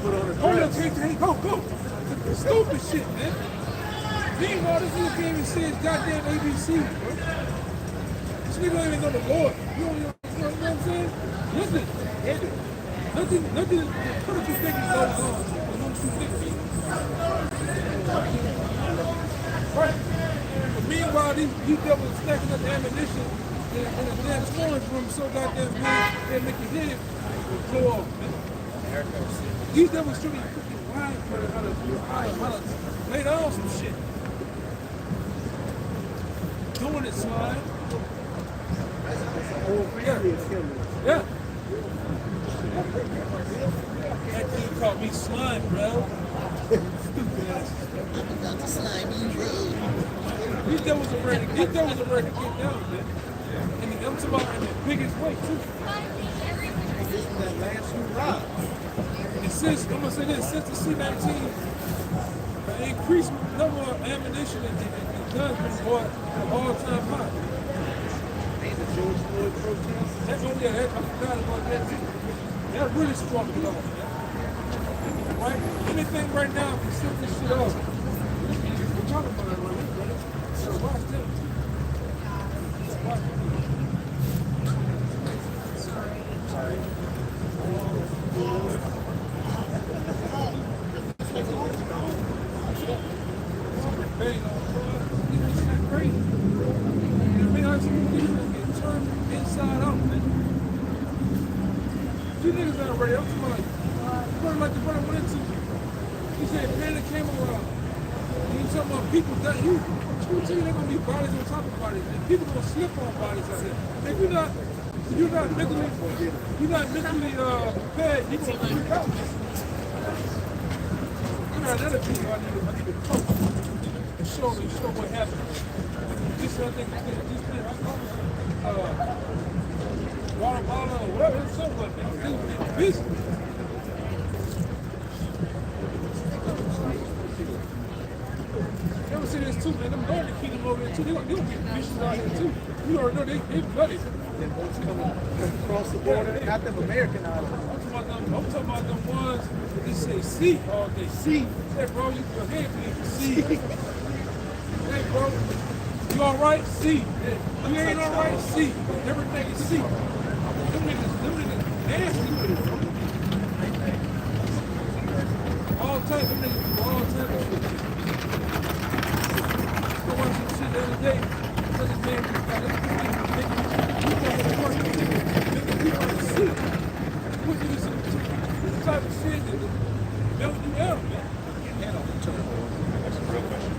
Put on a dress. Hey, go. Stupid shit, man. Meanwhile, this nigga can't even say his goddamn ABC, bro. This nigga don't even know the Lord. You know what I'm saying? Nothing. What if you think it goes on amongst you niggas? Right. But meanwhile, these devils stacking up ammunition in a damn storage room so goddamn big, they make your head blow off, man. These devils should be freaking wide for how to lay down some shit. Doing it, slide. Yeah. That kid called me slime, bro. Stupid ass. Got the slimy road. These devils are ready to get down, man. And I'm talking about in the biggest way, too. This is that last hurrah. And since, I'm going to say this, since the C-19, the increased number of ammunition and guns been bought at all-time high. Ain't the George Floyd protest? That's only I forgot about that, too. That really struck it off, man. Right? Anything right now can set this shit off. We're talking about it right now, brother. So watch them. Watch them. Sorry. Hey, it's not crazy. You know, I mean, people get turned inside out, man. You niggas ain't ready. I'm talking about like the brother went into. He said panic came around. You talking about people that you tell you they're gonna be bodies on top of bodies. And people gonna slip on bodies out here. If you're not mentally prepared, you gonna freak out. You know, another people I need to talk and show what happened. This I think Guatemala or whatever, it's somewhat business. Ever see this too, man? Them Northern Kingdom over there too. They gonna get vicious out here too. You already know they bloody. Then boats coming across the border, not them American islands. I'm talking about them ones that just say C all day. C. Hey bro, your hand bleeding. C. Hey bro, you alright? C. Hey, you ain't alright? C. Everything is C. Them niggas nasty with it, bro. All type of niggas do all type of shit. I watched some shit the other day. This man got this type of shit that melt you out, man.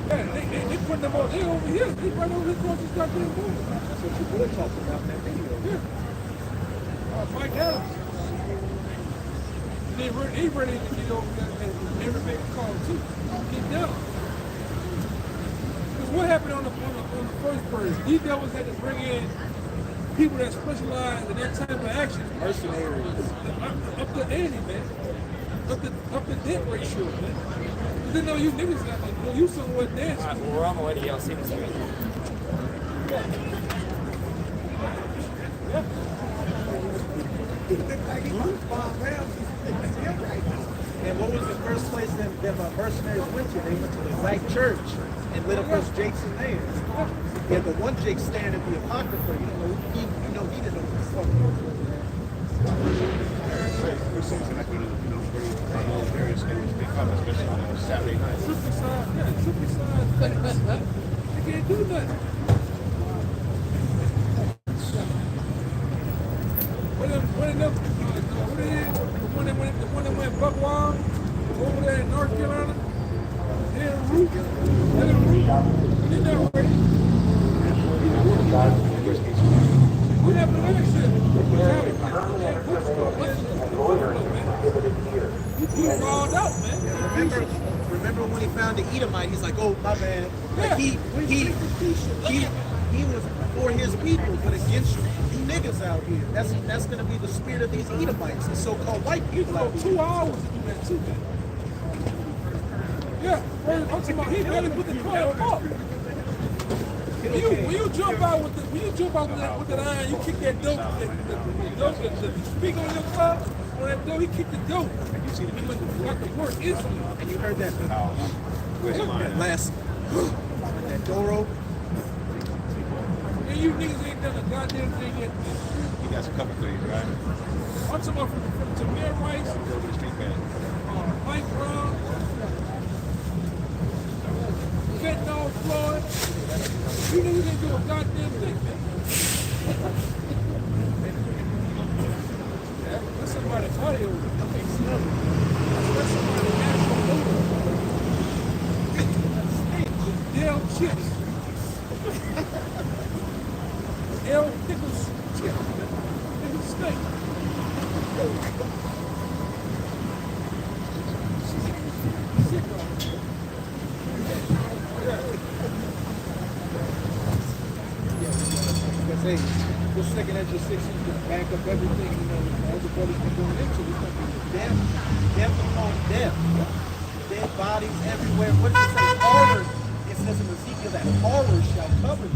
Yeah, they put them on. They over here. They right over here across this goddamn border. That's what your boy talked about in that video. Yeah. Mike Adams. They ready to get over there and never make a call too. Get down. Because what happened on the first purge? These devils had to bring in people that specialize in that type of action. Mercenaries. Up the ante, man. Up the debt ratio, man. Because they know you niggas got like, you somewhere dancing. Alright, well, we're on the way to y'all. See this week. And what was the first place them mercenaries went to? They went to the Zyke Church and lit up those Jakes and theirs. Yeah, the one Jake staring at the Apocrypha, he didn't know what the fuck he was doing. There's something like various things they come, especially on Saturday night. Triple size. They can't do nothing. The one that went buck wild over there in North Carolina, they're Root. They're not ready. What happened to that shit? He rolled out, man. Remember when he found the Edomite? He's like, oh my bad. Like he was for his people, but against you niggas out here. That's gonna be the spirit of these Edomites, the so-called white people out here. 2 hours to do that too, man. Yeah, I'm talking about he barely put the car up. When you jump out with that iron, you kick that dope, the speaker on your car, on that dope, he kicked the dope. You see the people got to work instantly. And you heard that last that door open. And you niggas ain't done a goddamn thing yet. He got some couple things, right? I'm talking about from Tamir Rice, Mike Brown, Fentanyl Floyd. You niggas ain't do a goddamn thing, man. That's somebody's audio. That's somebody's national odor. Damn chips. L. Nichols chip. Nichols snake. Hey, this second Ezra 6 is to back up everything, everybody's been going into. It's going to be death upon death. Dead bodies everywhere. What does it say? Horror. It says in Ezekiel that horror shall cover you.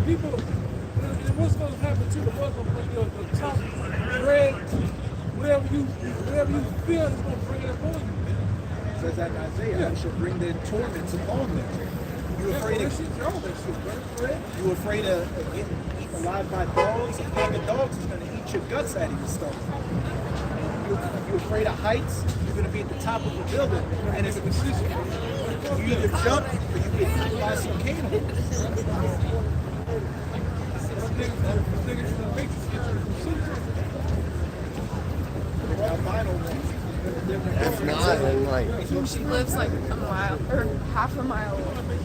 People, and what's going to happen to the Muslim when the top red, whatever you feel is going to bring it upon you. It says that in Isaiah, I shall bring their torments upon them. You afraid of getting eaten alive by dogs? A pack of dogs is going to eat your guts out of your stomach. You afraid of heights? You're going to be at the top of a building, and it's a decision. You either jump or you get eaten by some cannibals. niggas in the Matrix get you from Super. That's not in like. She lives like a mile or half a mile away.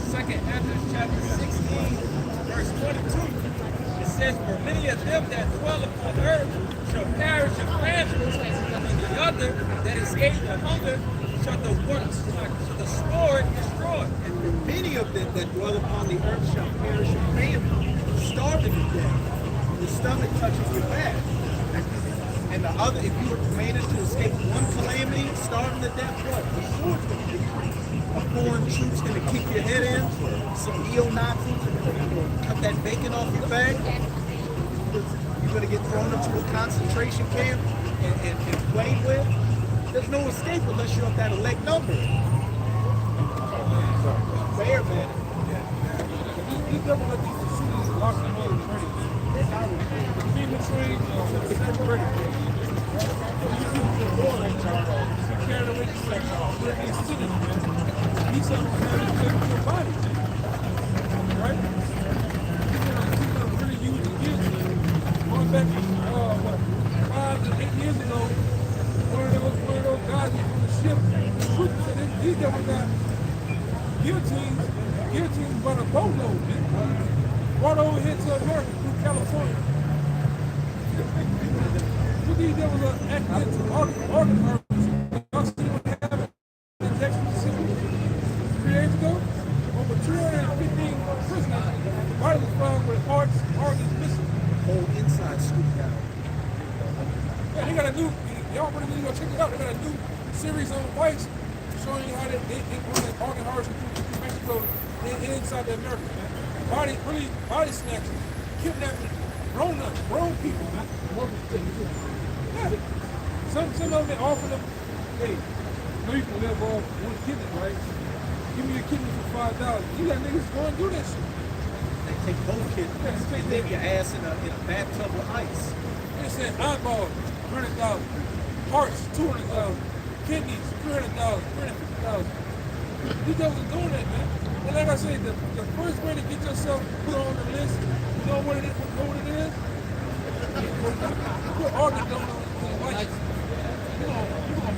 Second Ezra chapter 16, verse 22. It says, "For many of them that dwell upon earth shall perish of famine, and the other that escape the hunger shall the sword destroy." And many of them that dwell upon the earth shall perish of famine, starving to death. The stomach touches your back. And the other, if you manage to escape one calamity, starving to death, what? The sword's going to kick you. A foreign troop's going to kick your head in. Some neo-Nazis are going to cut that bacon off your back. You're going to get thrown into a concentration camp and played with. There's no escape unless you're of that elect number. Fair, man. These never let these facilities lock them up in training. The FEMA train, the ready. You carry away the sex off. We're in cities, man. These are your body. Right? People are really using guillotine. Going back, 5 to 8 years ago, one of those guys was on the ship. These guys got guillotines by the boatload, man. Brought over here to America through California. Look, these devils are acting into organ harvest. Y'all see what happened in Texas, Mississippi 3 days ago? Over 215 prisoners. Body was found with organs missing. Whole inside scooped out. Yeah, they got a new, y'all really need to go check it out. They got a new series on Vice showing you how they run that organ harvest through Mexico inside the America, man. Body snatching, kidnapping grown people, man. Yeah. Some of them offer them, hey, no, you can live off one kidney, right? Give me your kidney for $5. You got niggas going to do that shit. They take both kidneys and leave your ass in a bathtub with ice. They said eyeballs, $100,000. Hearts, $200,000. Kidneys, $300,000, $350,000. These devils are doing that, man. And like I said, the first way to get yourself put on the list, you know what it is? Put organ donors on the license. You're going to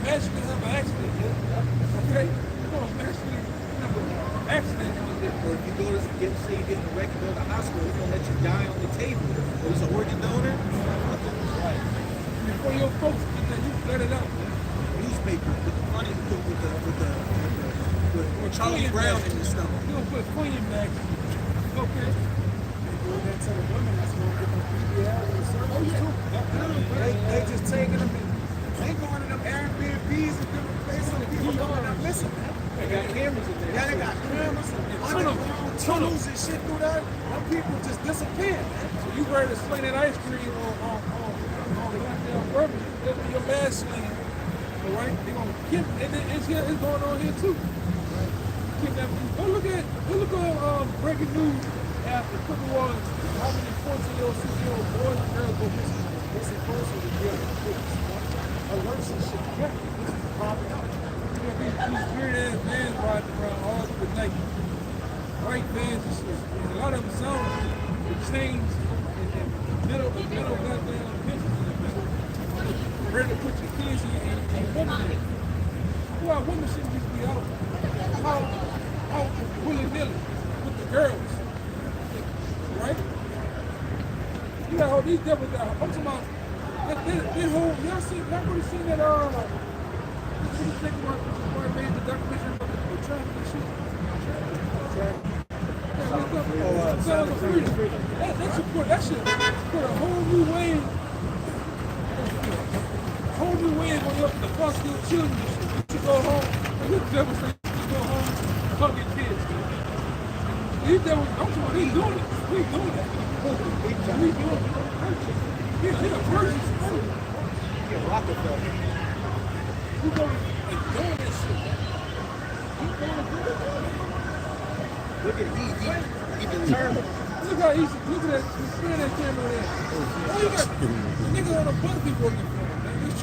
magically have an accident, yeah? Okay? You're going to magically have an accident. Or if you go to say you get in a wreck and go to the hospital, they're going to let you die on the table. There's an organ donor. Right. Before your folks get there, you let it out, man. Newspaper with the money with Charlie Brown in your stomach. You're going to put Queen back. Okay. That to the women that's going to get them PBL and service too. They just taking them and they going to them Airbnbs and different places and people going up missing. They got cameras in there. Yeah, they got cameras and underground tunnels and shit through there. Them people just disappear, man. So you ready to sling that ice cream on the goddamn bourbon? That'll be your mass sling. All right? They're going to keep, and it's going on here too. Right? Go look at breaking news after Cooper was how many 14-year-old, 16-year-old boys and girls go missing. They supposed to be getting alerts and shit. Yeah, this is popping up. These weird-ass vans riding around all through the night. White vans and shit. And a lot of them sound the chains and metal goddamn pictures in the middle. Ready to put your kids in women in it. Why women shouldn't just be out willy-nilly with the girls. Right? You got all these devils out. I'm talking about that whole, y'all really seen that, what you think about where I made the documentary about the trafficking shit? That shit put a whole new wave on the foster your children and shit. You go home, and these devils say you go home, hug your kids. These devils, I'm talking about, they doing it. We doing it. We doing it. They're a virgin. You're Rockefeller. You go and doing this shit. Look at he determined. Look how easy. Look at that. Spin that camera there. Oh, you got niggas on a bus be working for him, man. Your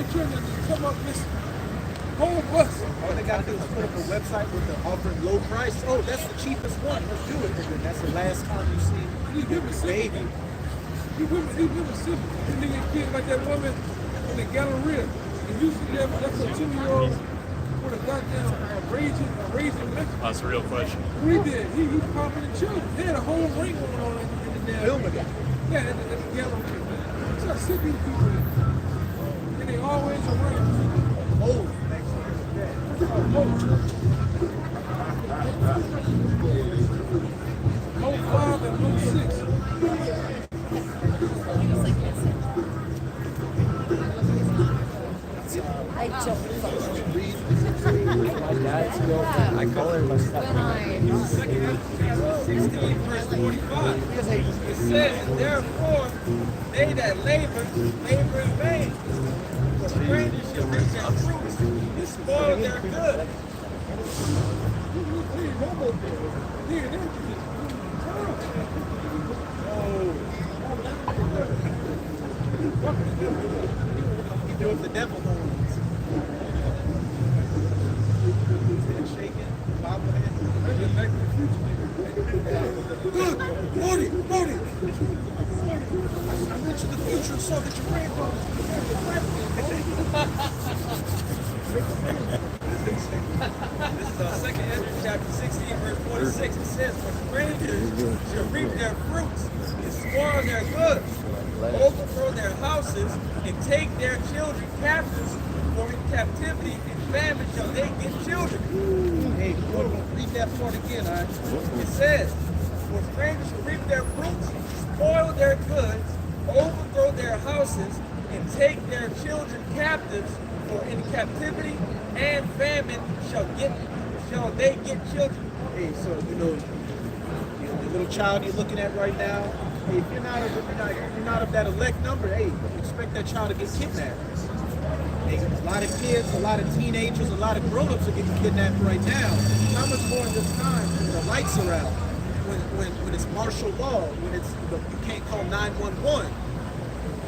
children just come up this whole bus. All they gotta do is put up a website with the offering low price. Oh, that's the cheapest one. Let's do it. And then that's the last time you see These women sick. baby. These women sick. These niggas kids like that woman in the Galleria. And you see that, that's a 2-year-old with a goddamn raging mental. That's a real question. What he did, he popping the children. They had a whole ring going on in the damn. Film it. Yeah, at the Galleria, man. So I sick these people in. And they always around. Oh, Low 5 and low 6. I don't I call her my stepmom. 16 verse 45. It says, therefore, they that labor in vain. For strangers shall reap their fruits and spoil their good. you do it the devil horns. Shaking, bobbling. Good, Marty. I mentioned the future and saw that you ran from This is 2 Ezra chapter 16, verse 46. It says, for strangers shall reap their fruits and spoil their goods, overthrow their houses, and take their children captives, for in captivity and famine shall they get children. Hey, read that part again, all right? It says, for strangers shall reap their fruits, spoil their goods, overthrow their houses, and take their children captives, for in captivity and famine shall they get children. Hey, so the little child you're looking at right now. Hey, if you're not of that elect number, hey, expect that child to get kidnapped. Hey, a lot of kids, a lot of teenagers, a lot of grown-ups are getting kidnapped right now. How much more in this time when the lights are out, when it's martial law, when you can't call 911.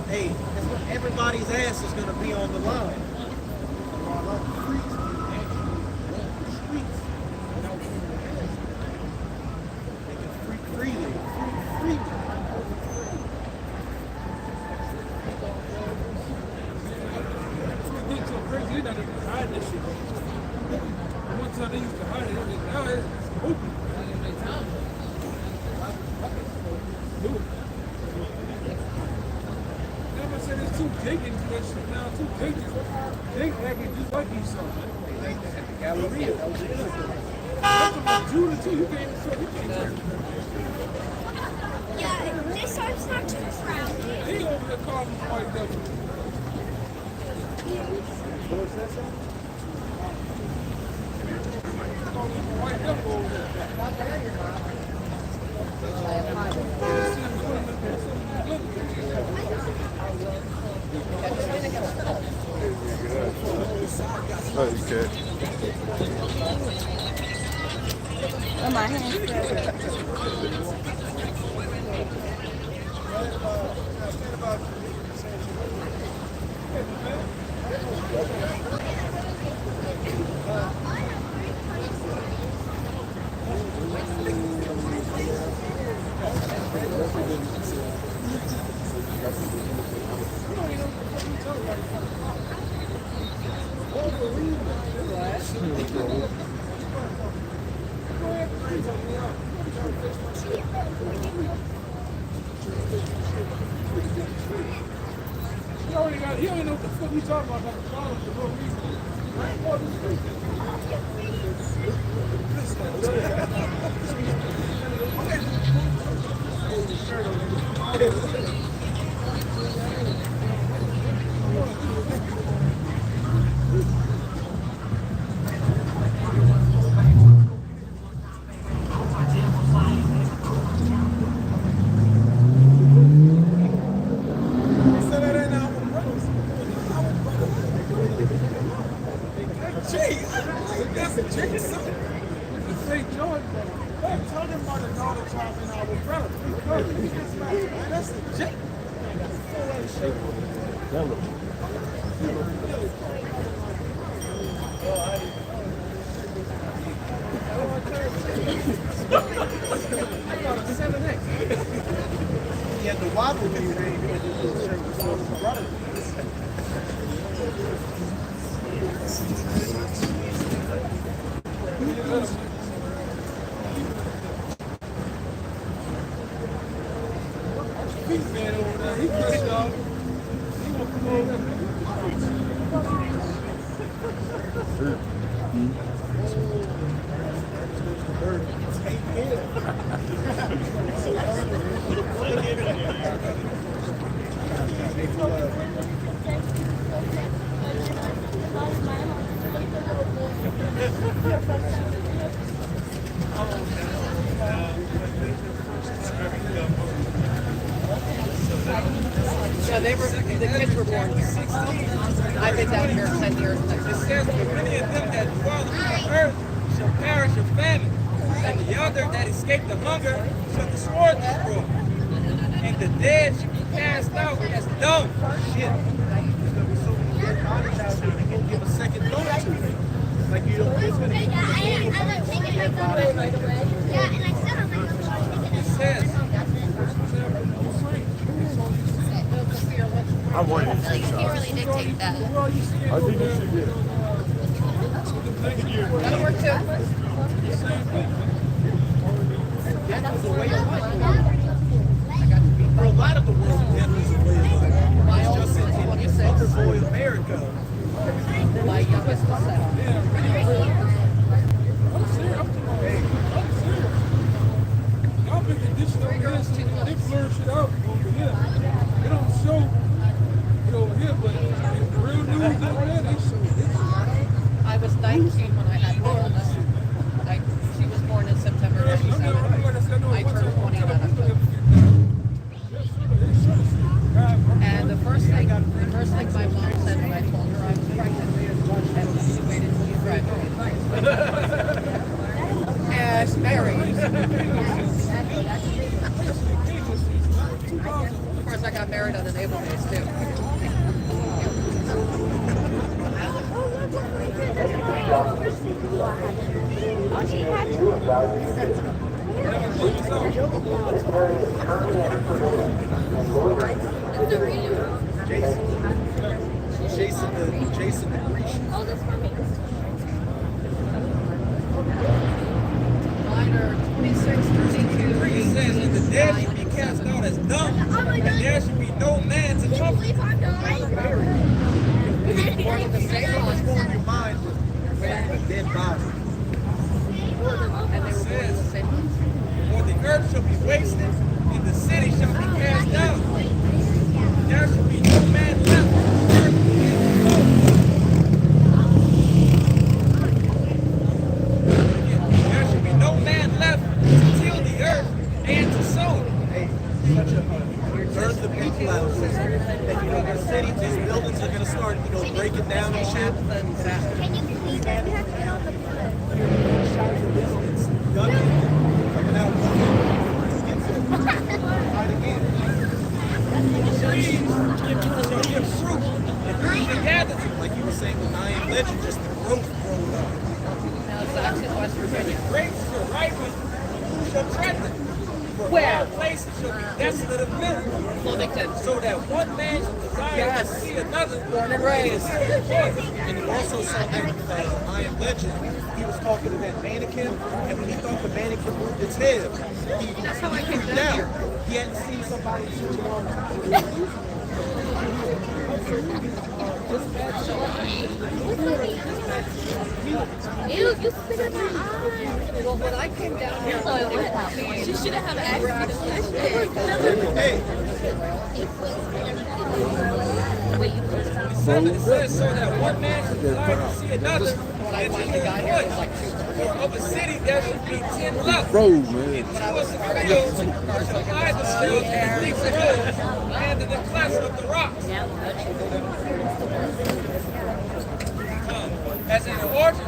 Hey, that's when everybody's ass is gonna be on the line. He don't know what the fuck we talking about the problem for no St. George, tell them about the daughter child in our brother. That's legit. He had the wobble when he ran. He had the little shirt with the brother. Big man over there. He pissed off. He want to come over there. Yeah, the kids were born here. I've been down here 10 years. It says, "For many of them that dwell upon the earth shall perish of famine, and the other that escape the hunger shall the sword destroy. And the dead shall be cast out as dung." Shit. There's gonna be so many dead bodies out there. They gonna give a second thought to it. Like you don't. It's gonna be It says, I wanted to You can't really dictate that. I think you should get it. That'll work too. For a lot of the world, death is a way of life. It's just in other boy America. My youngest was 7. Y'all been conditioned over here, they blur shit out over here. They don't show it over here, but in the real news over there, they show it. I was 19 when I had my oldest. She was born in September 97. I turned 20 in October. And the first thing my mom said when I told her I was pregnant, and she waited till you graduated. And married. Of course, I got married on the naval base too. Jason the Grecian. Oh, that's for me. Mine are 26, 32, it says, "And the dead shall be cast out as dung, and there shall be no man to comfort." born in the same month. Transform your mind with wearing a dead body. And they were born in the same month. For the earth shall be wasted, and the city shall be cast down. There shall be no man left. The earth will be There shall be no man left to till the earth and to sow it. Hey, burn the people out. That you know, the city, these buildings are gonna start, breaking down and shit. Can you please have it on the Coming out. Fight again. Trees shall give fruit, and trees shall gather to. Like you were saying with I Am Legend, just the growth growing up. Now it's actually West Virginia. Grapes shall ripen, and who shall tread them? For Where? all places shall be desolate of men. Bloomington. So that one man shall desire to see another. Born and raised. And you also saw that I Am Legend, he was talking to that mannequin, and when he thought the mannequin moved its head, That's how I came he down here. He hadn't seen somebody switch on. Ew, you spit in my eye. Well, when I came down here, She should have had Hey, It says, so that one man shall desire to see another, when I and he finally got is here, it one. was like 2. For of a city there should be 10 left. Road, man. And two of the fields shall hide themselves in the deep roads and in the clefts of the rocks. As in the orchard,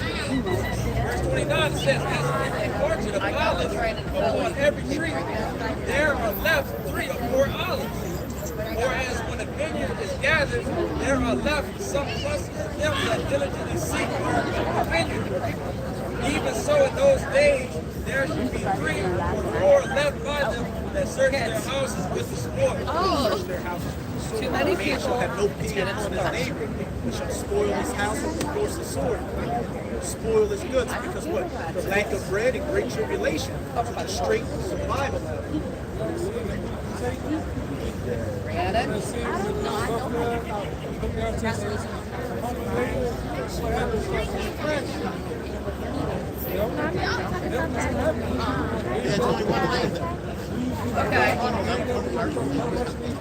Verse 29 says, as in orchard of olives, upon every tree, there are left 3 or 4 olives. Whereas when a vineyard is gathered, there are left some clusters of them that diligently seek the vineyard. Even so, in those days, there should be 3 or 4 left by them that search their houses with the spoil. Oh. Their houses with the sword. Too many A man shall people. have no pity upon his neighbor, but shall spoil his house with the force of sword. Spoil his goods because what? The lack of bread and great tribulation. So the straight survival. Okay.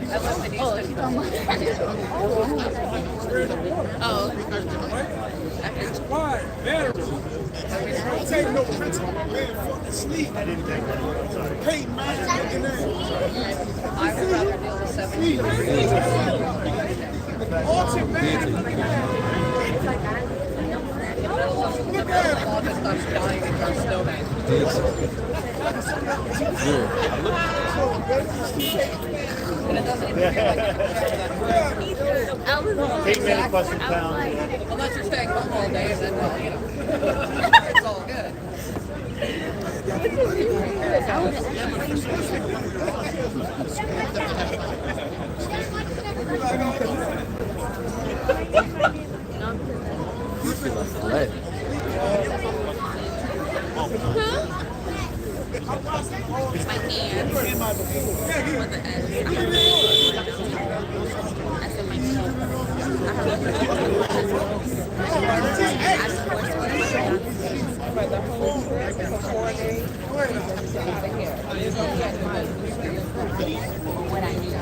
That's what they need. Oh. Don't take no principle, man. Fucking sleep. I didn't take that. Peyton Manning looking at. I would rather deal with 7. Peyton Manning plus a pound. Unless you're staying home all day, and then, well, you know, it's all good. My hands with the edge. That's in my feet. For the whole trip, for 4 days, What I need.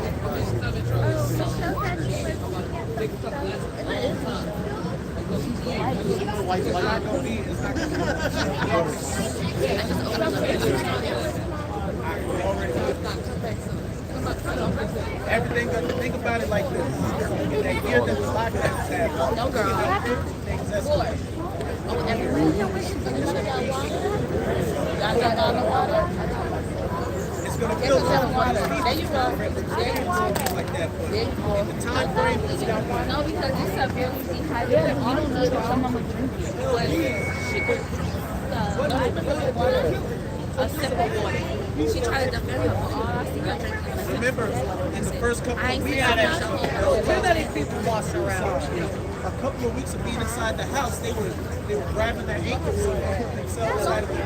Everything, think about it like this. That year that the lockdown happened. No, girl. Things that's Oh, everyone. Y'all got all the water? it's going to Get feel some something water. There you go. There you go. like that. But There you go. the time frame is got No, because you said really dehydrated. You don't need someone with drinking. A sip of water. She tried to defend her, but all I see her drinking is remember in the first couple I of ain't weeks, seen her too many people walking around. a couple of weeks of being inside the house, they were grabbing their ankles and putting themselves out of the room.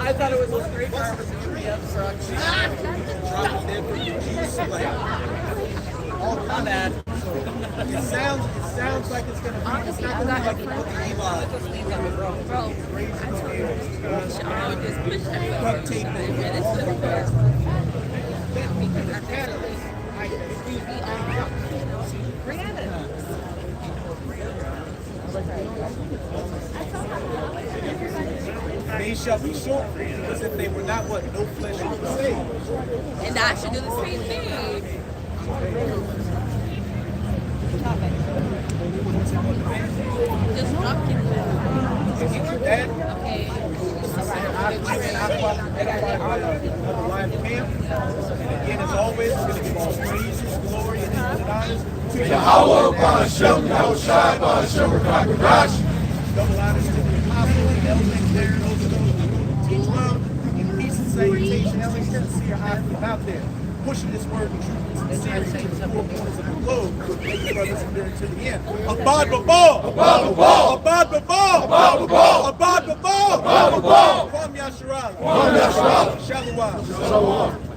I thought it was a street pharmacy obstruction. Dropping dead for juice, like all kind of. It sounds like it's gonna be. It's Honestly, not I gonna got be a like friend. Bro, I told her. She always just push that duct tape and and it's really bad. Because I had to they shall be short, because if they were not, what? No flesh would be saved. and I should do the same thing. Just drop people. That, Okay. I ran out of the live camp. And again, as always, we're going to give all praises, glory, and honors to Yahweh, Ba'ashem, Yahushai, Ba'ashem, Rakakarash. double honors to the apostle and elders there, those of those who teach love, in peace and salutation, Ellen sincere heartfelt out there, pushing this word and truth and sincerity to the four corners of the globe. Thank you, brothers, and bearing to the end. Abad Babal! Abad Babal! Abad Babal! Abad Babal! Abad Babal! Abad Babal! Kwam Yasharala! Kwam Yasharala! Shalom! Shalom.